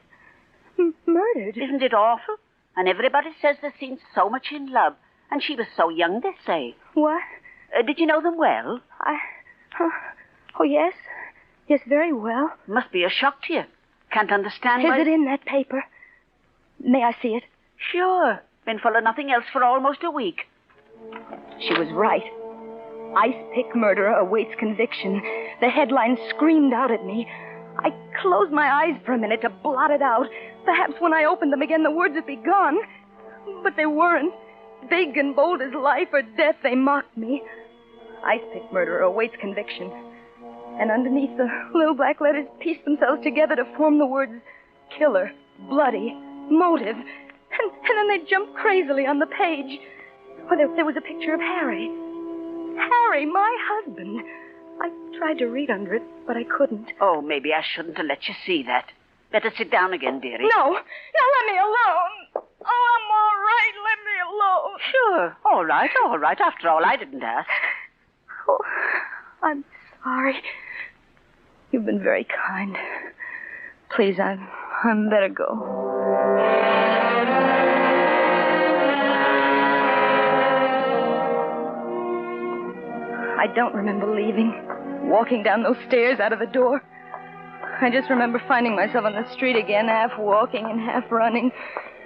Murdered? Isn't it awful? And everybody says they seemed so much in love. And she was so young, they say. What? Did you know them well? Oh, yes. Yes, very well. Must be a shock to you. Can't understand Is it in that paper? May I see it? Sure. Been full of nothing else for almost a week. She was right. Ice pick murderer awaits conviction. The headline screamed out at me. I closed my eyes for a minute to blot it out. Perhaps when I opened them again, the words would be gone. But they weren't. Big and bold as life or death, they mocked me. Ice pick murderer awaits conviction. And underneath the little black letters pieced themselves together to form the words killer, bloody, motive. And then they jumped crazily on the page. Well, there was a picture of Harry. Harry, my husband. I tried to read under it, but I couldn't. Oh, maybe I shouldn't have let you see that. Better sit down again, dearie. No, let me alone. Oh, I'm all right. Let me alone. Sure, all right. After all, I didn't ask. Oh, I'm sorry. You've been very kind. Please, I'm better go. I don't remember leaving, walking down those stairs out of the door. I just remember finding myself on the street again, half walking and half running,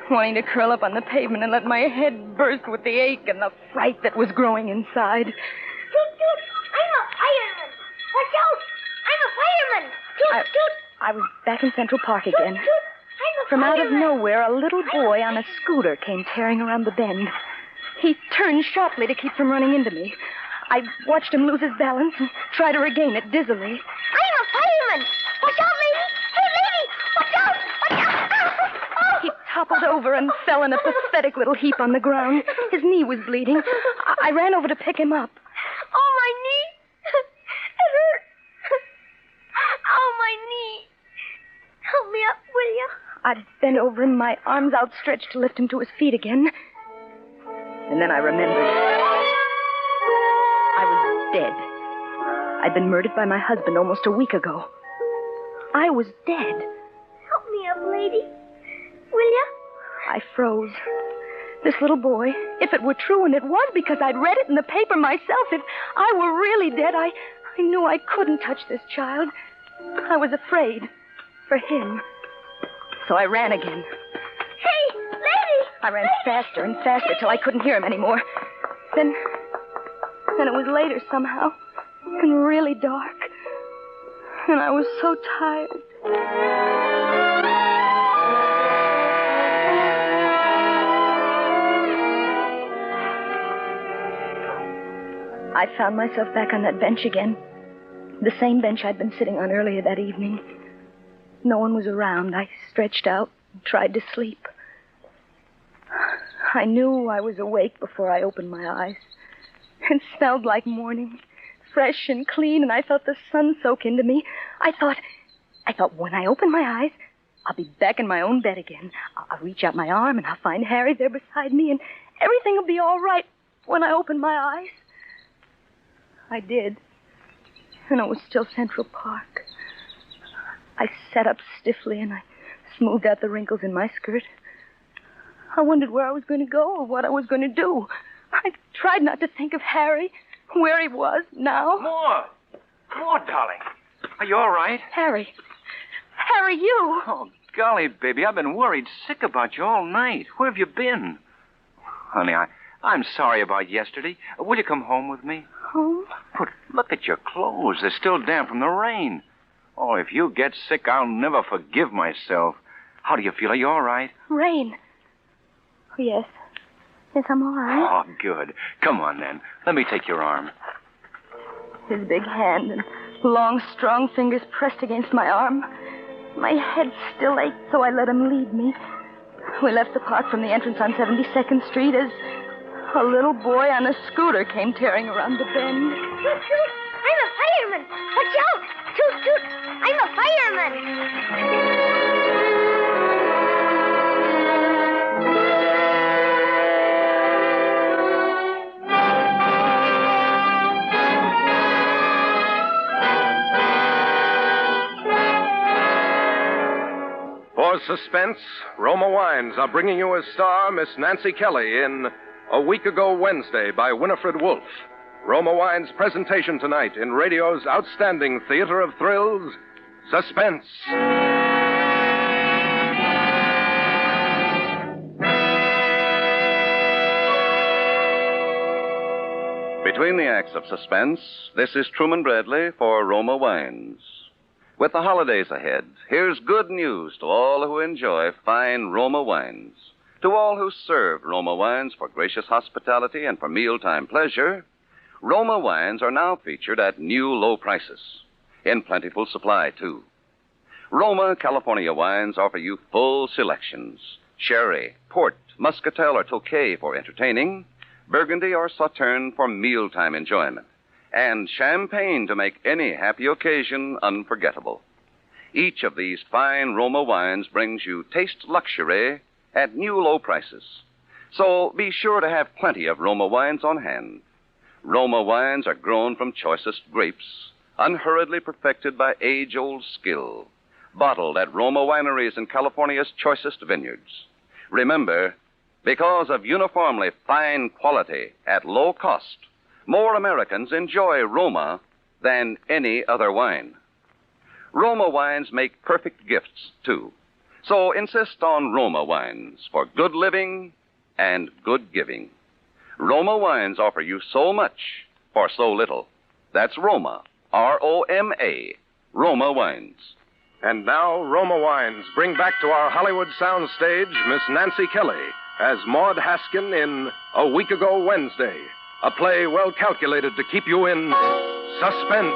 wanting to curl up on the pavement and let my head burst with the ache and the fright that was growing inside. Toot, toot, I'm a fireman. Watch out, I'm a fireman. Toot, toot. I was back in Central Park again. Toot, toot, I'm a From out fireman. of nowhere, a little boy on a scooter came tearing around the bend. He turned sharply to keep from running into me. I watched him lose his balance and try to regain it dizzily. I'm a fireman. Watch out, lady. Hey, lady, watch out. Watch out. Oh. He toppled over and fell in a pathetic little heap on the ground. His knee was bleeding. I ran over to pick him up. Oh, my knee. It hurts. Oh, my knee. Help me up, will you? I bent over him, my arms outstretched to lift him to his feet again. And then I remembered. I was dead. I'd been murdered by my husband almost a week ago. I was dead. Help me up, lady. Will you? I froze. This little boy, if it were true, and it was because I'd read it in the paper myself, if I were really dead, I knew I couldn't touch this child. I was afraid for him. So I ran again. Hey, lady! I ran faster and faster till I couldn't hear him anymore. Then it was later somehow, and really dark. And I was so tired. I found myself back on that bench again. The same bench I'd been sitting on earlier that evening. No one was around. I stretched out and tried to sleep. I knew I was awake before I opened my eyes. It smelled like morning, fresh and clean, and I felt the sun soak into me. I thought when I open my eyes, I'll be back in my own bed again. I'll reach out my arm and I'll find Harry there beside me, and everything will be all right when I open my eyes. I did. And it was still Central Park. I sat up stiffly and I smoothed out the wrinkles in my skirt. I wondered where I was going to go or what I was going to do. I tried not to think of Harry, where he was now. Maud, darling. Are you all right? Harry, you. Oh, golly, baby, I've been worried sick about you all night. Where have you been? Honey, I'm sorry about yesterday. Will you come home with me? Home? But look at your clothes. They're still damp from the rain. Oh, if you get sick, I'll never forgive myself. How do you feel? Are you all right? Rain. Oh, yes. Yes, I'm all right. Oh, good. Come on, then. Let me take your arm. His big hand and long, strong fingers pressed against my arm. My head still ached, so I let him lead me. We left the park from the entrance on 72nd Street as a little boy on a scooter came tearing around the bend. Toot, toot! I'm a fireman! Watch out! Toot, toot! I'm a fireman! For Suspense, Roma Wines are bringing you as star Miss Nancy Kelly in A Week Ago Wednesday by Winifred Wolfe. Roma Wines' presentation tonight in radio's outstanding theater of thrills, Suspense. Between the acts of Suspense, this is Truman Bradley for Roma Wines. With the holidays ahead, here's good news to all who enjoy fine Roma wines. To all who serve Roma wines for gracious hospitality and for mealtime pleasure, Roma wines are now featured at new low prices. In plentiful supply, too. Roma California wines offer you full selections. Sherry, port, muscatel, or Tokay for entertaining, Burgundy or Sauterne for mealtime enjoyment, and champagne to make any happy occasion unforgettable. Each of these fine Roma wines brings you taste luxury at new low prices. So be sure to have plenty of Roma wines on hand. Roma wines are grown from choicest grapes, unhurriedly perfected by age-old skill, bottled at Roma wineries in California's choicest vineyards. Remember, because of uniformly fine quality at low cost, more Americans enjoy Roma than any other wine. Roma wines make perfect gifts, too. So insist on Roma wines for good living and good giving. Roma wines offer you so much for so little. That's Roma, R-O-M-A, Roma wines. And now, Roma Wines bring back to our Hollywood soundstage Miss Nancy Kelly as Maud Haskin in A Week Ago Wednesday, a play well calculated to keep you in suspense.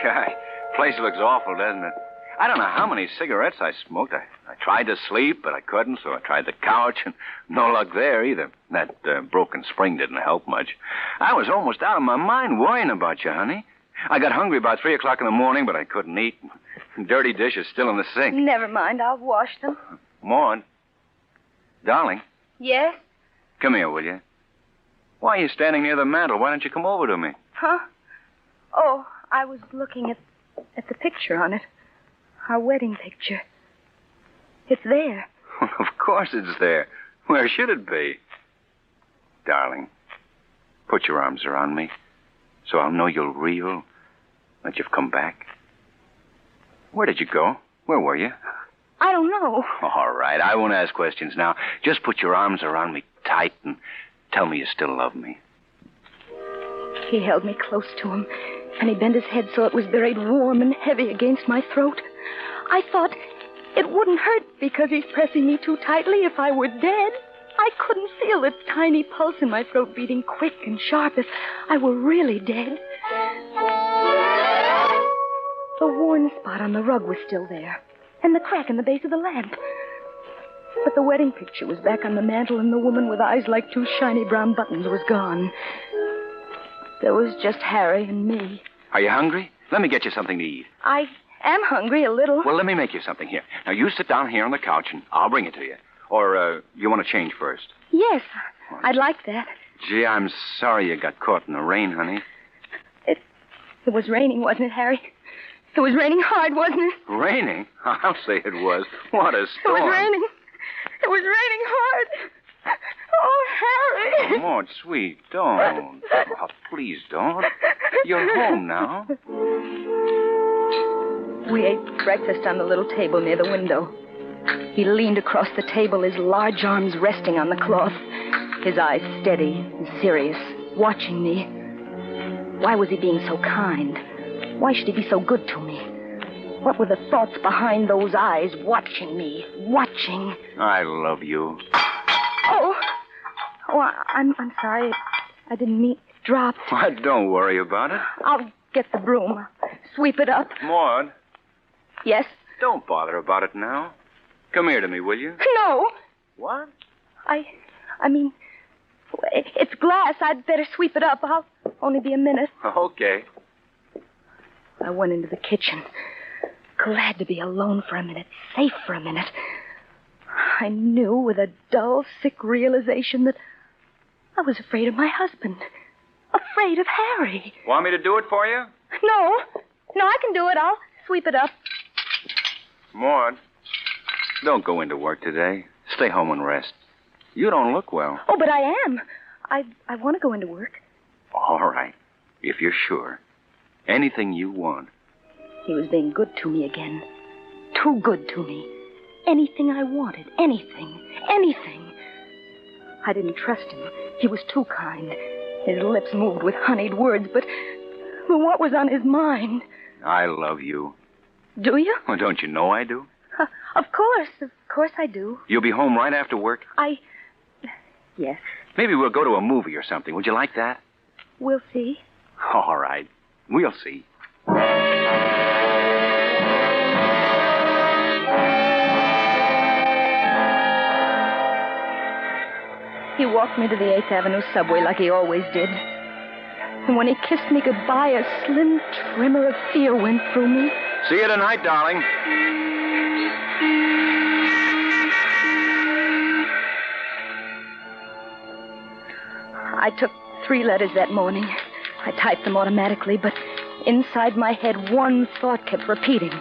Gosh, place looks awful, doesn't it? I don't know how many cigarettes I smoked. I tried to sleep, but I couldn't, so I tried the couch, and no luck there either. That broken spring didn't help much. I was almost out of my mind worrying about you, honey. I got hungry about 3 o'clock in the morning, but I couldn't eat. Dirty dishes still in the sink. Never mind, I'll wash them. Maud. Darling. Yes? Come here, will you? Why are you standing near the mantel? Why don't you come over to me? Huh? Oh, I was looking at the picture on it. Our wedding picture. It's there. Of course it's there. Where should it be? Darling, put your arms around me so I'll know you're real, that you've come back. Where did you go? Where were you? I don't know. All right, I won't ask questions now. Just put your arms around me tight and tell me you still love me. He held me close to him, and he bent his head so it was buried warm and heavy against my throat. I thought it wouldn't hurt because he's pressing me too tightly if I were dead. I couldn't feel the tiny pulse in my throat beating quick and sharp if I were really dead. worn spot on the rug was still there, and the crack in the base of the lamp. But the wedding picture was back on the mantel, and the woman with eyes like two shiny brown buttons was gone. There was just Harry and me. Are you hungry? Let me get you something to eat. I am hungry a little. Well, let me make you something here. Now, you sit down here on the couch, and I'll bring it to you. Or, you want to change first? Yes, I'd like that. Gee, I'm sorry you got caught in the rain, honey. It was raining, wasn't it, Harry? It was raining hard, wasn't it? Raining? I'll say it was. What a storm. It was raining. It was raining hard. Oh, Harry. Oh, Maud, sweet, don't. Oh, please don't. You're home now. We ate breakfast on the little table near the window. He leaned across the table, his large arms resting on the cloth, his eyes steady and serious, watching me. Why was he being so kind? Why should he be so good to me? What were the thoughts behind those eyes watching me? Watching. I love you. Oh, I'm sorry. I didn't mean to drop. Why, don't worry about it. I'll get the broom. Sweep it up. Maud. Yes? Don't bother about it now. Come here to me, will you? No. What? I mean, it's glass. I'd better sweep it up. I'll only be a minute. Okay. I went into the kitchen. Glad to be alone for a minute. Safe for a minute. I knew with a dull, sick realization that I was afraid of my husband. Afraid of Harry. Want me to do it for you? No, I can do it. I'll sweep it up. Maud, don't go into work today. Stay home and rest. You don't look well. Oh, but I am. I want to go into work. All right, if you're sure. Anything you want. He was being good to me again. Too good to me. Anything I wanted. Anything. I didn't trust him. He was too kind. His lips moved with honeyed words, but what was on his mind? I love you. Do you? Well, don't you know I do? Of course I do. You'll be home right after work? Yes. Maybe we'll go to a movie or something. Would you like that? We'll see. All right. We'll see. He walked me to the 8th Avenue subway like he always did. And when he kissed me goodbye, a slim tremor of fear went through me. See you tonight, darling. I took 3 letters that morning. I typed them automatically, but inside my head, one thought kept repeating.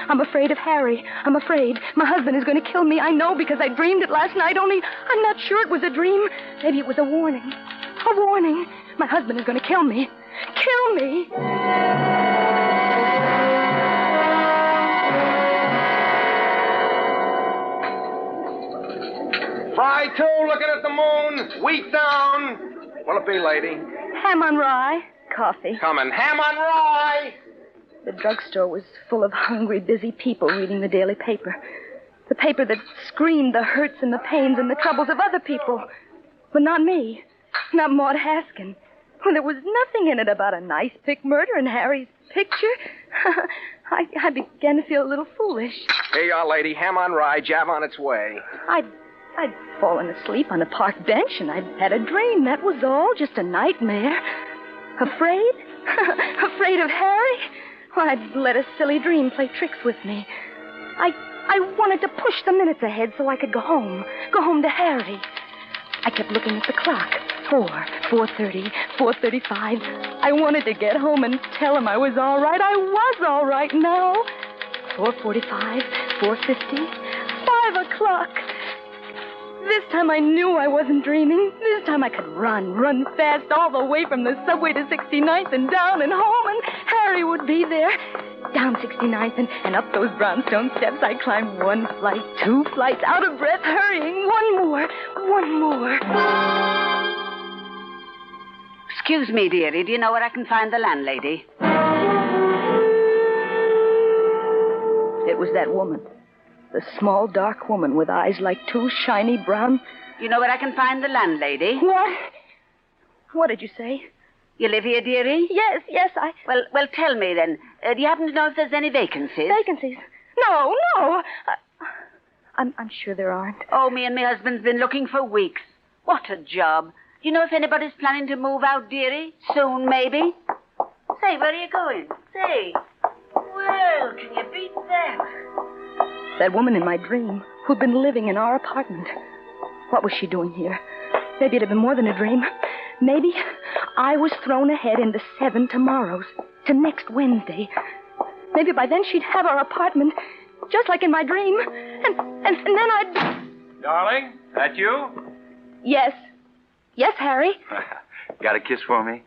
I'm afraid of Harry. I'm afraid. My husband is going to kill me. I know because I dreamed it last night, only I'm not sure it was a dream. Maybe it was a warning. A warning. My husband is going to kill me. Kill me. Fry 2, looking at the moon. Wheat down. What'll it be, lady? Ham on rye. Coffee. Coming. Ham on rye. The drugstore was full of hungry, busy people reading the daily paper. The paper that screened the hurts and the pains and the troubles of other people. But not me. Not Maud Haskin. Well, there was nothing in it about a nice pick murder in Harry's picture. I began to feel a little foolish. Here you are, lady. Ham on rye. Jab on its way. I'd fallen asleep on a park bench, and I'd had a dream. That was all. Just a nightmare. Afraid? Afraid of Harry? Well, I'd let a silly dream play tricks with me. I wanted to push the minutes ahead so I could go home. Go home to Harry. I kept looking at the clock. 4:30, 4:35. I wanted to get home and tell him I was all right. I was all right now. 4:45, 4:50, 5 o'clock. This time I knew I wasn't dreaming. This time I could run fast all the way from the subway to 69th and down and home, and Harry would be there. Down 69th and up those brownstone steps I climbed 1 flight, 2 flights, out of breath, hurrying. One more. Excuse me, dearie. Do you know where I can find the landlady? It was that woman. The small, dark woman with eyes like two shiny brown... You know where I can find the landlady? What? What did you say? You live here, dearie? Yes, I... Well, tell me then. Do you happen to know if there's any vacancies? Vacancies? No. I'm sure there aren't. Oh, me and my husband's been looking for weeks. What a job. Do you know if anybody's planning to move out, dearie? Soon, maybe? Say, where are you going? Say. Well, can you beat that? That woman in my dream who'd been living in our apartment. What was she doing here? Maybe it had been more than a dream. Maybe I was thrown ahead into 7 tomorrows to next Wednesday. Maybe by then she'd have our apartment, just like in my dream. And then I'd... Darling, that you? Yes. Yes, Harry. Got a kiss for me?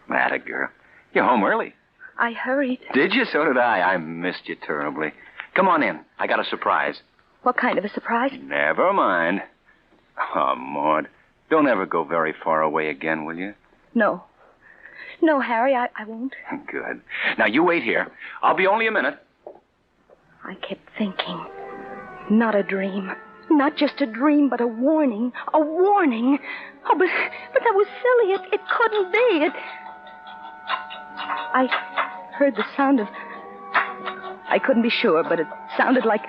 Atta girl. You're home early. I hurried. Did you? So did I. I missed you terribly. Come on in. I got a surprise. What kind of a surprise? Never mind. Oh, Maud, don't ever go very far away again, will you? No. No, Harry, I won't. Good. Now, you wait here. I'll be only a minute. I kept thinking. Not a dream. Not just a dream, but a warning. A warning. Oh, but that was silly. It couldn't be. I heard the sound of... I couldn't be sure, but it sounded like...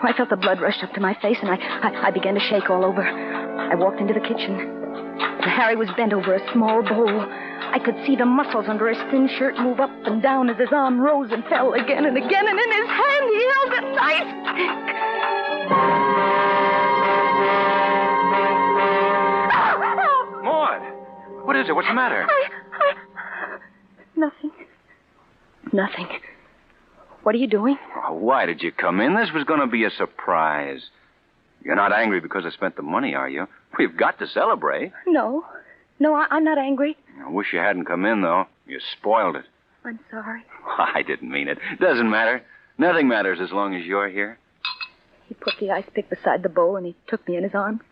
I felt the blood rush up to my face, and I began to shake all over. I walked into the kitchen. Harry was bent over a small bowl. I could see the muscles under his thin shirt move up and down as his arm rose and fell again and again, and in his hand he held a knife. Maud, what is it? What's the matter? Nothing. What are you doing? Oh, why did you come in? This was going to be a surprise. You're not angry because I spent the money, are you? We've got to celebrate. No, I'm not angry. I wish you hadn't come in, though. You spoiled it. I'm sorry. I didn't mean it. Doesn't matter. Nothing matters as long as you're here. He put the ice pick beside the bowl, and he took me in his arms.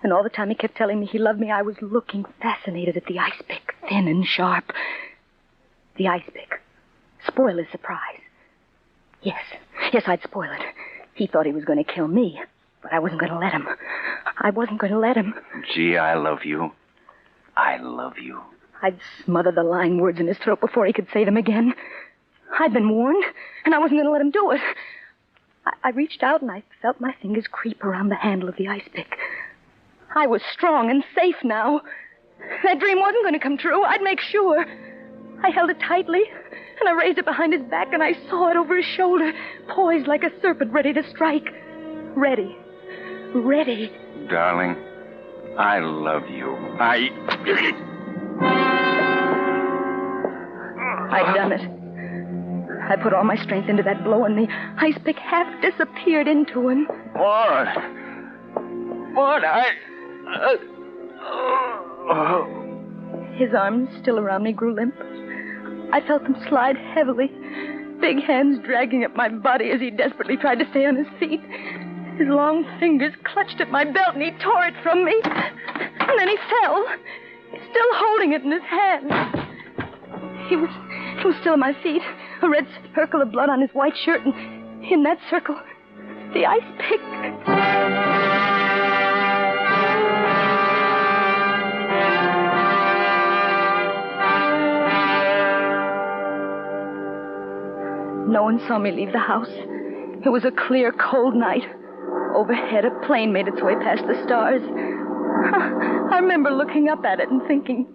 And all the time he kept telling me he loved me, I was looking fascinated at the ice pick, thin and sharp. The ice pick. Spoil his surprise. Yes, I'd spoil it. He thought he was going to kill me, but I wasn't going to let him. I wasn't going to let him. Gee, I love you. I love you. I'd smother the lying words in his throat before he could say them again. I'd been warned, and I wasn't going to let him do it. I reached out, and I felt my fingers creep around the handle of the ice pick. I was strong and safe now. That dream wasn't going to come true. I'd make sure. I held it tightly, and I raised it behind his back, and I saw it over his shoulder, poised like a serpent ready to strike. Ready. Darling, I love you. I'd done it. I put all my strength into that blow, and the ice pick half disappeared into him. Maud, His arms, still around me, grew limp. I felt them slide heavily, big hands dragging at my body as he desperately tried to stay on his feet. His long fingers clutched at my belt, and he tore it from me. And then he fell, still holding it in his hand. He was still at my feet, a red circle of blood on his white shirt, and in that circle, the ice pick. No one saw me leave the house. It was a clear, cold night. Overhead, a plane made its way past the stars. I remember looking up at it and thinking,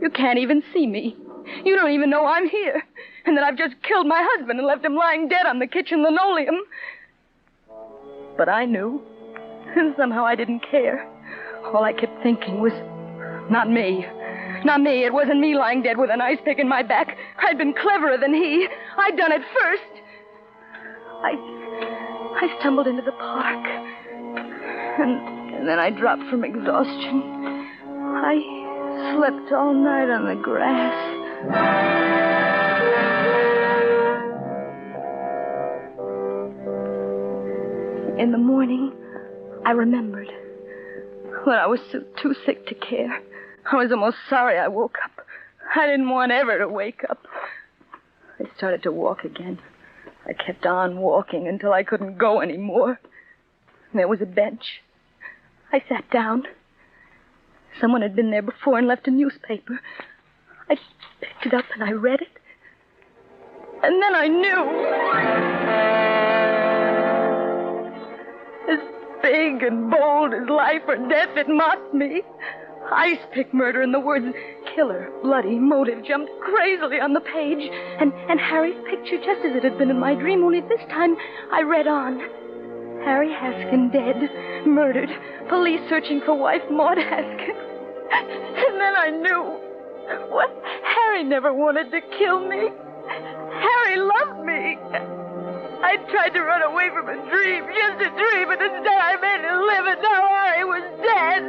you can't even see me. You don't even know I'm here. And that I've just killed my husband and left him lying dead on the kitchen linoleum. But I knew. And somehow I didn't care. All I kept thinking was, not me. Not me. It wasn't me lying dead with an ice pick in my back. I'd been cleverer than he. I'd done it first. I stumbled into the park. And then I dropped from exhaustion. I slept all night on the grass. In the morning, I remembered. When I was too sick to care. I was almost sorry I woke up. I didn't want ever to wake up. I started to walk again. I kept on walking until I couldn't go anymore. There was a bench. I sat down. Someone had been there before and left a newspaper. I picked it up and I read it. And then I knew. As big and bold as life or death, it mocked me. Ice pick murder, and the words killer, bloody, motive jumped crazily on the page. And Harry's picture, just as it had been in my dream, only this time I read on. Harry Haskin dead, murdered, police searching for wife Maud Haskin. And then I knew. What? Harry never wanted to kill me. Harry loved me. I tried to run away from a dream, just a dream, and instead I made it live, and now Harry was dead.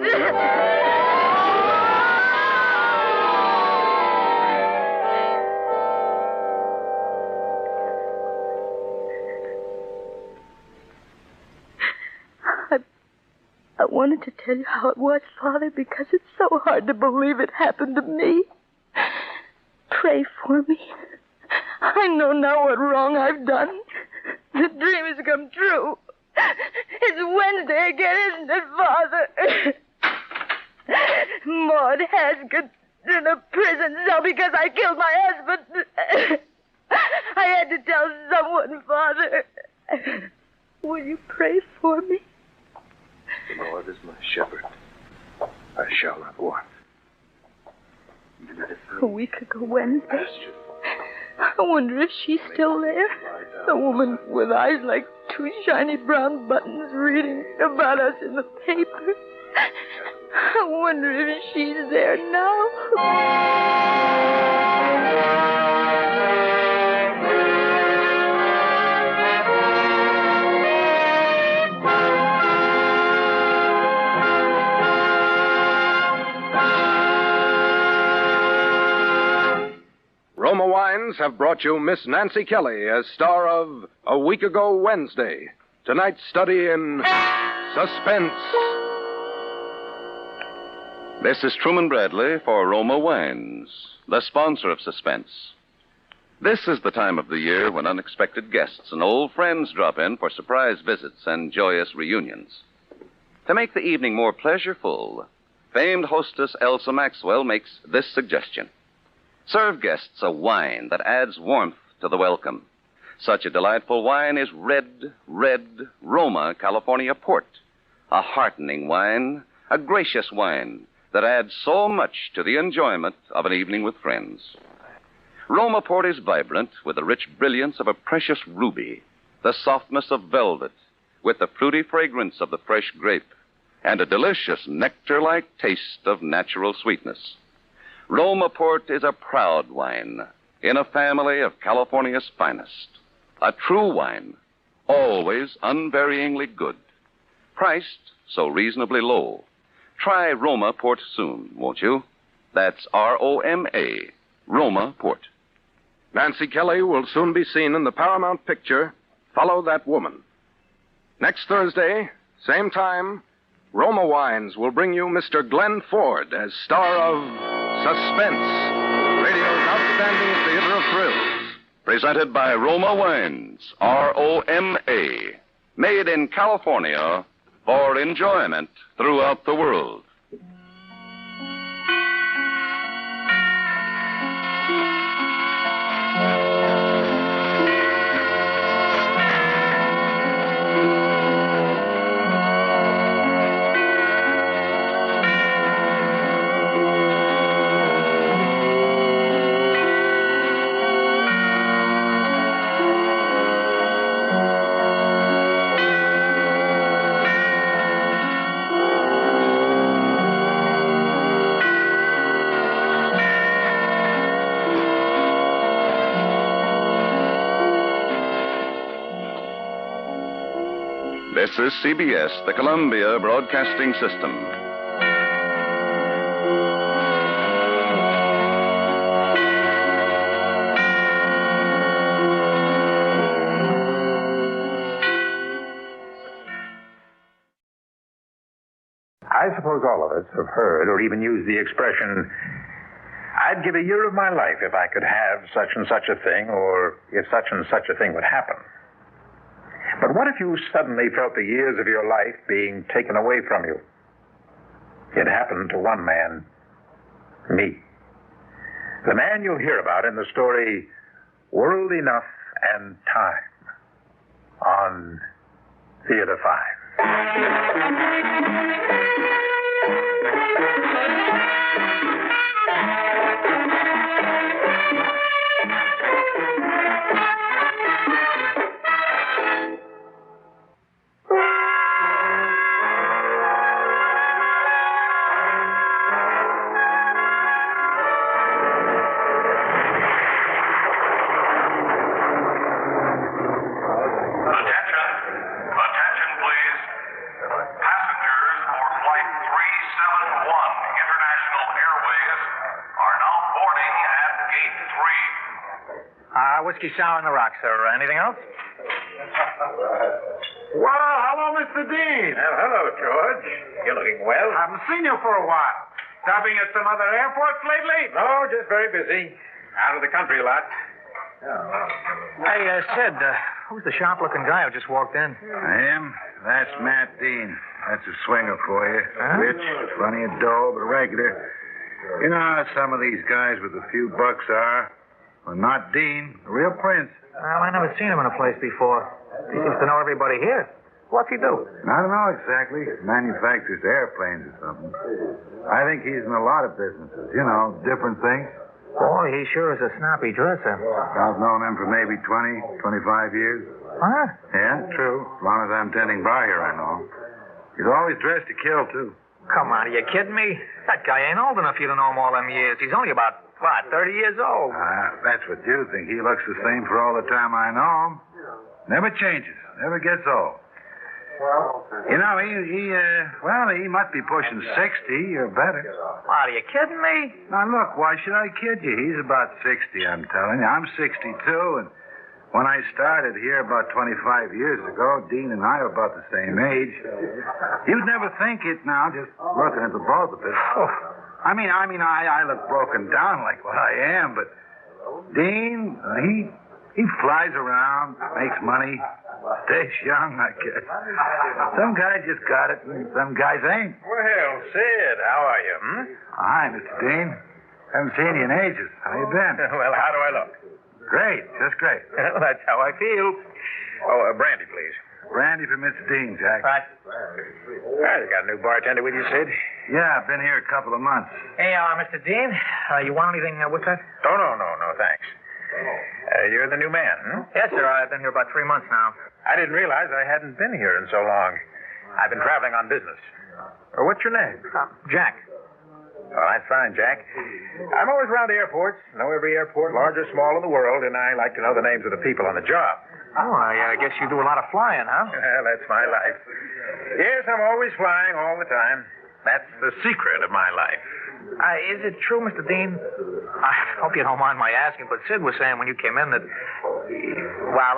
I wanted to tell you how it was, Father, because it's so hard to believe it happened to me. Pray for me. I know now what wrong I've done. The dream has come true. It's Wednesday again, isn't it, Father? Maud Haskin in a prison cell because I killed my husband. I had to tell someone, Father. Will you pray for me? The Lord is my shepherd. I shall not want. A week ago Wednesday. I wonder if she's still there. A woman with eyes like two shiny brown buttons reading about us in the paper. I wonder if she's there now. Roma Wines have brought you Miss Nancy Kelly as star of A Week Ago Wednesday. Tonight's study in Suspense. This is Truman Bradley for Roma Wines, the sponsor of Suspense. This is the time of the year when unexpected guests and old friends drop in for surprise visits and joyous reunions. To make the evening more pleasureful, famed hostess Elsa Maxwell makes this suggestion. Serve guests a wine that adds warmth to the welcome. Such a delightful wine is Red Roma California Port. A heartening wine, a gracious wine that adds so much to the enjoyment of an evening with friends. Roma Port is vibrant with the rich brilliance of a precious ruby, the softness of velvet, with the fruity fragrance of the fresh grape, and a delicious nectar-like taste of natural sweetness. Roma Port is a proud wine in a family of California's finest. A true wine, always unvaryingly good. Priced so reasonably low. Try Roma Port soon, won't you? That's R-O-M-A, Roma Port. Nancy Kelly will soon be seen in the Paramount picture, Follow That Woman. Next Thursday, same time, Roma Wines will bring you Mr. Glenn Ford as star of Suspense, radio's outstanding theater of thrills. Presented by Roma Wines, R-O-M-A. Made in California for enjoyment throughout the world. This is CBS, the Columbia Broadcasting System. I suppose all of us have heard or even used the expression, I'd give a year of my life if I could have such and such a thing, or if such and such a thing would happen. But what if you suddenly felt the years of your life being taken away from you? It happened to one man. Me. The man you'll hear about in the story World Enough and Time on Theater 5. Whiskey sour on the rocks, sir. Anything else? Well, hello, Mr. Dean. Well, hello, George. You're looking well. Haven't seen you for a while. Stopping at some other airports lately? No, just very busy. Out of the country a lot. Hey, Sid, who's the sharp-looking guy who just walked in? Him? That's Matt Dean. That's a swinger for you. Huh? Rich, plenty of dough, but regular. You know how some of these guys with a few bucks are? Well, not Dean, the real prince. Well, I never seen him in a place before. He seems to know everybody here. What's he do? I don't know exactly. Manufactures airplanes or something. I think he's in a lot of businesses. You know, different things. Boy, he sure is a snappy dresser. I've known him for maybe 20, 25 years. Huh? Yeah, true. As long as I'm tending bar here, I know him. He's always dressed to kill, too. Come on, are you kidding me? That guy ain't old enough for you to know him all them years. He's only about, 30 years old? That's what you think. He looks the same for all the time I know him. Never changes. Never gets old. You know, he must be pushing 60 or better. Are you kidding me? Now, look, why should I kid you? He's about 60, I'm telling you. I'm 62, and when I started here about 25 years ago, Dean and I were about the same age. You'd never think it now, just looking at the both of us. I mean, I look broken down like what I am, but Dean, he flies around, makes money, stays young, I guess. Some guys just got it, and some guys ain't. Well, Sid, how are you, Hi, Mr. Dean. Haven't seen you in ages. How you been? Well, how do I look? Great, just great. Well, that's how I feel. Oh, brandy, please. Brandy for Mr. Dean, Jack. Right. Well, you got a new bartender with you, Sid? Yeah, I've been here a couple of months. Hey, Mr. Dean, you want anything with that? Oh, no, thanks. You're the new man, Yes, sir. I've been here about 3 months now. I didn't realize I hadn't been here in so long. I've been traveling on business. What's your name? Jack. Oh, that's fine, Jack. I'm always around airports. Know every airport, large or small, in the world, and I like to know the names of the people on the job. Oh, I guess you do a lot of flying, huh? Well, that's my life. Yes, I'm always flying all the time. That's the secret of my life. Is it true, Mr. Dean? I hope you don't mind my asking, but Sid was saying when you came in that... Well,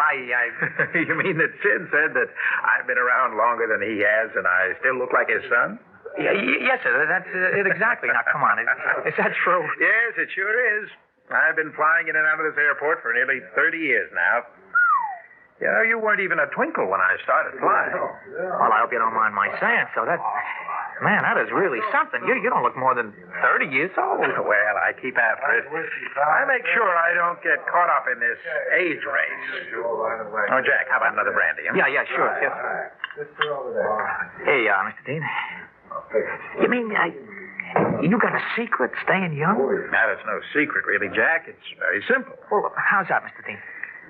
You mean that Sid said that I've been around longer than he has and I still look like his son? Yes, sir. That's it exactly. Now, come on. Is that true? Yes, it sure is. I've been flying in and out of this airport for nearly 30 years now. You know, you weren't even a twinkle when I started flying. Well, I hope you don't mind my saying so. Man, that is really something. You don't look more than 30 years old. Well, I keep after it. I make sure I don't get caught up in this age race. Oh, Jack, how about another brandy? Huh? Yeah, sure. Yes. Hey, Mr. Dean. You mean you got a secret staying young? Now, that's no secret, really, Jack. It's very simple. Well, how's that, Mr. Dean?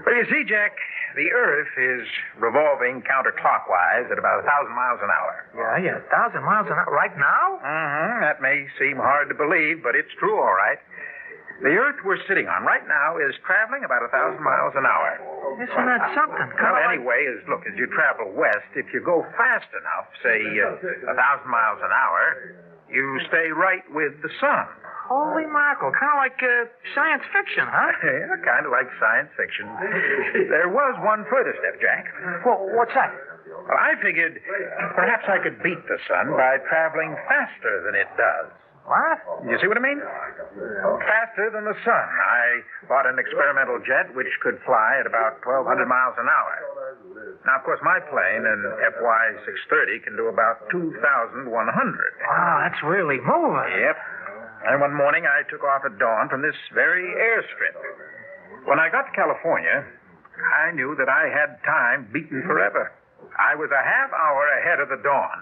Well, you see, Jack, the Earth is revolving counterclockwise at about 1,000 miles an hour. Yeah, 1,000 miles an hour right now? Mm-hmm. That may seem hard to believe, but it's true, all right. The Earth we're sitting on right now is traveling about 1,000 miles an hour. Isn't that something? Well, anyway, look, as you travel west, if you go fast enough, say 1,000 miles an hour, you stay right with the sun. Holy mackerel, kind of like science fiction, huh? Yeah, kind of like science fiction. There was one further step, Jack. Well, what's that? Well, I figured perhaps I could beat the sun by traveling faster than it does. What? You see what I mean? Faster than the sun. I bought an experimental jet which could fly at about 1,200 miles an hour. Now, of course, my plane, an FY 630, can do about 2,100. Wow, that's really moving. Yep. And one morning I took off at dawn from this very airstrip. When I got to California, I knew that I had time beaten forever. I was a half hour ahead of the dawn.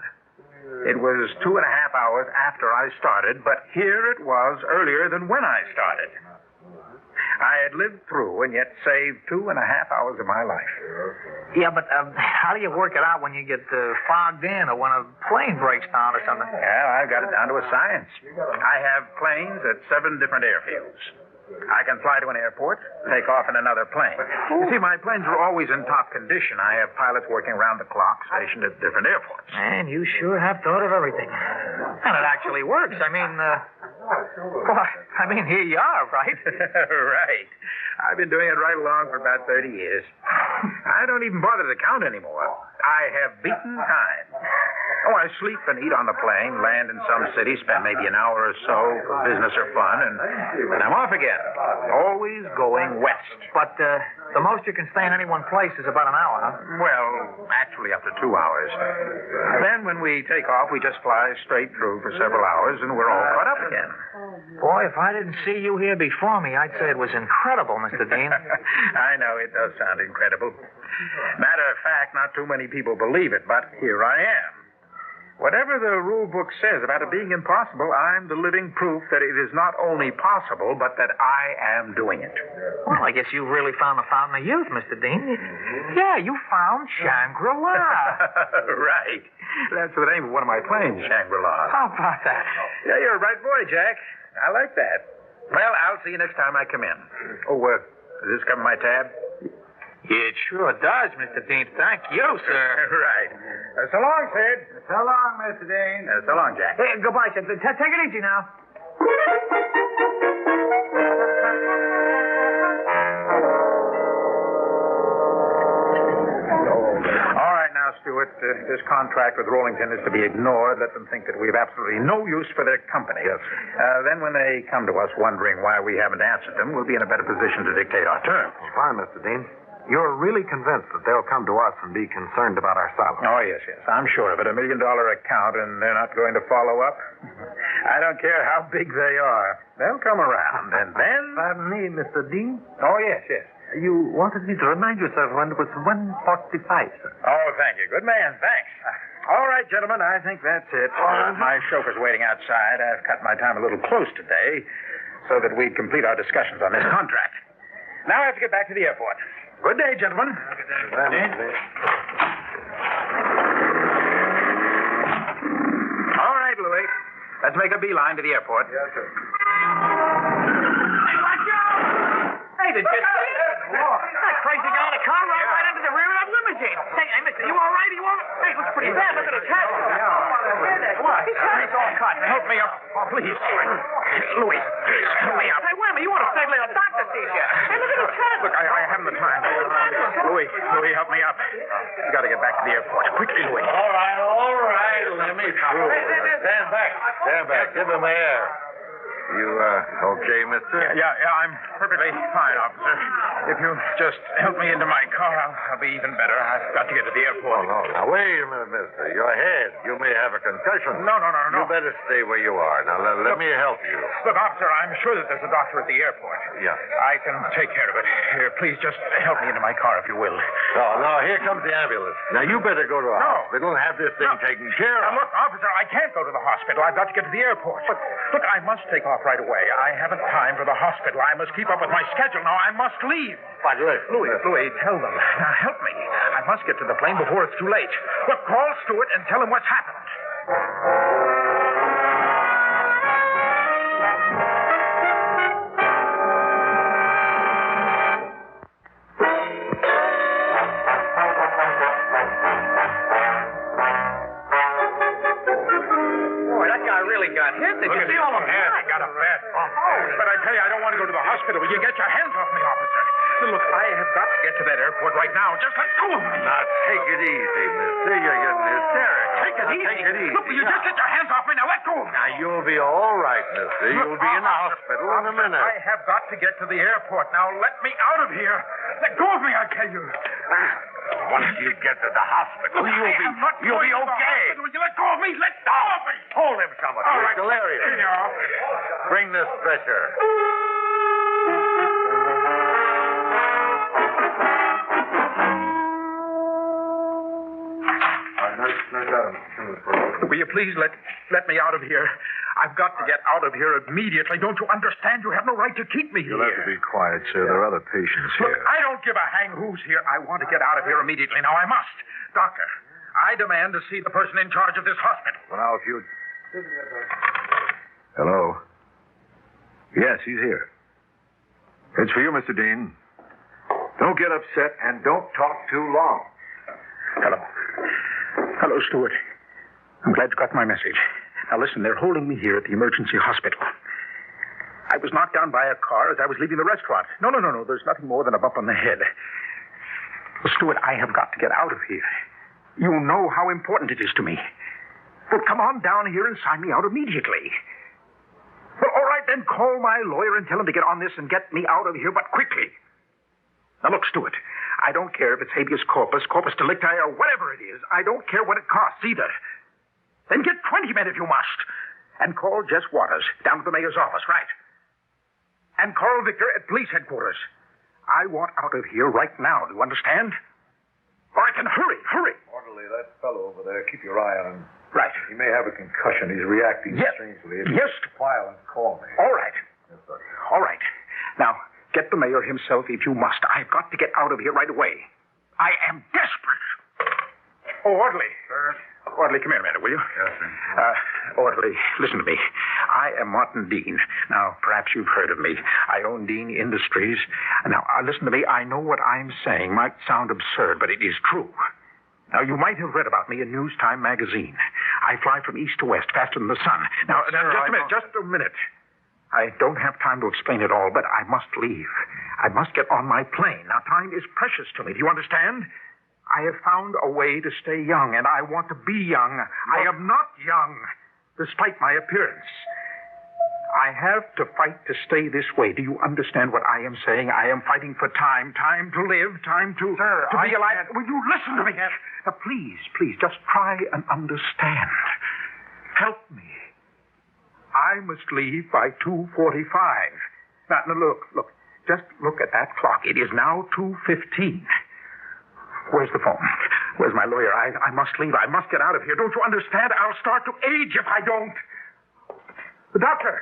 It was 2.5 hours after I started, but here it was earlier than when I started. I had lived through and yet saved 2.5 hours of my life. Yeah, but how do you work it out when you get fogged in or when a plane breaks down or something? Well, I've got it down to a science. I have planes at 7 different airfields. I can fly to an airport, take off in another plane. You see, my planes are always in top condition. I have pilots working around the clock, stationed at different airports. Man, you sure have thought of everything. And it actually works. I mean, here you are, right? Right. I've been doing it right along for about 30 years. I don't even bother to count anymore. I have beaten time. Oh, I sleep and eat on the plane, land in some city, spend maybe an hour or so for business or fun, and I'm off again. Always going west. But the most you can stay in any one place is about an hour, huh? Well, actually up to 2 hours. Then when we take off, we just fly straight through for several hours, and we're all caught up again. Boy, if I didn't see you here before me, I'd say it was incredible, Mr. Dean. I know, it does sound incredible. Matter of fact, not too many people believe it, but here I am. Whatever the rule book says about it being impossible, I'm the living proof that it is not only possible, but that I am doing it. Well, I guess you really found the fountain of youth, Mr. Dean. Yeah, you found Shangri-La. Right. That's the name of one of my planes, Shangri-La. How about that? Yeah, you're a bright boy, Jack. I like that. Well, I'll see you next time I come in. Oh, does this cover my tab? It sure does, Mr. Dean. Thank you, sir. Right. So long, Sid. So long, Mr. Dean. So long, Jack. Hey, goodbye, Sid. Take it easy now. All right, now, Stuart, this contract with Rollington is to be ignored. Let them think that we have absolutely no use for their company. Yes. Then when they come to us wondering why we haven't answered them, we'll be in a better position to dictate our terms. Fine, Mr. Dean. You're really convinced that they'll come to us and be concerned about our silence? Oh, yes. I'm sure of it. $1 million account, and they're not going to follow up? I don't care how big they are. They'll come around, and then... Pardon me, Mr. Dean? Oh, yes. You wanted me to remind you, sir, when it was 1:45, sir. Oh, thank you. Good man. Thanks. All right, gentlemen, I think that's it. My chauffeur's waiting outside. I've cut my time a little close today so that we'd complete our discussions on this contract. Now I have to get back to the airport. Good day, gentlemen. Good day. All right, Louis. Let's make a beeline to the airport. Yes, sir. Hey, watch out! Hey, did you see it? That crazy guy in the car ran right into the rear of that limousine. Hey, mister, you all right? Hey, it looks pretty bad. Look at his head. What? He's all cut. Help me up, please. Louis, help me up. Hey, wait a minute. You want to stay till the doctor sees you. Hey, look at his head. Look, I haven't the time. Louis, help me up. We got to get back to the airport. Quickly, Louis. All right. Let me through. Stand back. Give him air. You, okay, mister? Yeah, I'm perfectly fine, officer. If you just help me into my car, I'll be even better. I've got to get to the airport. Oh, no. Now, wait a minute, mister. Your head. You may have a concussion. No. You better stay where you are. Now, let me help you. Look, officer, I'm sure that there's a doctor at the airport. Yeah. I can take care of it. Here, please just help me into my car, if you will. No, here comes the ambulance. Now, you better go to a hospital and have this thing taken care of. Now, look, officer, I can't go to the hospital. I've got to get to the airport. But, look, I must take off right away. I haven't time for the hospital. I must keep up with my schedule. Now, I must leave. But listen. Louis, tell them. Now, help me. I must get to the plane before it's too late. Look, call Stewart and tell him what's happened. Got hit. Did you see all of that? I got a bad bump. But I tell you, I don't want to go to the hospital. Will you get your hands off me, officer? Look, I have got to get to that airport right now. Just let go of me. Now, take it easy, mister. You're getting hysterical. Take it easy. Look, will you just get your hands off me? Now, let go of me. Now, you'll be all right, mister. You'll be in the hospital in a minute. I have got to get to the airport. Now, let me out of here. Let go of me, I tell you. Once you get to the hospital, you'll be okay. Would you let go of me? Let go of me! Hold him, somebody. All He's right. delirious. Here you are. Bring this stretcher. Will you please let me out of here? I've got to get out of here immediately. Don't you understand? You have no right to keep me here. You'll have to be quiet, sir. There are other patients Look, here. I don't give a hang who's here. I want to get out of here immediately. Now, I must. Doctor, I demand to see the person in charge of this hospital. Well, now, if you... Hello? Yes, he's here. It's for you, Mr. Dean. Don't get upset and don't talk too long. Hello. Hello, Stuart. I'm glad you got my message. Now, listen, they're holding me here at the emergency hospital. I was knocked down by a car as I was leaving the restaurant. No. There's nothing more than a bump on the head. Well, Stuart, I have got to get out of here. You know how important it is to me. Well, come on down here and sign me out immediately. Well, all right, then call my lawyer and tell him to get on this and get me out of here, but quickly. Now, look, Stuart, I don't care if it's habeas corpus, corpus delicti, or whatever it is. I don't care what it costs either. Then get 20 men if you must. And call Jess Waters down to the mayor's office, right? And call Victor at police headquarters. I want out of here right now, do you understand? Or I can hurry. Orderly, that fellow over there, keep your eye on him. Right. He may have a concussion. He's reacting strangely. Yes. File and call me. All right. Yes, sir. All right. Now, get the mayor himself if you must. I've got to get out of here right away. I am desperate. Oh, Orderly. Sir? Orderly, come here a minute, will you? Yes, sir. Orderly, listen to me. I am Martin Dean. Now, perhaps you've heard of me. I own Dean Industries. Now, listen to me. I know what I'm saying might sound absurd, but it is true. Now, you might have read about me in News Time magazine. I fly from east to west, faster than the sun. Now, just a minute. I don't have time to explain it all, but I must leave. I must get on my plane. Now, time is precious to me. Do you understand? I have found a way to stay young, and I want to be young. I am not young, despite my appearance. I have to fight to stay this way. Do you understand what I am saying? I am fighting for time to live, time to be alive. Will you listen to me? Now, please, just try and understand. Help me. I must leave by 2:45. Now, look. Just look at that clock. It is now 2:15. Where's the phone? Where's my lawyer? I must leave. I must get out of here. Don't you understand? I'll start to age if I don't. The doctor,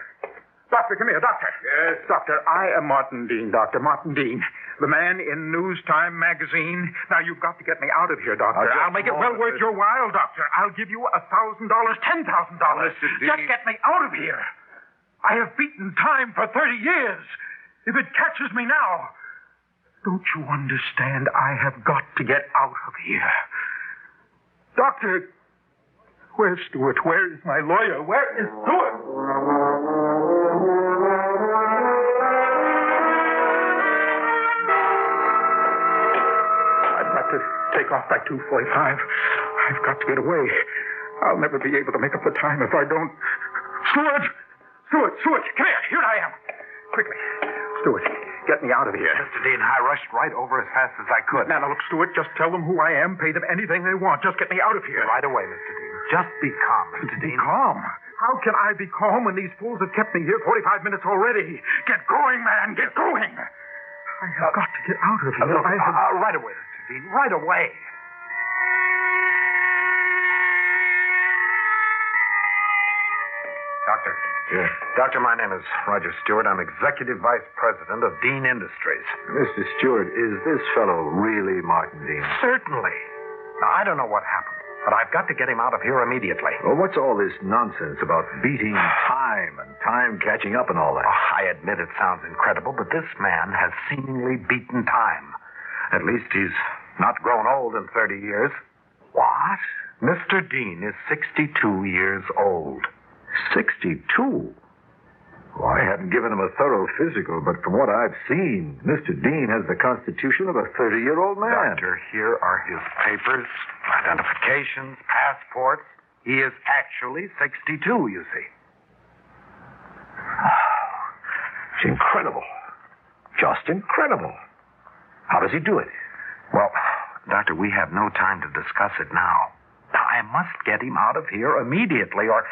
come here, doctor. Yes? Doctor, I am Martin Dean, Dr. Martin Dean, the man in News Time magazine. Now, you've got to get me out of here, doctor. I'll make it well worth your while, doctor. I'll give you $1,000, $10,000. Mr. Dean. Just get me out of here. I have beaten time for 30 years. If it catches me now, don't you understand? I have got to get out of here. Doctor, where's Stuart? Where is my lawyer? Where is Stuart? I've got to take off by 2:45. I've got to get away. I'll never be able to make up the time if I don't. Stuart! Come here. Here I am. Quickly. Stuart, get me out of here. Mr. Dean, I rushed right over as fast as I could. Now, look, Stuart, just tell them who I am, pay them anything they want. Just get me out of here. Right away, Mr. Dean. Just be calm, Mr. Dean. Be calm? How can I be calm when these fools have kept me here 45 minutes already? Get going, man, get going. I have got to get out of here. Look, right away, Mr. Dean, right away. Doctor. Yes. Doctor, my name is Roger Stewart. I'm Executive Vice President of Dean Industries. Mr. Stewart, is this fellow really Martin Dean? Certainly. Now, I don't know what happened, but I've got to get him out of here immediately. Well, what's all this nonsense about beating time and time catching up and all that? Oh, I admit it sounds incredible, but this man has seemingly beaten time. At least he's not grown old in 30 years. What? Mr. Dean is 62 years old. 62? Well, I haven't given him a thorough physical, but from what I've seen, Mr. Dean has the constitution of a 30-year-old man. Doctor, here are his papers, identifications, passports. He is actually 62, you see. It's incredible. Just incredible. How does he do it? Well, Doctor, we have no time to discuss it now. I must get him out of here immediately, or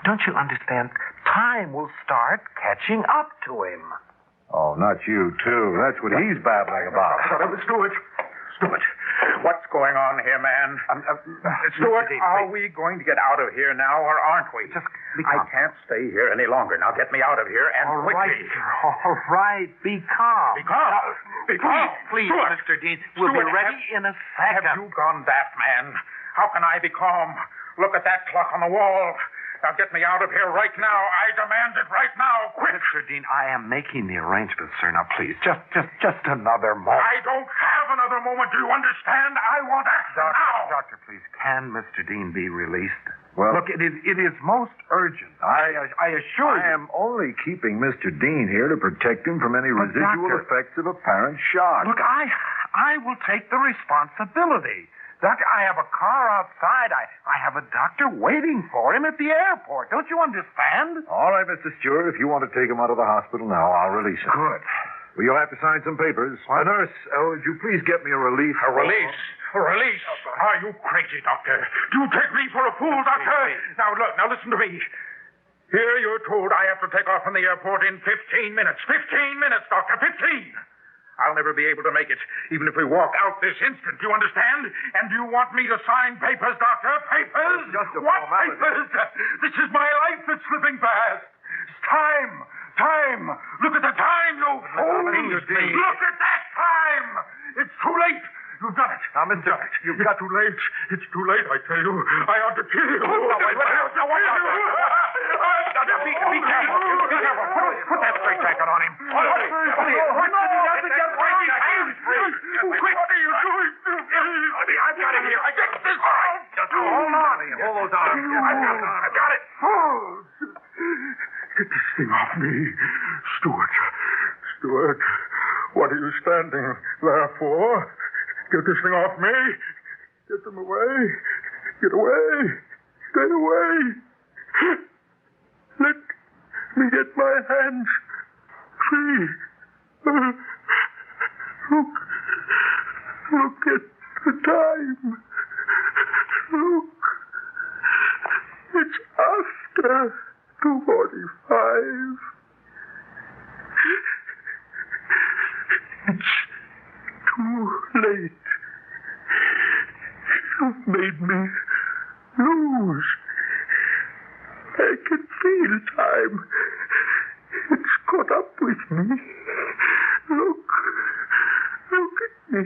don't you understand? Time will start catching up to him. Oh, not you, too. That's what he's babbling about. Stuart, what's going on here, man? Stuart, are we going to get out of here now, or aren't we? I can't stay here any longer. Now get me out of here, and All quickly. right, sir. All right. Be calm. Be calm. Be calm. Please, Stuart. Mr. Dean. We'll be Stuart, ready in a second. Have you gone daft, man? How can I be calm? Look at that clock on the wall. Now get me out of here right now. I demand it right now. Quick. Mr. Dean, I am making the arrangements, sir. Now, please, just another moment. I don't have another moment. Do you understand? I want action now. Doctor, please, can Mr. Dean be released? Well, look, it is most urgent. I assure you. I am only keeping Mr. Dean here to protect him from any residual effects of apparent shock. Look, I will take the responsibility. Doctor, I have a car outside. I have a doctor waiting for him at the airport. Don't you understand? All right, Mr. Stewart, if you want to take him out of the hospital now, I'll release him. Good. Well, you'll have to sign some papers. Nurse, would you please get me a release? A release? A release? Are you crazy, doctor? Do you take me for a fool, doctor? Now, look, listen to me. Here you're told I have to take off from the airport in 15 minutes. 15 minutes, doctor, 15! I'll never be able to make it, even if we walk out this instant. Do you understand? And do you want me to sign papers, doctor? Papers? Just a what formality. papers? This is my life that's slipping fast. It's time. Time. Look at the time, you fool. Look at that time. It's too late. You've done it. Now, Mr. You've got too late. It's too late, I tell you. I ought to kill you. Be careful. Be careful. Put that straight jacket on him. Quick, what are you doing? I've got it here. I got this. All right. Just hold on. Hold those arms. I've got it. Get this thing off me. Stuart, what are you standing there for? Get this thing off me. Get them away. Get away. Stay away. Let me get my hands free. Look at the time. Look. It's after 2:45. It's too late. You've made me lose. I can feel time. It's caught up with me. Look at me.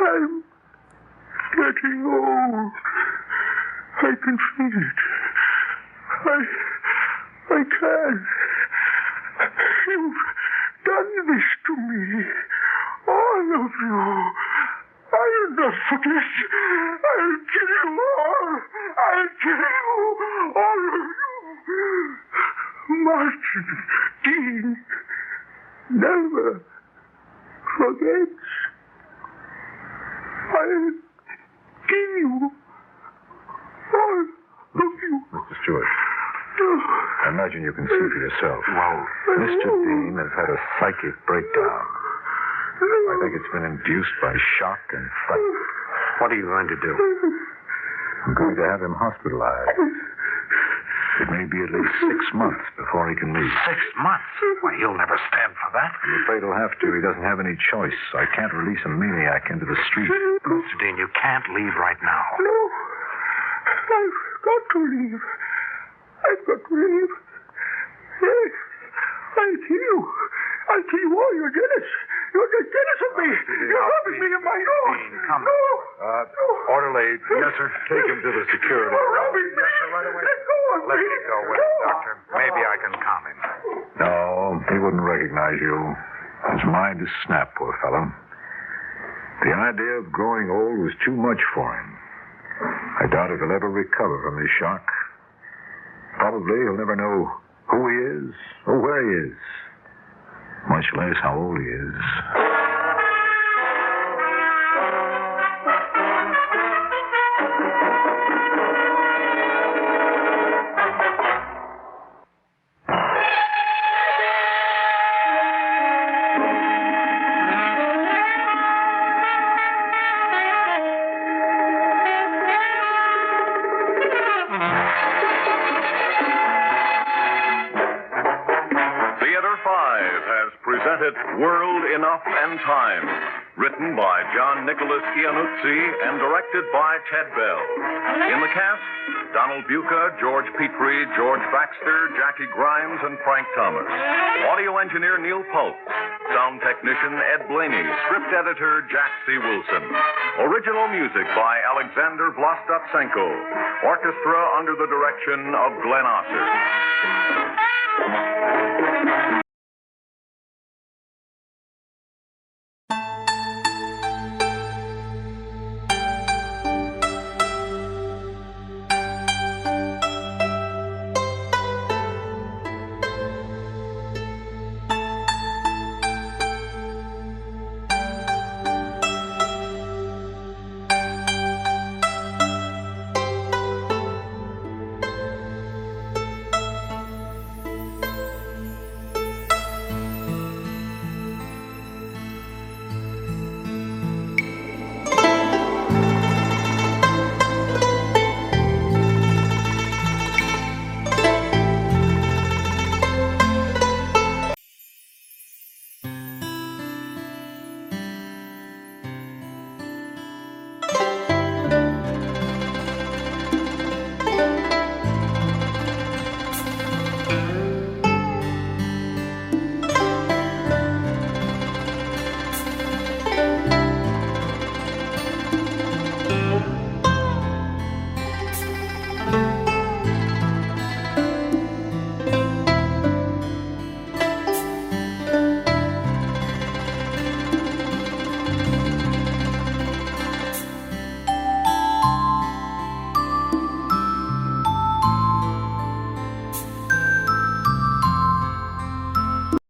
I'm getting old. I can feel it. I can. You've done this to me. All of you. I'll not forget. I'll kill you all. I'll kill you. All of you. Martin Dean never forgets. I'll kill you. All of you. Mr. Stewart, I imagine you can see for yourself. Well, Mr. Dean has had a psychic breakdown. I think it's been induced by shock and fright. What are you going to do? I'm going to have him hospitalized. It may be at least 6 months before he can leave. 6 months? Why, he'll never stand for that. I'm afraid he'll have to. He doesn't have any choice. I can't release a maniac into the street. Mr. Dean, you can't leave right now. No. I've got to leave. I've got to leave. Yes. I'll kill you. I'll kill you all. You're jealous. You're just jealous of me. You're robbing me of my own. Come. No. Orderly. Yes, sir. Take him to the security You're room. robbing me. Yes, sir, right away. Let go of Let me. me go with him, Doctor. Maybe I can calm him. No, he wouldn't recognize you. His mind is snapped, poor fellow. The idea of growing old was too much for him. I doubt if he'll ever recover from his shock. Probably he'll never know who he is or where he is, much less how old he is. presented World Enough and Time, written by John Nicholas Iannuzzi and directed by Ted Bell. In the cast, Donald Buca, George Petrie, George Baxter, Jackie Grimes, and Frank Thomas. Audio engineer Neil Polk. Sound technician Ed Blaney. Script editor Jack C. Wilson. Original music by Alexander Vlastotsenko. Orchestra under the direction of Glenn Osser.